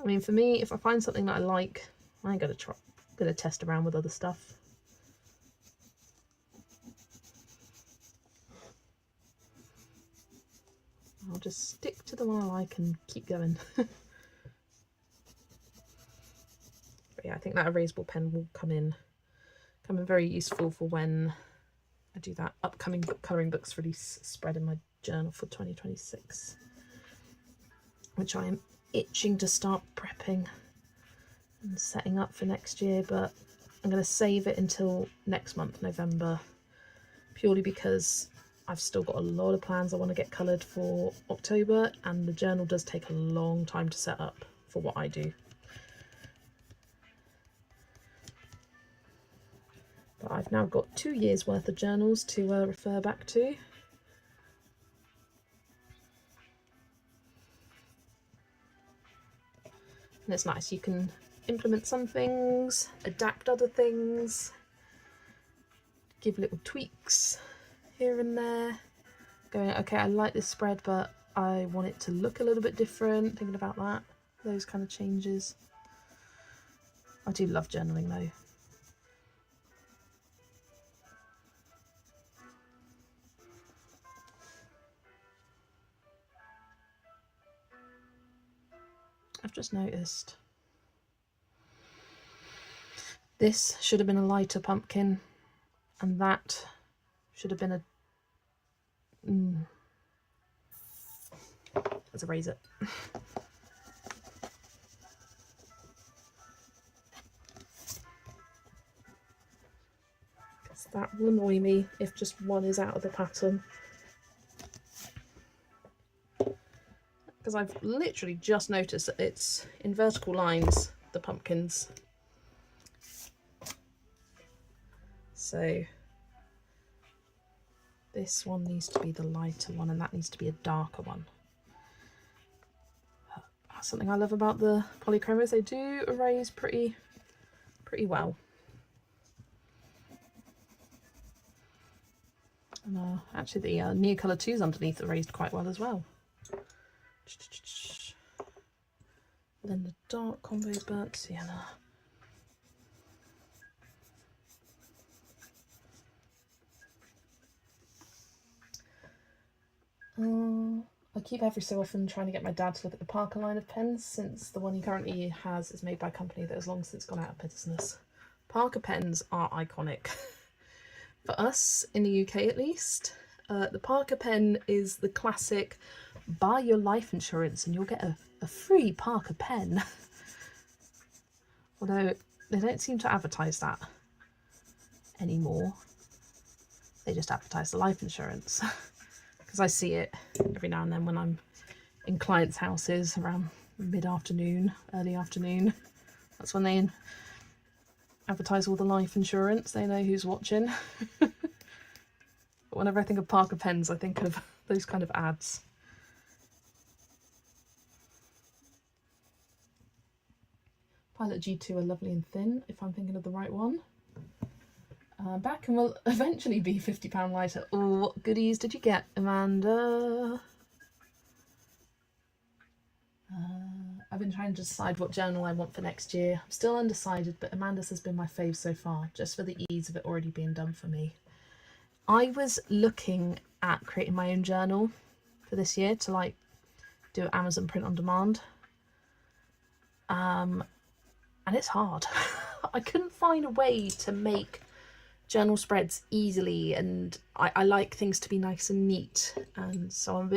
I mean, for me, if I find something that I like, I ain't gonna test around with other stuff. I'll just stick to the one I like and keep going. But yeah, I think that erasable pen will come in very useful for when I do that upcoming book colouring books release spread in my journal for 2026, which I am itching to start prepping and setting up for next year, but I'm going to save it until next month, November, purely because I've still got a lot of plans I want to get coloured for October, and the journal does take a long time to set up for what I do. But I've now got 2 years worth of journals to refer back to. And it's nice, you can implement some things, adapt other things, give little tweaks here and there, going, okay, I like this spread, but I want it to look a little bit different, thinking about that, those kind of changes. I do love journaling though. I've just noticed this should have been a lighter pumpkin, and that should have been a... Let's erase it. Because that will annoy me if just one is out of the pattern. Because I've literally just noticed that it's in vertical lines, the pumpkins. So this one needs to be the lighter one, and that needs to be a darker one. That's something I love about the polychromos. They do erase pretty well. And actually the Neocolor 2s underneath erased quite well as well. Then the dark combo burnt sienna. I keep every so often trying to get my dad to look at the Parker line of pens, since the one he currently has is made by a company that has long since gone out of business. Parker pens are iconic. For us, in the UK at least, the Parker pen is the classic, buy your life insurance and you'll get a free Parker pen. Although they don't seem to advertise that anymore. They just advertise the life insurance. Because I see it every now and then when I'm in clients' houses around mid-afternoon, early afternoon. That's when they advertise all the life insurance. They know who's watching. But whenever I think of Parker pens, I think of those kind of ads. Pilot G2 are lovely and thin, if I'm thinking of the right one. Back and will eventually be £50 lighter. Oh, what goodies did you get, Amanda? I've been trying to decide what journal I want for next year. I'm still undecided, but Amanda's has been my fave so far, just for the ease of it already being done for me. I was looking at creating my own journal for this year to like do Amazon print on demand. And it's hard. I couldn't find a way to make journal spreads easily, and I like things to be nice and neat, and so I'm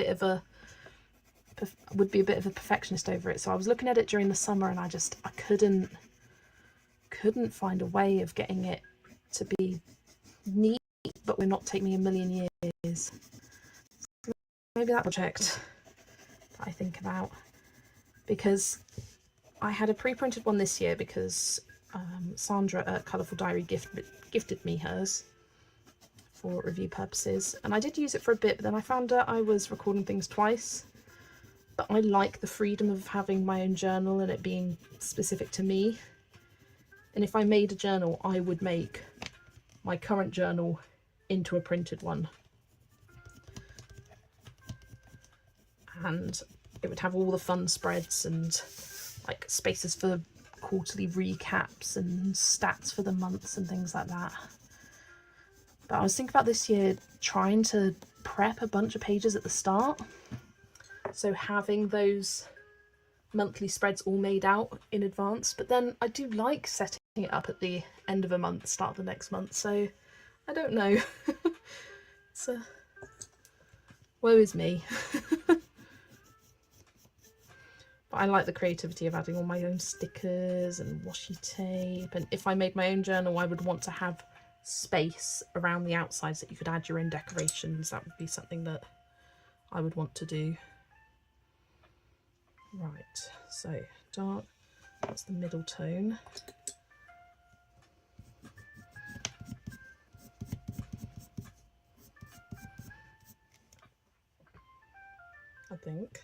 would be a bit of a perfectionist over it. So I was looking at it during the summer, and I couldn't find a way of getting it to be neat but will not take me a million years. Maybe that project that I think about, because I had a pre-printed one this year because Sandra at Colourful Diary gifted me hers for review purposes, and I did use it for a bit, but then I found out I was recording things twice. But I like the freedom of having my own journal and it being specific to me. And if I made a journal, I would make my current journal into a printed one. And it would have all the fun spreads and like spaces for quarterly recaps and stats for the months and things like that. But I was thinking about this year trying to prep a bunch of pages at the start. So having those monthly spreads all made out in advance, but then I do like setting it up at the end of a month, start of the next month, so I don't know. So woe is me. But I like the creativity of adding all my own stickers and washi tape, and if I made my own journal I would want to have space around the outsides that you could add your own decorations. That would be something that I would want to do. Right, so dark, that's the middle tone. think.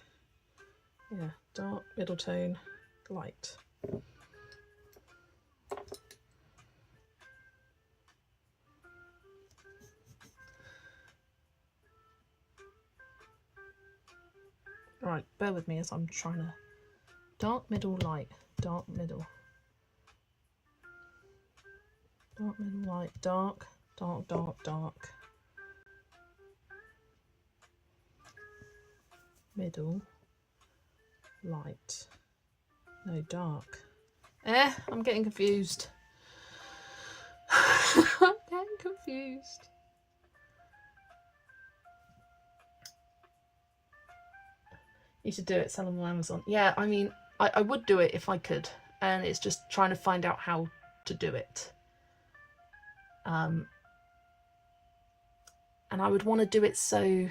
Yeah, dark, middle tone, light. Right, bear with me as I'm trying to dark, middle, light, dark, middle. Dark, middle, light, dark, dark, dark, dark. Middle, light, no, dark. I'm getting confused. I'm getting confused. You should do it, sell them on Amazon. Yeah, I mean, I would do it if I could, and it's just trying to find out how to do it. And I would want to do it so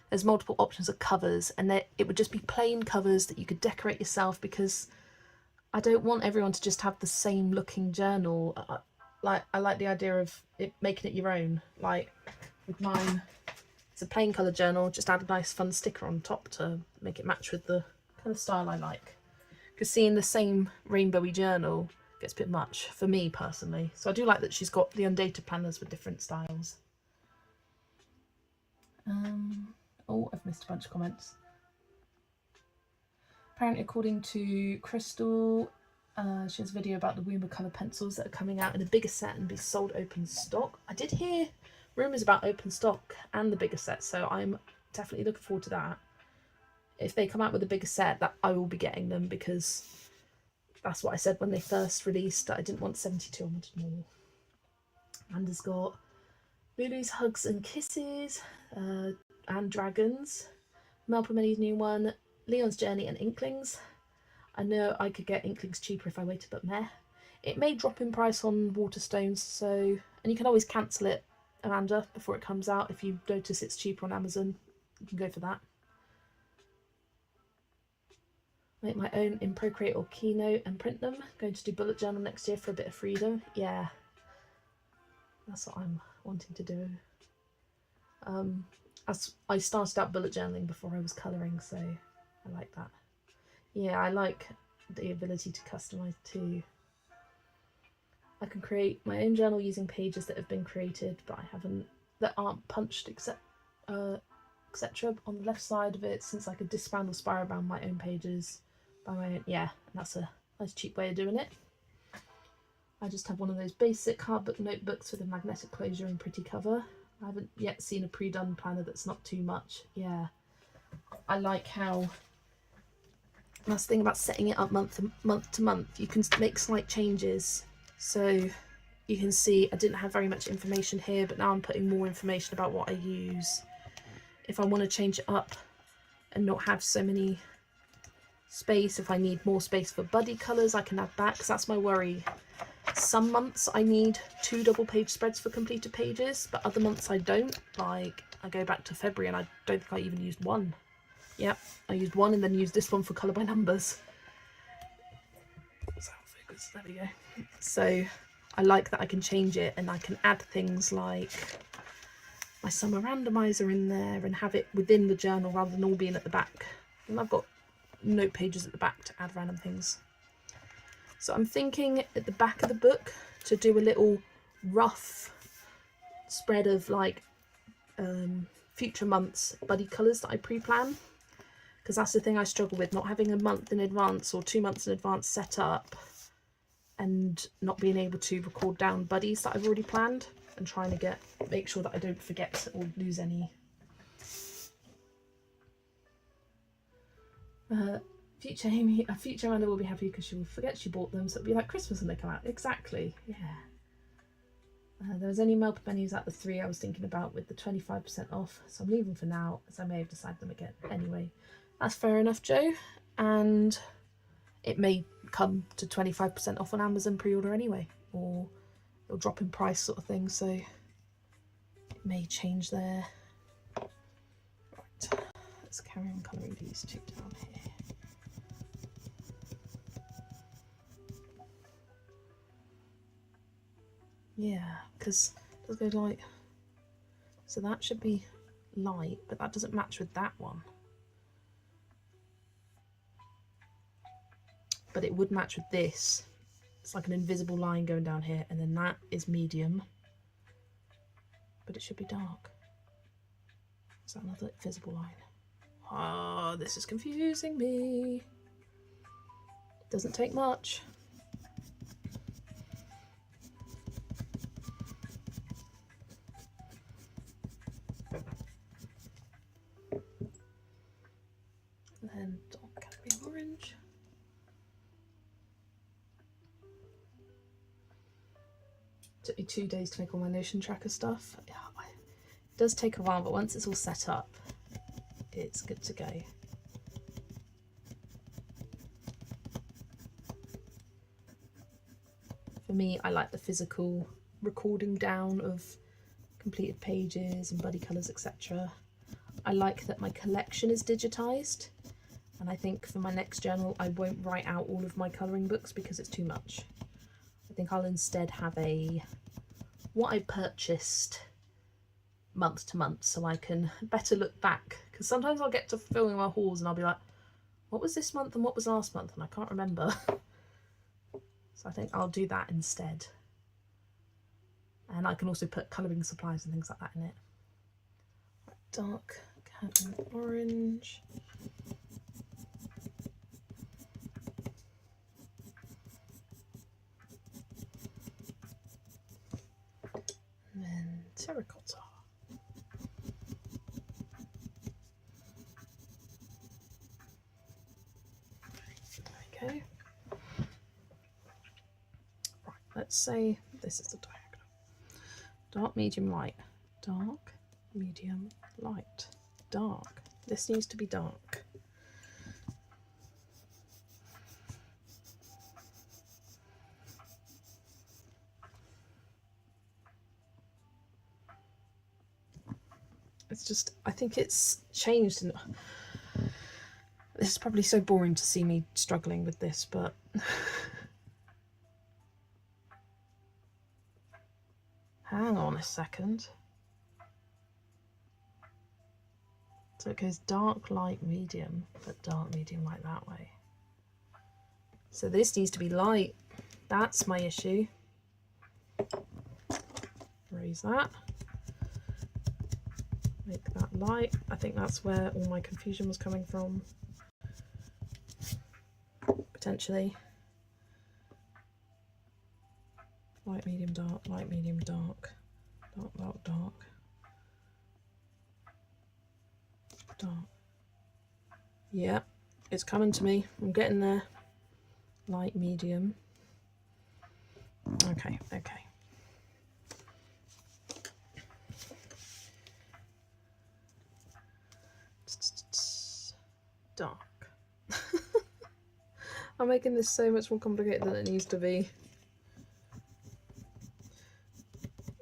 there's multiple options of covers, and it would just be plain covers that you could decorate yourself, because I don't want everyone to just have the same looking journal. I like the idea of making it your own. Like with mine, it's a plain colour journal, just add a nice fun sticker on top to make it match with the kind of style I like. Because seeing the same rainbowy journal gets a bit much for me personally. So I do like that she's got the undated planners with different styles. Oh, I've missed a bunch of comments. Apparently, according to Crystal, she has a video about the Woomer colour pencils that are coming out in a bigger set and be sold open stock. I did hear rumours about open stock and the bigger set, so I'm definitely looking forward to that. If they come out with a bigger set, that I will be getting them, because that's what I said when they first released, that I didn't want 72, I wanted more. Amanda's got Lulu's Hugs and Kisses, and Dragons, Mel Pomini's new one, Leon's Journey and Inklings. I know I could get Inklings cheaper if I waited, but meh. It may drop in price on Waterstones, so, and you can always cancel it, Amanda, before it comes out. If you notice it's cheaper on Amazon, you can go for that. Make my own in Procreate or Keynote and print them. Going to do bullet journal next year for a bit of freedom. Yeah, that's what I'm wanting to do. As I started out bullet journaling before I was colouring, so I like that. Yeah, I like the ability to customise too. I can create my own journal using pages that have been created, but I haven't, that aren't punched, except etc. on the left side of it, since I could disband or spiral bound my own pages by my own. Yeah, that's a nice cheap way of doing it. I just have one of those basic hardbook notebooks with a magnetic closure and pretty cover. I haven't yet seen a pre-done planner that's not too much. Yeah, I like how, that's the thing about setting it up month to month, you can make slight changes. So you can see I didn't have very much information here, but now I'm putting more information about what I use. If I want to change it up and not have so many space, if I need more space for buddy colours, I can add that, because that's my worry. Some months I need 2 double page spreads for completed pages, but other months I don't. Like, I go back to February and I don't think I even used one. Yep, I used one and then used this one for colour by numbers. There we go. So I like that I can change it, and I can add things like my summer randomizer in there and have it within the journal rather than all being at the back. And I've got note pages at the back to add random things. So I'm thinking at the back of the book to do a little rough spread of like future months buddy colours that I pre-plan, because that's the thing I struggle with, not having a month in advance or 2 months in advance set up and not being able to record down buddies that I've already planned, and trying to make sure that I don't forget or lose any. Future Amy, future Amanda will be happy because she will forget she bought them, so it'll be like Christmas when they come out. Exactly, yeah. There was only Melpa menus at the 3 I was thinking about with the 25% off, so I'm leaving for now, as I may have decided them again. Anyway, that's fair enough, Joe, and it may come to 25% off on Amazon pre-order anyway, or it'll drop in price sort of thing, so it may change there. Right, let's carry on colouring these 2 down here. Yeah, because it does go like, so that should be light, but that doesn't match with that one. but it would match with this. It's like an invisible line going down here, and then that is medium, but it should be dark. Is that another visible line? Oh, this is confusing me. Doesn't take much. And then dark Cadbury orange. Took me 2 days to make all my Notion tracker stuff. Yeah, it does take a while, but once it's all set up, it's good to go. For me, I like the physical recording down of completed pages and buddy colours, etc. I like that my collection is digitised, and I think for my next journal I won't write out all of my colouring books because it's too much. I think I'll instead have what I purchased month to month, so I can better look back, because sometimes I'll get to filling my hauls and I'll be like, what was this month and what was last month, and I can't remember. So I think I'll do that instead. And I can also put colouring supplies and things like that in it. Dark cadmium orange. And then terracotta. There we go. Right, let's say this is the diagonal. Dark, medium, light. Dark, medium, light. Dark. This needs to be dark. It's just, I think it's changed, and this is probably so boring to see me struggling with this, but hang on a second. So it goes dark, light, medium, but dark, medium, light that way. So this needs to be light. That's my issue. Raise that. Make that light. I think that's where all my confusion was coming from. Potentially. Light, medium, dark, light, medium, dark. Dark, dark, dark. Dark. Yeah, it's coming to me. I'm getting there. Light, medium. Okay, okay. Dark. I'm making this so much more complicated than it needs to be.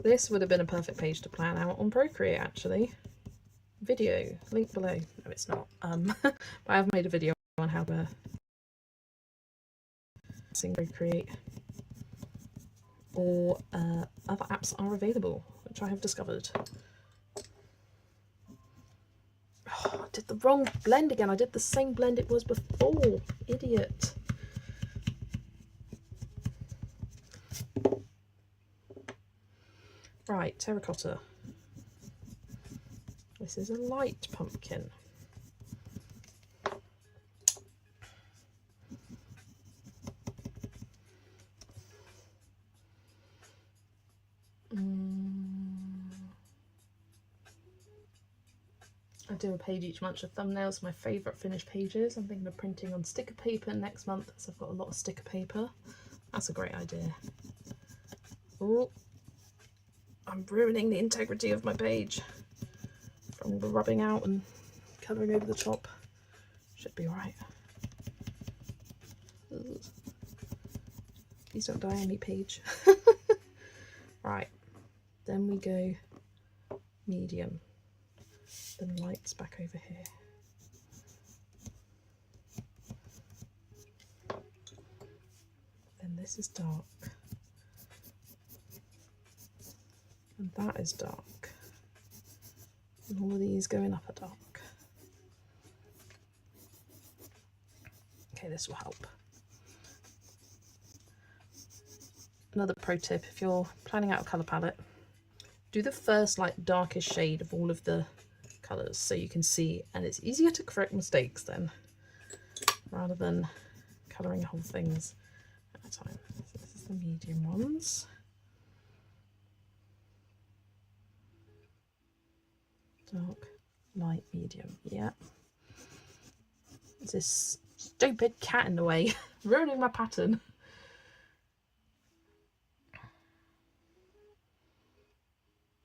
This would have been a perfect page to plan out on Procreate, actually. Video, link below. No, it's not. But I have made a video on how to sing Procreate, or other apps are available, which I have discovered. Oh, I did the wrong blend again. I did the same blend it was before. Idiot. Right, terracotta. This is a light pumpkin. I do a page each month of thumbnails, my favourite finished pages. I'm thinking of printing on sticker paper next month, so I've got a lot of sticker paper. That's a great idea. Oh, I'm ruining the integrity of my page from rubbing out and colouring over the top. Should be alright. Please don't die on me, page. Right, then we go medium. Then lights back over here. Then this is dark. And that is dark. And all of these going up are dark. Okay, this will help. another pro tip, if you're planning out a colour palette, do the first like darkest shade of all of the colours so you can see, and it's easier to correct mistakes then, rather than colouring whole things at a time. So this is the medium ones. Dark, light, medium, yeah. There's this stupid cat in the way, ruining my pattern.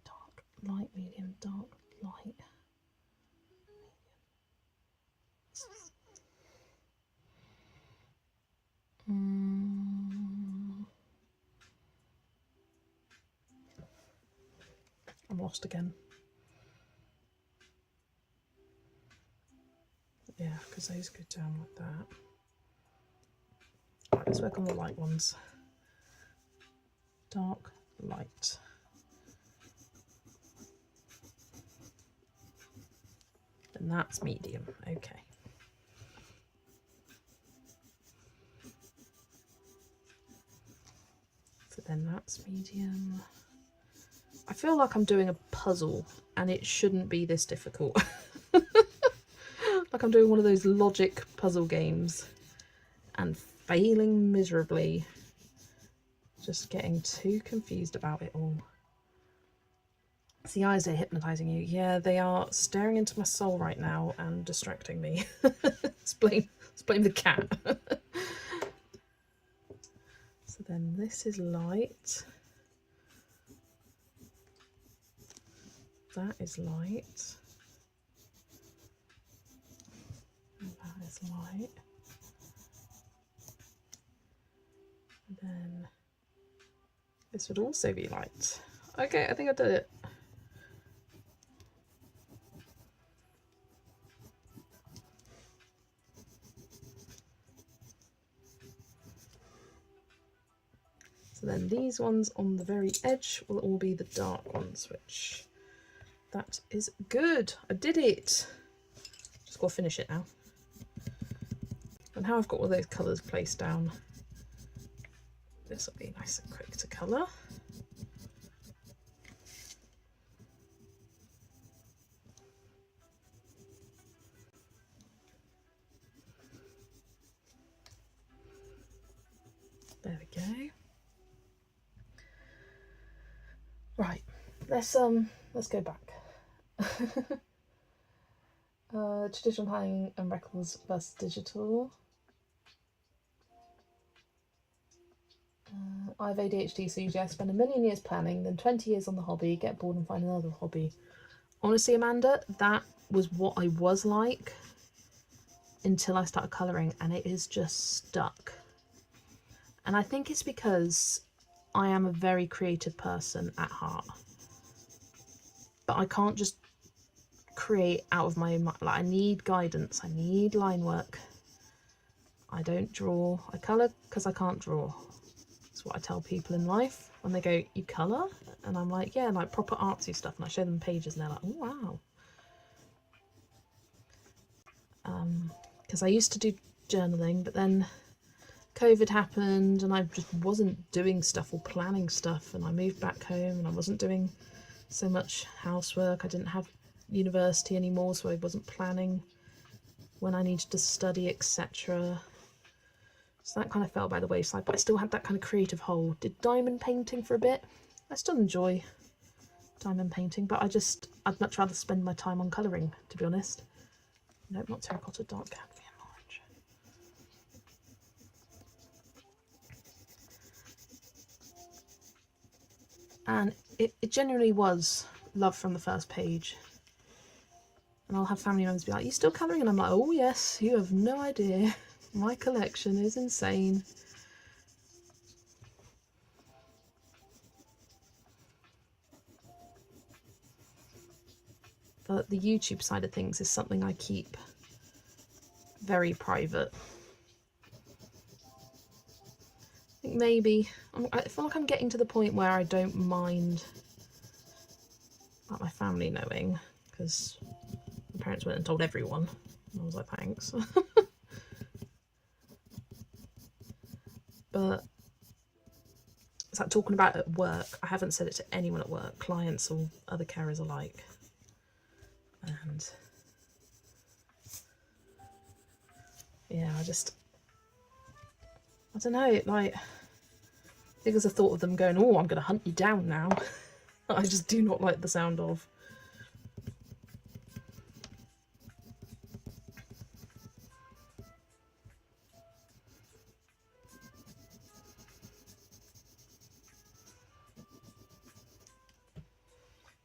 Dark, light, medium, dark, light. I'm lost again. Yeah, because those go down like that. Right, let's work on the light ones. Dark, light. And that's medium, okay. So then that's medium. I feel like I'm doing a puzzle and it shouldn't be this difficult. Like I'm doing one of those logic puzzle games and failing miserably. Just getting too confused about it all. It's the eyes, they're hypnotising you. Yeah, they are staring into my soul right now and distracting me. Let's blame the cat. So then this is light. That is light. And that is light. And then this would also be light. Okay, I think I did it. So then these ones on the very edge will all be the dark ones, which that is good. I did it. Just got to finish it now. And how I've got all those colours placed down, this will be nice and quick to colour. There we go. Right, let's go back. Traditional hanging and records versus digital. I have ADHD, so usually I spend a million years planning, then 20 years on the hobby, get bored and find another hobby. Honestly, Amanda, that was what I was like until I started colouring, and it is just stuck. And I think it's because I am a very creative person at heart. But I can't just create out of my own mind. Like, I need guidance, I need line work. I don't draw. I colour because I can't draw. That's what I tell people in life when they go, you colour? And I'm like, yeah, like proper artsy stuff. And I show them pages and they're like, oh wow. Because I used to do journaling, but then COVID happened and I just wasn't doing stuff or planning stuff, and I moved back home and I wasn't doing so much housework. I didn't have university anymore, so I wasn't planning when I needed to study, etc. So that kind of fell by the wayside, but I still had that kind of creative hole. Did diamond painting for a bit. I still enjoy diamond painting, but I'd much rather spend my time on colouring, to be honest. Nope, not terracotta, dark cadmium orange. And it genuinely was love from the first page. And I'll have family members be like, you still colouring? And I'm like, oh yes, you have no idea. My collection is insane. But the YouTube side of things is something I keep very private. I think maybe, I feel like I'm getting to the point where I don't mind like my family knowing, because my parents went and told everyone. And I was like, thanks. But It's like talking about at work. I haven't said it to anyone at work, clients or other carers alike. And yeah, I don't know, like, I think there's a thought of them going, oh, I'm going to hunt you down now. I just do not like the sound of.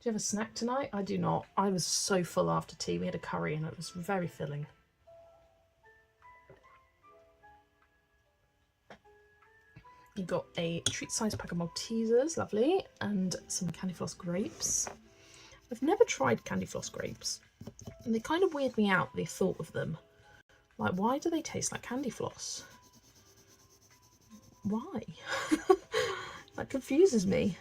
Do you have a snack tonight? I do not. I was so full after tea. We had a curry and it was very filling. You got a treat-sized pack of Maltesers, lovely, and some Candy Floss grapes. I've never tried Candy Floss grapes, and they kind of weird me out, the thought of them. Like, why do they taste like candy floss? Why? That confuses me.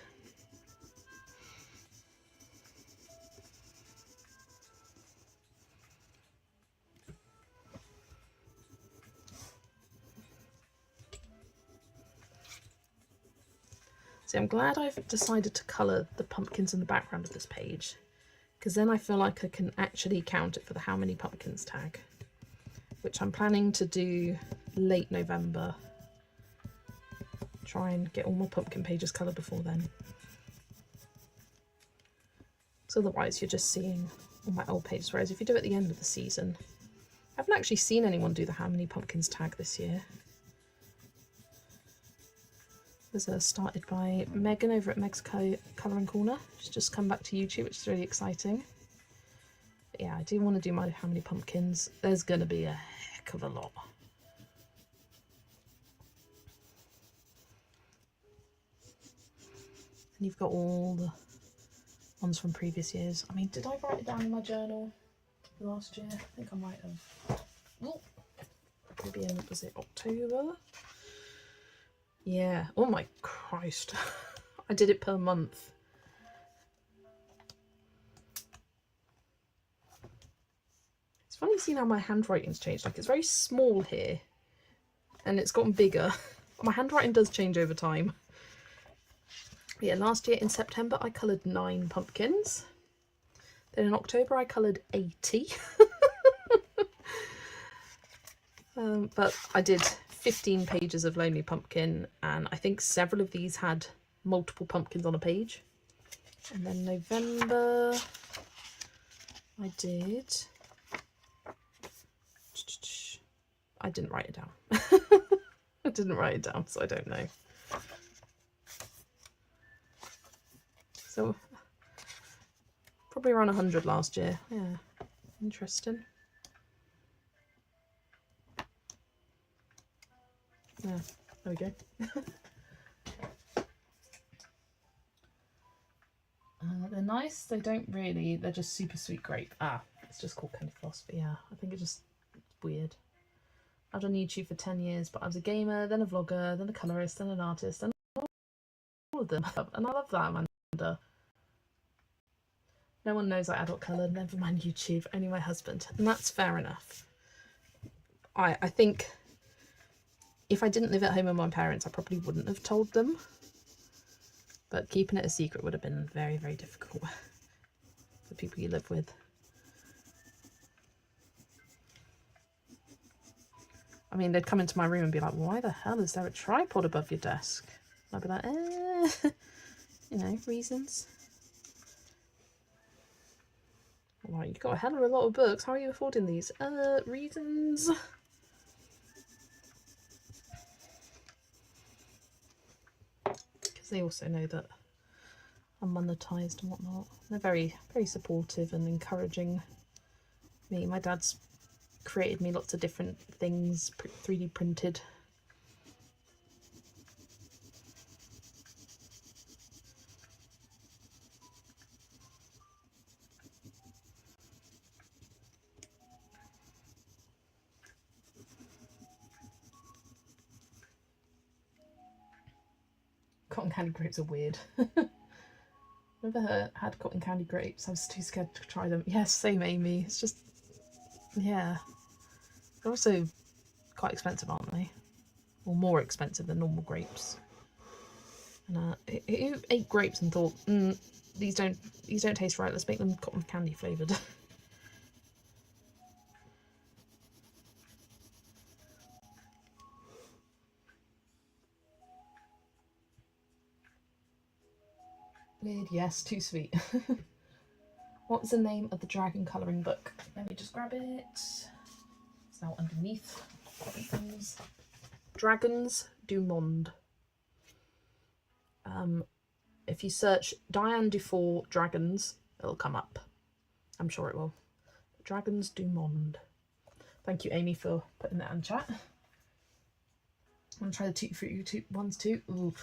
See, I'm glad I've decided to colour the pumpkins in the background of this page, because then I feel like I can actually count it for the how many pumpkins tag, which I'm planning to do late November. Try and get all my pumpkin pages coloured before then. So otherwise you're just seeing all my old pages, whereas if you do it at the end of the season, I haven't actually seen anyone do the how many pumpkins tag this year. It was started by Megan over at Meg's Colouring Corner. She's just come back to YouTube, which is really exciting. But yeah, I do want to do my how many pumpkins. There's going to be a heck of a lot. And you've got all the ones from previous years. I mean, did I write it down in my journal last year? I think I might have. Oh, maybe in, was it October? Yeah. Oh my Christ. I did it per month. It's funny seeing how my handwriting's changed. Like, it's very small here and it's gotten bigger. My handwriting does change over time. Yeah, last year in September I coloured 9 pumpkins. Then in October I coloured 80. But I did 15 pages of Lonely Pumpkin, and I think several of these had multiple pumpkins on a page. And then November I didn't write it down. I didn't write it down, so I don't know. So probably around 100 last year. Yeah, interesting. Yeah, there we go. They're nice. They don't really, they're just super sweet grape. Ah, it's just called Candy Floss, but yeah, I think it's just weird. I've done YouTube for 10 years, but I was a gamer, then a vlogger, then a colorist, then an artist, and all of them. And I love that, Amanda. No one knows I adult colour, never mind YouTube, only my husband. And that's fair enough. I think if I didn't live at home with my parents, I probably wouldn't have told them. But keeping it a secret would have been very, very difficult for people you live with. I mean, they'd come into my room and be like, why the hell is there a tripod above your desk? And I'd be like, you know, reasons. Right, you've got a hell of a lot of books. How are you affording these? Reasons. Because they also know that I'm monetised and whatnot. They're very, very supportive and encouraging me. My dad's created me lots of different things, 3D printed. Cotton candy grapes are weird. Never had cotton candy grapes. I was too scared to try them. Yes, same Amy. It's just, yeah. They're also quite expensive, aren't they? Or more expensive than normal grapes. And who ate grapes and thought, these don't taste right, let's make them cotton candy flavoured. Weird, yes, too sweet. What's the name of the dragon colouring book? Let me just grab it. It's now underneath things. Dragons du Monde. If you search Diane Dufour Dragons, it'll come up. I'm sure it will. Dragons du Monde. Thank you, Amy, for putting that in chat. I'm going to try the Tutti Frutti ones too. Ooh.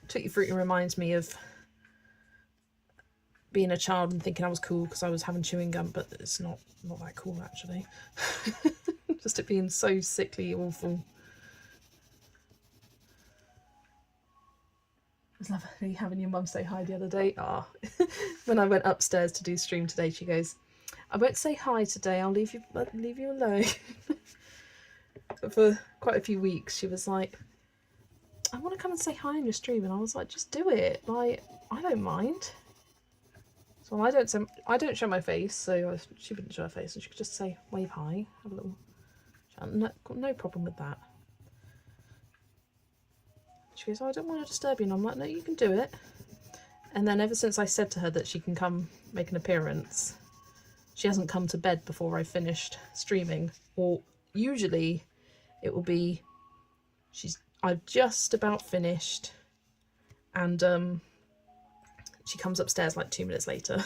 Tutti Frutti reminds me of being a child and thinking I was cool because I was having chewing gum, but it's not that cool actually. Just it being so sickly awful. It was lovely having your mum say hi the other day. When I went upstairs to do stream today, she goes, I won't say hi today, I'll leave you alone. For quite a few weeks she was like, I want to come and say hi on your stream, and I was like, just do it, like, I don't mind. So I don't show my face, so she wouldn't show her face, and she could just say wave hi, have a little chat. No problem with that. She goes, I don't want to disturb you, and I'm like, no, you can do it. And then ever since I said to her that she can come make an appearance, she hasn't come to bed before I finished streaming. Or usually it will be I've just about finished, and she comes upstairs like 2 minutes later.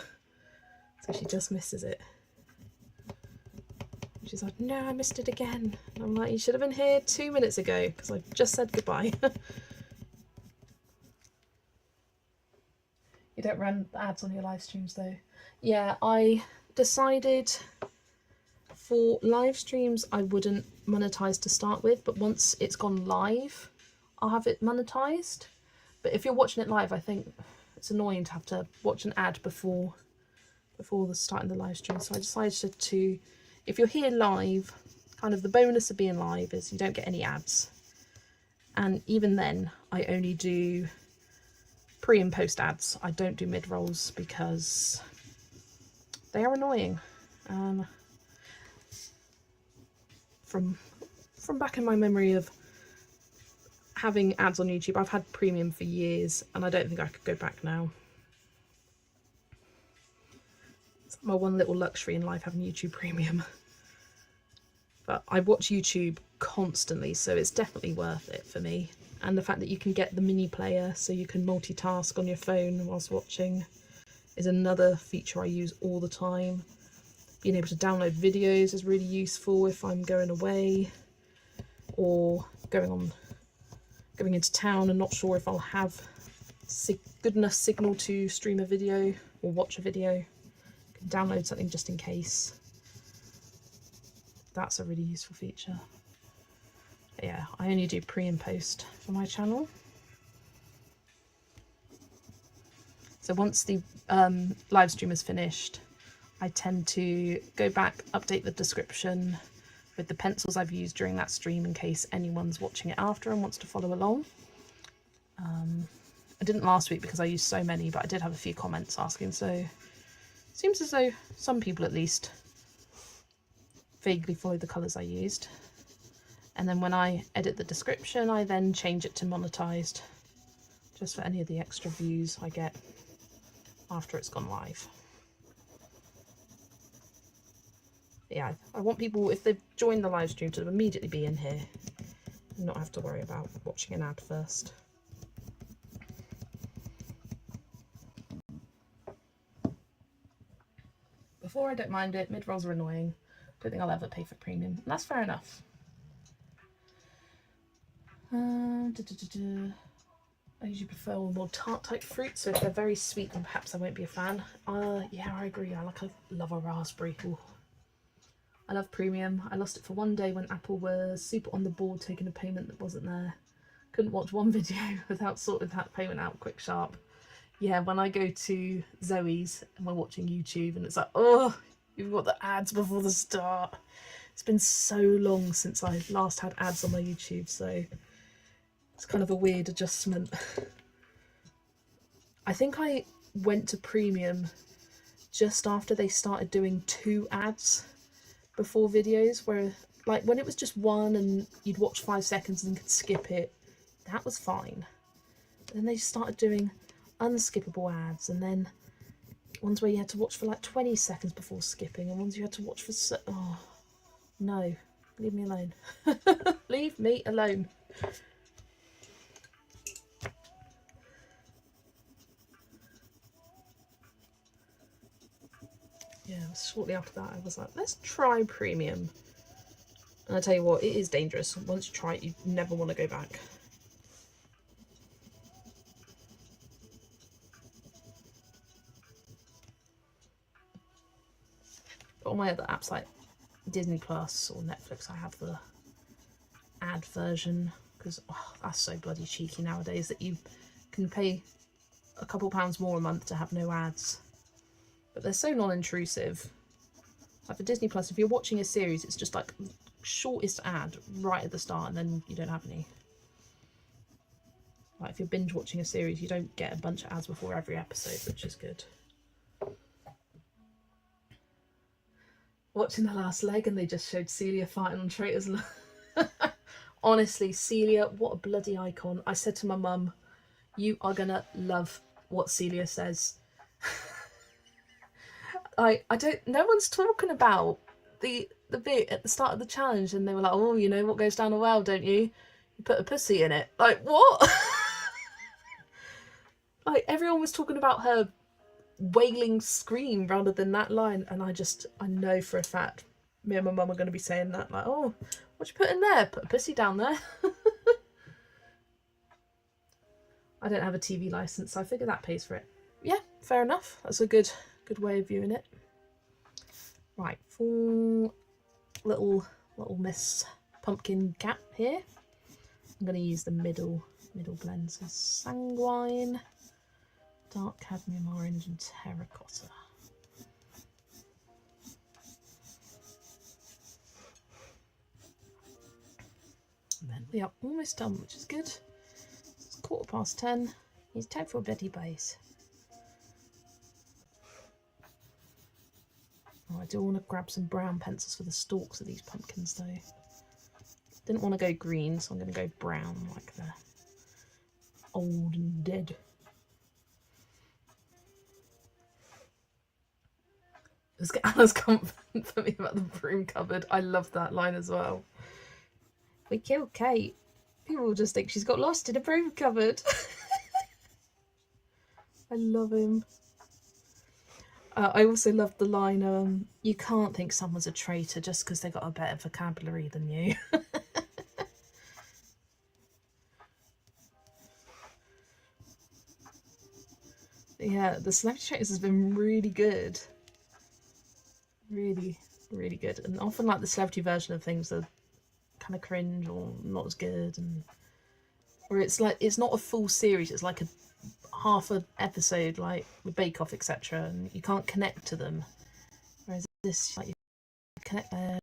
So she just misses it. She's like, no, I missed it again. And I'm like, you should have been here 2 minutes ago because I just said goodbye. You don't run ads on your live streams though. Yeah, I decided for live streams I wouldn't monetize to start with, but once it's gone live, I'll have it monetized. But if you're watching it live, I think it's annoying to have to watch an ad before the starting the live stream. So I decided to, if you're here live, kind of the bonus of being live is you don't get any ads. And even then, I only do pre and post ads. I don't do mid rolls because they are annoying. From back in my memory of having ads on YouTube, I've had premium for years, and I don't think I could go back now. It's my one little luxury in life, having YouTube premium. But I watch YouTube constantly, so it's definitely worth it for me. And the fact that you can get the mini player so you can multitask on your phone whilst watching is another feature I use all the time. Being able to download videos is really useful if I'm going away or going into town and not sure if I'll have good enough signal to stream a video or watch a video. You can download something just in case. That's a really useful feature. Yeah, I only do pre and post for my channel. So once the live stream is finished, I tend to go back, update the description with the pencils I've used during that stream in case anyone's watching it after and wants to follow along. I didn't last week because I used so many, but I did have a few comments asking, so it seems as though some people at least vaguely follow the colours I used. And then when I edit the description, I then change it to monetized, just for any of the extra views I get after it's gone live. Yeah, I want people, if they've joined the live stream, to immediately be in here and not have to worry about watching an ad first. Before, I don't mind it. Mid-rolls are annoying. Don't think I'll ever pay for premium. And that's fair enough. I usually prefer more tart type fruits, so if they're very sweet, then perhaps I won't be a fan. Yeah, I agree. I love a raspberry. Ooh. I love premium. I lost it for one day when Apple was super on the board taking a payment that wasn't there. Couldn't watch one video without sorting that payment out quick sharp. Yeah, when I go to Zoe's and we're watching YouTube and it's like, oh, you've got the ads before the start. It's been so long since I last had ads on my YouTube, so it's kind of a weird adjustment. I think I went to premium just after they started doing 2 ads before videos, where like when it was just 1 and you'd watch 5 seconds and could skip it, that was fine. Then they started doing unskippable ads, and then ones where you had to watch for like 20 seconds before skipping, and ones you had to watch for oh no, leave me alone. Leave me alone. Yeah, shortly after that I was like, let's try premium. And I tell you what, it is dangerous. Once you try it, you never want to go back. But on my other apps like Disney Plus or Netflix, I have the ad version, because that's so bloody cheeky nowadays that you can pay a couple pounds more a month to have no ads. But they're so non-intrusive. Like for Disney Plus, if you're watching a series, it's just like shortest ad right at the start, and then you don't have any. Like if you're binge watching a series, you don't get a bunch of ads before every episode, which is good. Watching The Last Leg and they just showed Celia fighting on Traitors. Honestly, Celia, what a bloody icon. I said to my mum, you are gonna love what Celia says. I don't, no one's talking about the bit at the start of the challenge, and they were like, oh, you know what goes down a well, don't you? You put a pussy in it. Like, what? Like, everyone was talking about her wailing scream rather than that line, and I know for a fact me and my mum are going to be saying that, like, oh, what you put in there? Put a pussy down there. I don't have a TV license, so I figure that pays for it. Yeah, fair enough. That's a good way of viewing it. Right, for little Miss Pumpkin Cat here, I'm going to use the middle blend. So Sanguine, Dark Cadmium Orange, and Terracotta. And then we are almost done, which is good. It's 10:15. It's time for a bloody base. Oh, I do want to grab some brown pencils for the stalks of these pumpkins though. Didn't want to go green, so I'm going to go brown, like the old and dead. Let's get Anna's compliment for me about the broom cupboard. I love that line as well. If we kill Kate, people will just think she's got lost in a broom cupboard. I love him. I also love the line, you can't think someone's a traitor just because they've got a better vocabulary than you. Yeah, the Celebrity Traitors has been really good. Really, really good. And often like the celebrity version of things are kind of cringe or not as good, and or it's like it's not a full series, it's like a half an episode, like with Bake Off, etc., and you can't connect to them. Whereas this, like, you connect their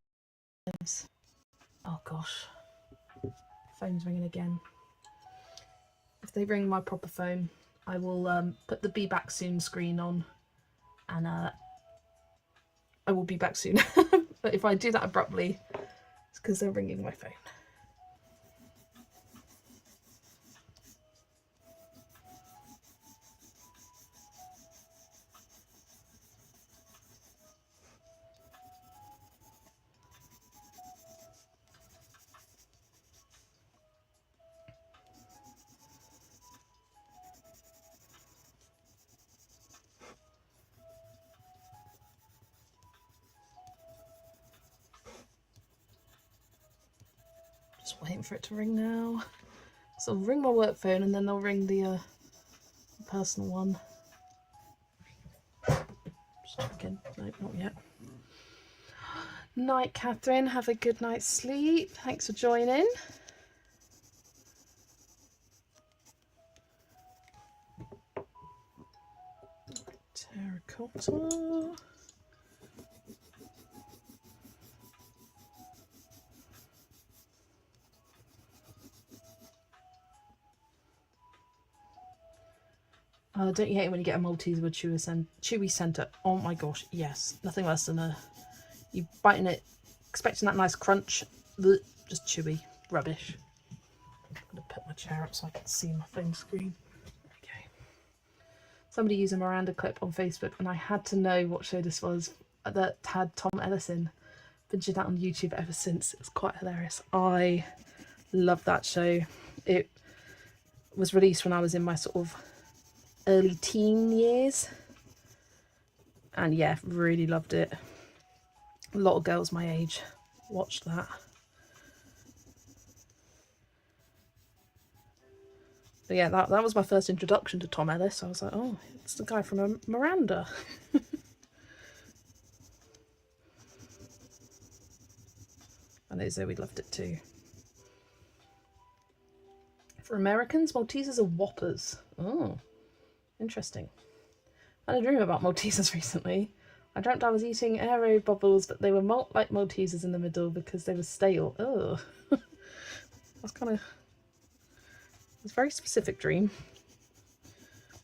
lives. Oh gosh, phone's ringing again. If they ring my proper phone, I will put the be back soon screen on, and I will be back soon. But if I do that abruptly, it's because they're ringing my phone. Just waiting for it to ring now. So I'll ring my work phone and then they'll ring the personal one. Just checking. Nope, not yet. Night, Catherine. Have a good night's sleep. Thanks for joining. Terracotta. Don't you hate it when you get a Maltese with chewy centre? Oh my gosh, yes. Nothing less than you biting it, expecting that nice crunch, just chewy. Rubbish. I'm going to put my chair up so I can see my phone screen. Okay. Somebody used a Miranda clip on Facebook and I had to know what show this was that had Tom Ellis in. Been that on YouTube ever since. It was quite hilarious. I love that show. It was released when I was in my sort of early teen years, and yeah, really loved it. A lot of girls my age watched that. But yeah, that was my first introduction to Tom Ellis. I was like, oh, it's the guy from Miranda. I know Zoe loved it too. For Americans, Maltesers are Whoppers. Oh, interesting. I had a dream about Maltesers recently. I dreamt I was eating Aero bubbles, but they were like Maltesers in the middle because they were stale. Oh, that's kind of... It's a very specific dream.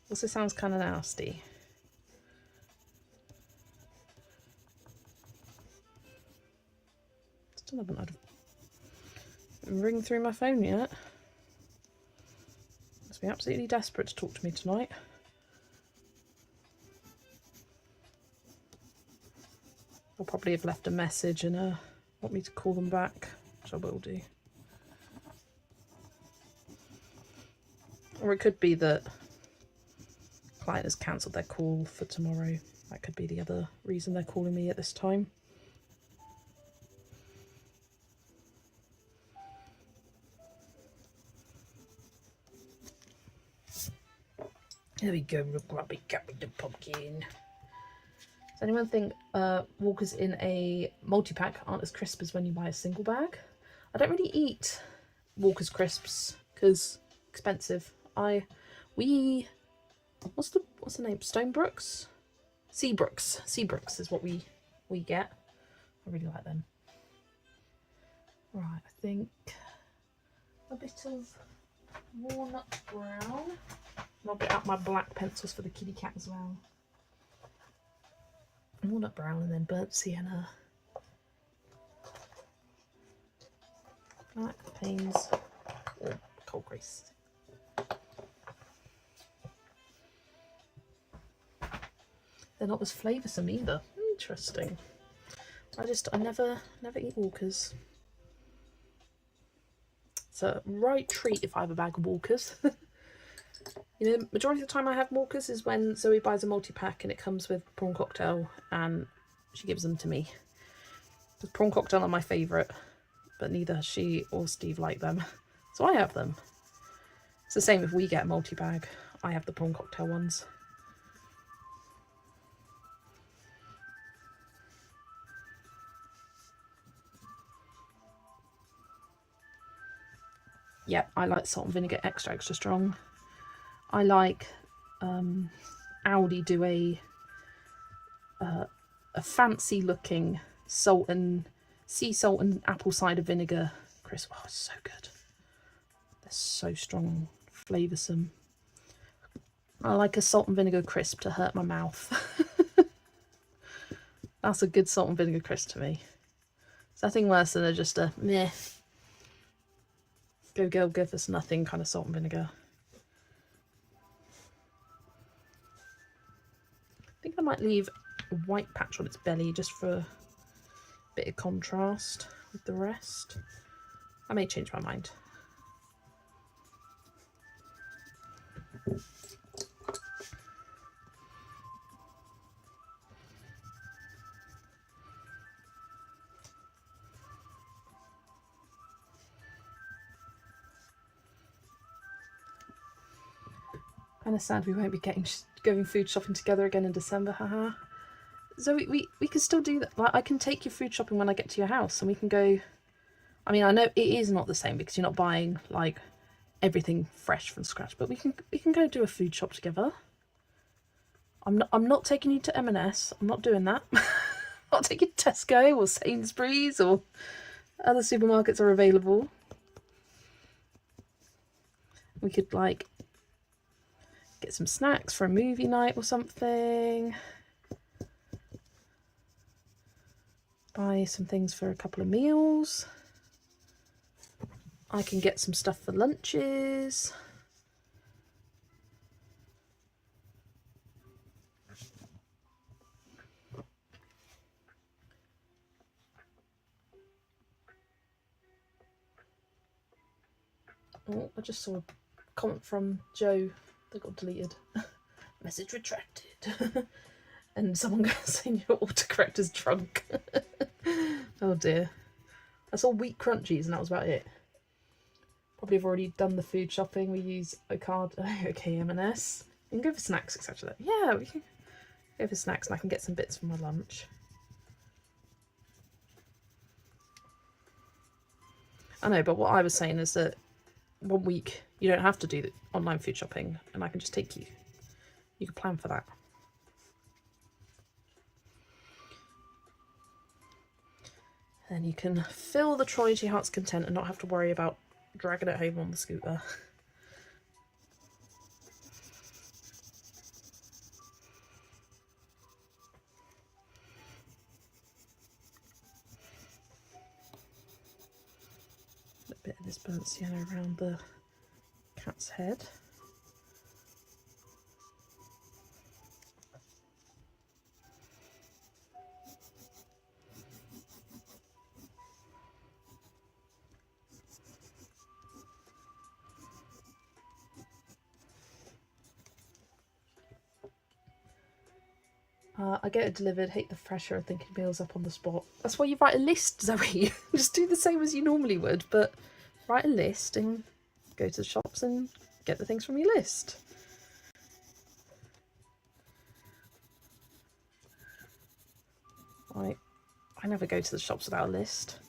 Also sounds kind of nasty. Still haven't had a ring through my phone yet. Must be absolutely desperate to talk to me tonight. I'll probably have left a message and want me to call them back, which I will do. Or it could be that client has cancelled their call for tomorrow. That could be the other reason they're calling me at this time. There we go, grubby the pumpkin. Does anyone think Walkers in a multi-pack aren't as crisp as when you buy a single bag? I don't really eat Walker's crisps because expensive. What's the name? Stonebrooks? Seabrooks is what we get. I really like them. Right, I think a bit of walnut brown. I'll get out my black pencils for the kitty cat as well. Walnut brown and then burnt sienna. Black panes or cold grace. They're not as flavoursome either. Interesting. I never eat Walkers. It's a right treat if I have a bag of Walkers. You know, majority of the time I have Walkers is when Zoe buys a multi-pack and it comes with prawn cocktail and she gives them to me. The prawn cocktail are my favourite, but neither she or Steve like them, so I have them. It's the same if we get a multi-bag. I have the prawn cocktail ones. Yeah, I like salt and vinegar extra strong. I like Aldi do a fancy looking sea salt and apple cider vinegar crisp. Oh, it's so good. They're so strong, flavoursome. I like a salt and vinegar crisp to hurt my mouth. That's a good salt and vinegar crisp to me. It's nothing worse than just a meh, go girl, give us nothing kind of salt and vinegar. I think I might leave a white patch on its belly just for a bit of contrast with the rest. I may change my mind. Kind of sad we won't be going food shopping together again in December, haha. So we can still do that. Like, I can take you food shopping when I get to your house and we can go. I mean, I know it is not the same because you're not buying like everything fresh from scratch, but we can go do a food shop together. I'm not taking you to M&S. I'm not doing that. I'm not taking Tesco or Sainsbury's or other supermarkets are available. We could like Get some snacks for a movie night or something. Buy some things for a couple of meals. I can get some stuff for lunches. Oh, I just saw a comment from Joe that got deleted. Message retracted. And someone saying your autocorrector's drunk. Oh dear. I saw wheat crunchies and that was about it. Probably have already done the food shopping. We use Ocado, okay, M&S. We can go for snacks, etc. Yeah, we can go for snacks and I can get some bits for my lunch. I know, but what I was saying is that 1 week you don't have to do the online food shopping and I can just take you. You can plan for that. Then you can fill the trolley to your heart's content and not have to worry about dragging it home on the scooter. A bit of this burnt sienna around the cat's head. I get it delivered, hate the pressure of thinking meals up on the spot. That's why you write a list, Zoe. Just do the same as you normally would, but write a list and go to the shops and get the things from your list. I never go to the shops without a list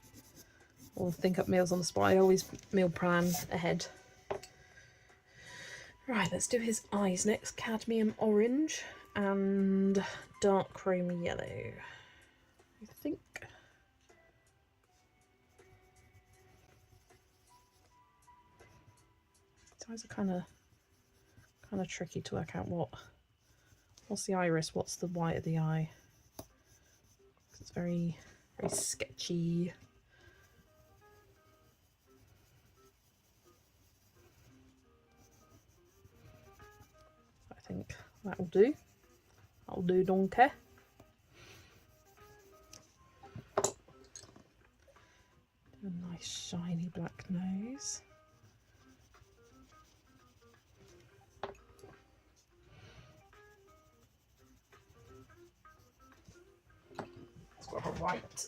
or think up meals on the spot. I always meal plan ahead. Right, let's do his eyes next. Cadmium orange and dark chrome yellow. I think. His eyes are kind of tricky to work out what's the iris, what's the white of the eye. It's very, very sketchy. I think that will do. That'll do, donkey. A nice shiny black nose. Let's grab a white.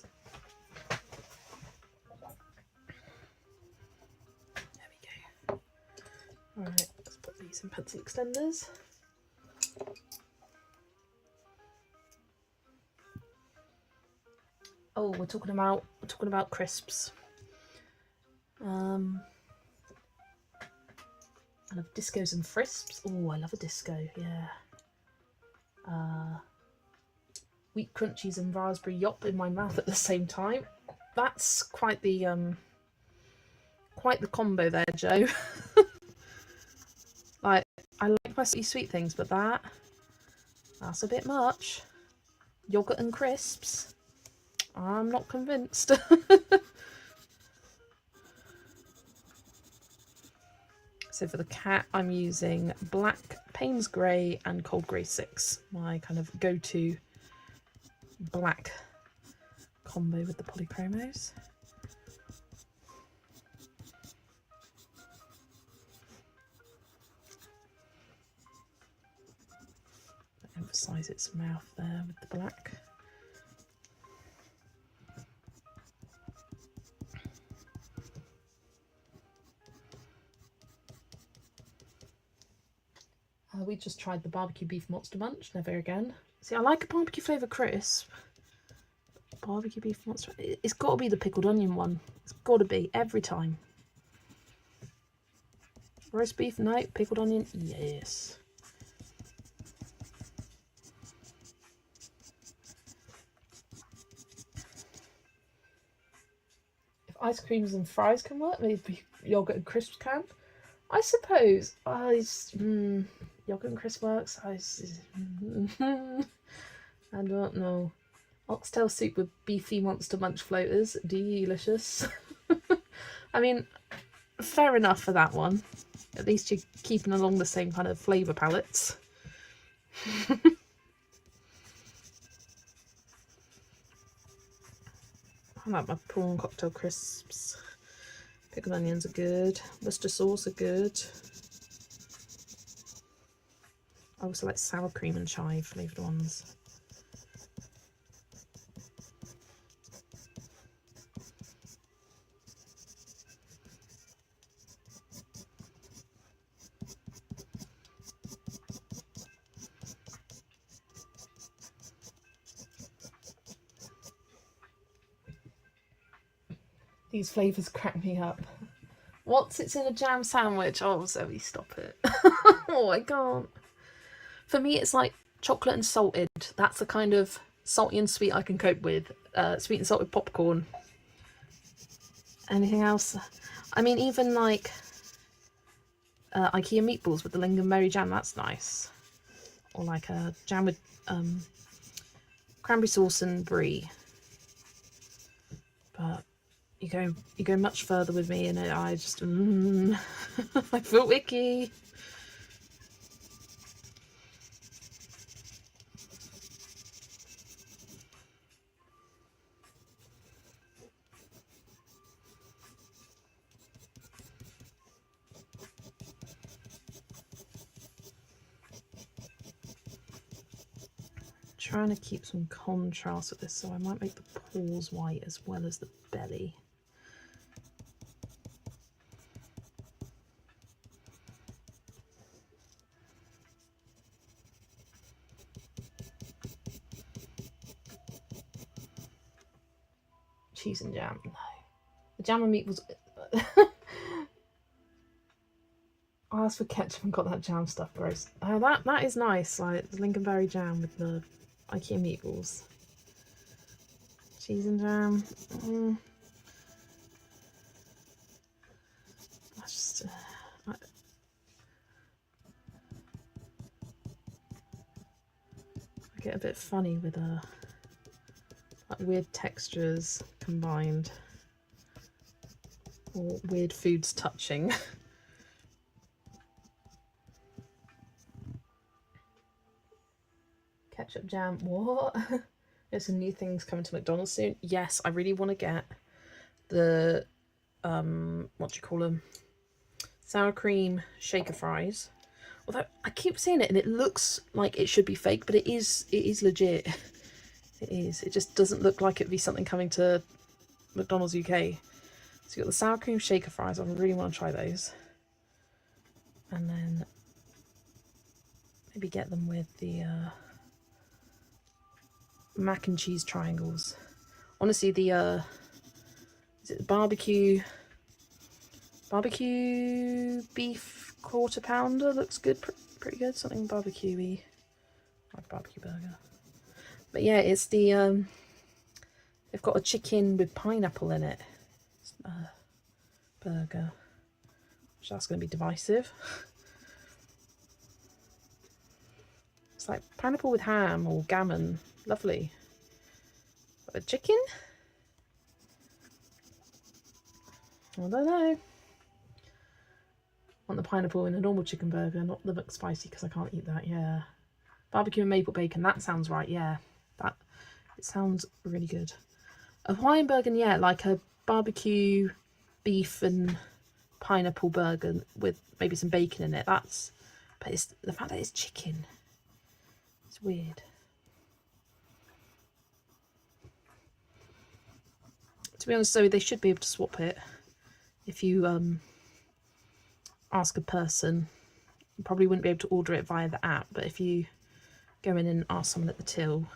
There we go. Alright, let's put these in pencil extenders. Oh, we're talking about crisps. I love discos and frisps. Oh, I love a disco, yeah. Wheat crunchies and raspberry yop in my mouth at the same time. That's quite the combo there, Joe. Like, I like my sweet things, but that's a bit much. Yogurt and crisps. I'm not convinced. So for the cat, I'm using black Payne's Grey and Cold Grey 6. My kind of go-to black combo with the polychromos. Emphasize its mouth there with the black. We just tried the barbecue beef monster munch, never again. See, I like a barbecue flavour crisp. Barbecue beef monster, it's got to be the pickled onion one. It's got to be, every time. Roast beef, no. Pickled onion, yes. If ice creams and fries can work, maybe yogurt and crisps can. I suppose, Yogurt and crisp works. I don't know. Oxtail soup with beefy Monster Munch floaters. Delicious. I mean, fair enough for that one. At least you're keeping along the same kind of flavour palettes. I like my prawn cocktail crisps. Pickled onions are good. Worcester sauce are good. I also like sour cream and chive flavoured ones. These flavours crack me up. What's it's in a jam sandwich? Oh, Zoe, stop it. Oh, I can't. For me, it's like chocolate and salted. That's the kind of salty and sweet I can cope with. Sweet and salted popcorn. Anything else? I mean, even like IKEA meatballs with the lingonberry jam, that's nice. Or like a jam with cranberry sauce and brie. But you go much further with me, and I just I feel icky. Trying to keep some contrast with this, so I might make the paws white as well as the belly. Cheese and jam, no. The jam and meatballs. I asked for ketchup and got that jam stuff, gross. Oh, that is nice, like the lingonberry jam with the IKEA meatballs. Cheese and jam. I just I get a bit funny with like weird textures combined, or weird foods touching. Ketchup jam, what? There's some new things coming to McDonald's soon. Yes, I really want to get the what do you call them, sour cream shaker fries. Although I keep seeing it and it looks like it should be fake, but it is legit. It is. It just doesn't look like it'd be something coming to McDonald's UK. So you got the sour cream shaker fries. I really want to try those. And then maybe get them with the mac and cheese triangles. Honestly, the is it the barbecue beef quarter pounder looks good, pretty good. Something barbecue-y, like barbecue burger. But yeah, it's the they've got a chicken with pineapple in it burger, which that's going to be divisive. It's like pineapple with ham or gammon. Lovely. But a chicken? I don't know. I want the pineapple in a normal chicken burger, not the McSpicy, because I can't eat that. Yeah. Barbecue and maple bacon. That sounds right. Yeah. It sounds really good. A Hawaiian burger, yeah, like a barbecue beef and pineapple burger with maybe some bacon in it. But it's the fact that it's chicken. It's weird. To be honest, though, they should be able to swap it. If you ask a person, you probably wouldn't be able to order it via the app, but if you go in and ask someone at the till,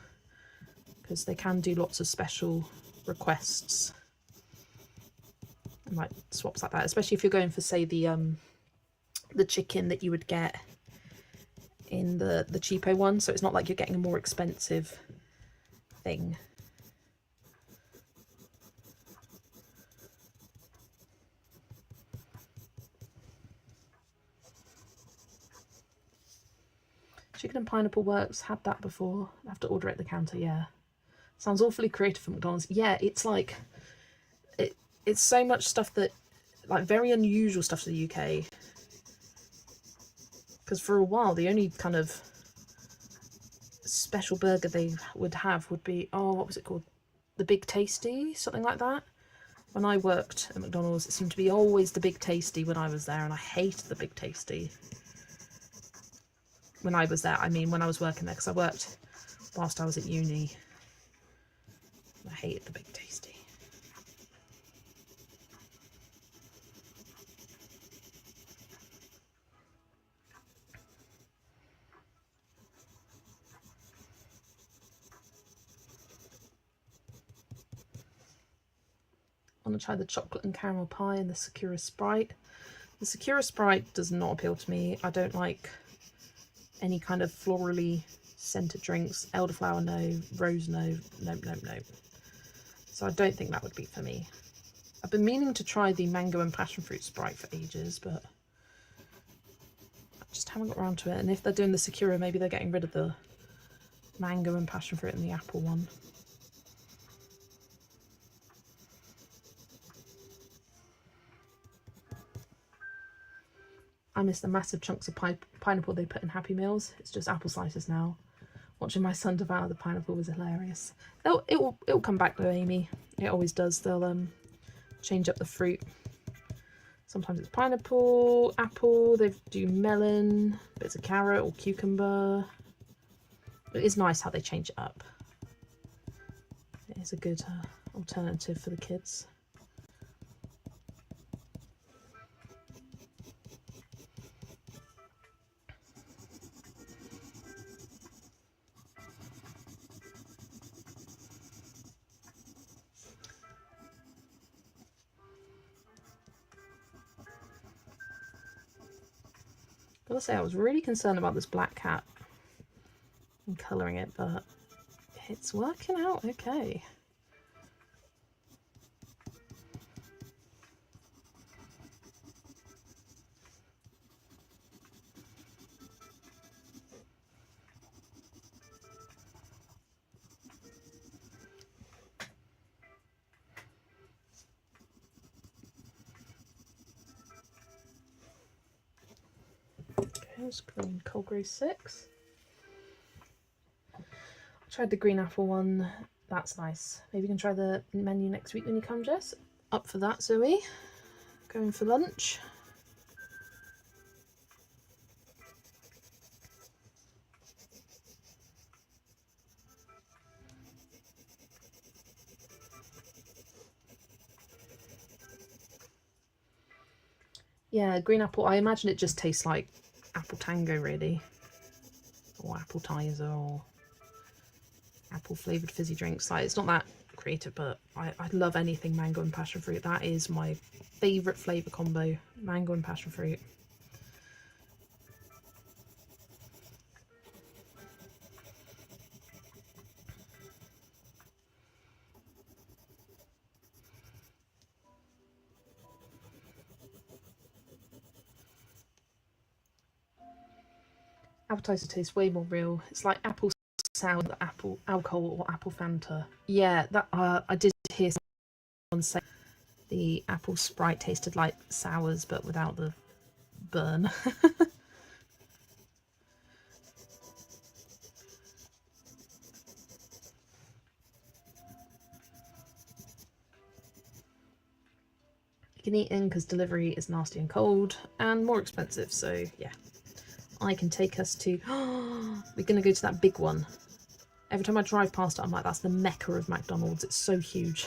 because they can do lots of special requests and like swaps like that, especially if you're going for, say, the chicken that you would get in the cheapo one, so it's not like you're getting a more expensive thing. Chicken and pineapple works. Had that before. I have to order it at the counter. Yeah. Sounds awfully creative for McDonald's. Yeah, it's like it's so much stuff that, like, very unusual stuff to the UK. Because for a while, the only kind of special burger they would have would be, oh, what was it called? The Big Tasty, something like that. When I worked at McDonald's, it seemed to be always the Big Tasty when I was there, and I hated the Big Tasty. When I was there, I mean when I was working there, because I worked whilst I was at uni. I hated the Big Tasty. I want to try the chocolate and caramel pie and the Sakura Sprite. The Sakura Sprite does not appeal to me. I don't like any kind of florally scented drinks. Elderflower, no. Rose, no. No. So I don't think that would be for me. I've been meaning to try the mango and passion fruit Sprite for ages, but I just haven't got around to it. And if they're doing the Sakura, maybe they're getting rid of the mango and passion fruit and the apple one. I miss the massive chunks of pineapple they put in Happy Meals. It's just apple slices now. Watching my son devour the pineapple was hilarious. It'll come back though, Amy. It always does. They'll change up the fruit. Sometimes it's pineapple, apple. They do melon, bits of carrot or cucumber. It is nice how they change it up. It is a good alternative for the kids. Gotta say, I was really concerned about this black cat and colouring it, but it's working out okay. Here's green cold grey 6. I tried the green apple one. That's nice. Maybe you can try the menu next week when you come, Jess. Up for that, Zoe. Going for lunch. Yeah, green apple. I imagine it just tastes like apple tango, really, or apple tizer, or apple flavoured fizzy drinks. Like, it's not that creative, but I love anything mango and passion fruit. That is my favourite flavour combo, mango and passion fruit. Appetizer tastes way more real. It's like apple sour, apple alcohol, or apple Fanta. Yeah, that I did hear someone say the apple Sprite tasted like sours, but without the burn. You can eat in because delivery is nasty and cold and more expensive. So yeah. I can take us to, we're going to go to that big one. Every time I drive past it, I'm like, that's the mecca of McDonald's. It's so huge.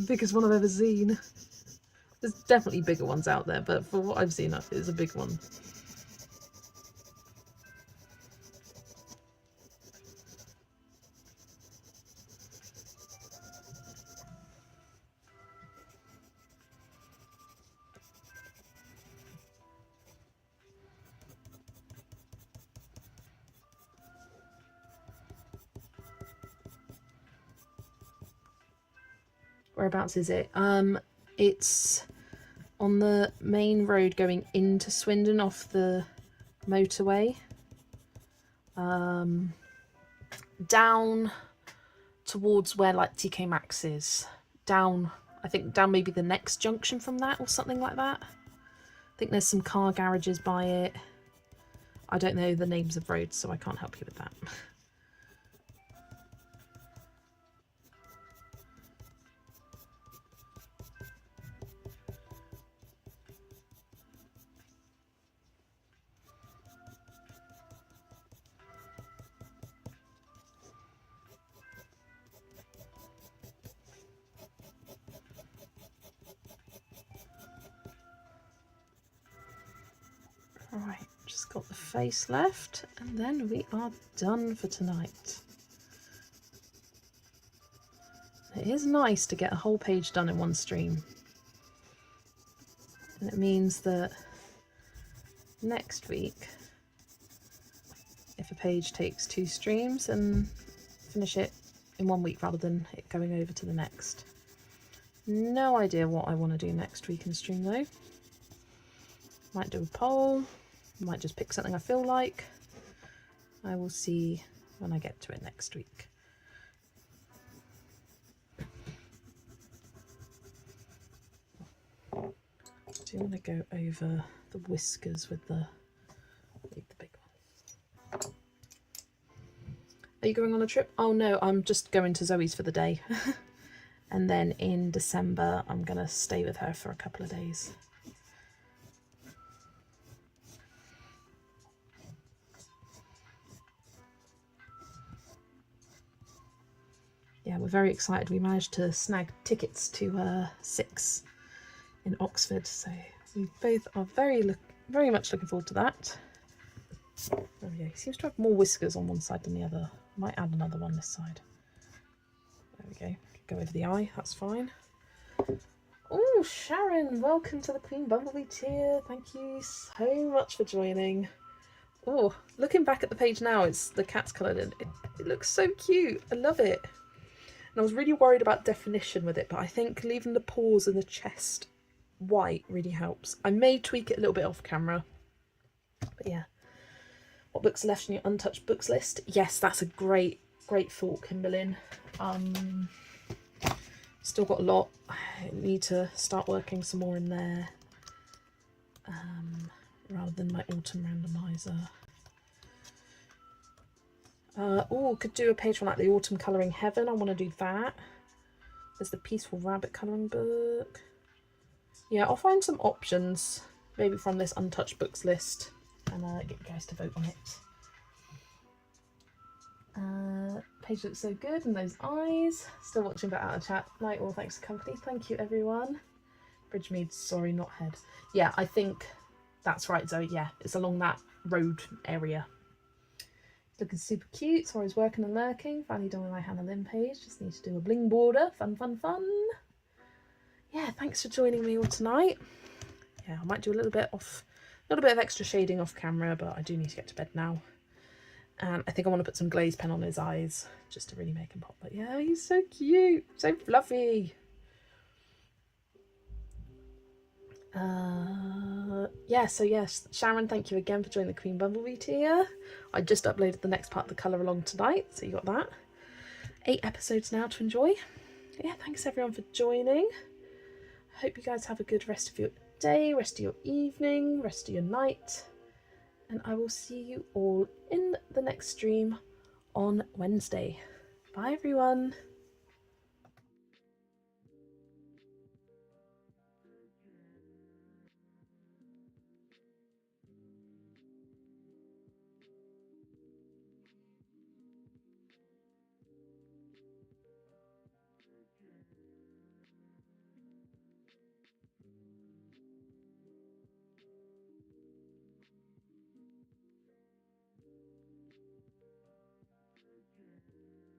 Biggest one I've ever seen. There's definitely bigger ones out there, but for what I've seen, it's a big one. Whereabouts is it? It's on the main road going into Swindon off the motorway, down towards where like TK Maxx is, down, I think down maybe the next junction from that or something like that. I think there's some car garages by it. I don't know the names of roads, so I can't help you with that. Alright, just got the face left, and then we are done for tonight. It is nice to get a whole page done in one stream. And it means that next week, if a page takes 2 streams, and finish it in 1 week rather than it going over to the next. No idea what I want to do next week in stream though. Might do a poll, might just pick something I feel like. I will see when I get to it next week. Do you want to go over the whiskers with the big one? Are you going on a trip? Oh no, I'm just going to Zoe's for the day. And then in December, I'm going to stay with her for a couple of days. Yeah, we're very excited. We managed to snag tickets to 6 in Oxford, so we both are very much looking forward to that. There we go. He seems to have more whiskers on one side than the other. Might add another one this side. There we go. Go over the eye, that's fine. Oh, Sharon, welcome to the Queen Bumblebee tier. Thank you so much for joining. Oh, looking back at the page now, it's the cat's coloured in. It looks so cute. I love it. And I was really worried about definition with it, but I think leaving the paws and the chest white really helps. I may tweak it a little bit off camera, but yeah. What books are left on your untouched books list? Yes, that's a great thought, Kimberlyn. Still got a lot. I need to start working some more in there, rather than my autumn randomizer. Oh, could do a page from like the autumn colouring heaven. I want to do that. There's the peaceful rabbit colouring book. Yeah, I'll find some options maybe from this untouched books list and get you guys to vote on it. Page looks so good, and those eyes. Still watching but out of chat. Night all, thanks for company. Thank you everyone. Bridgemead, sorry, not head. Yeah, I think that's right, Zoe. Yeah, it's along that road area. Looking super cute. So I was working and lurking. Finally done with my Hannah Lynn page. Just need to do a bling border. Fun, fun, fun. Yeah, thanks for joining me all tonight. Yeah, I might do a little bit of extra shading off camera, but I do need to get to bed now. And I think I want to put some glaze pen on his eyes just to really make him pop. But yeah, he's so cute, so fluffy. Yeah, so yes, Sharon, thank you again for joining the Queen Bumblebee tier. I just uploaded the next part of the colour along tonight, so you got that. 8 episodes now to enjoy. Yeah, thanks everyone for joining. I hope you guys have a good rest of your day, rest of your evening, rest of your night. And I will see you all in the next stream on Wednesday. Bye everyone.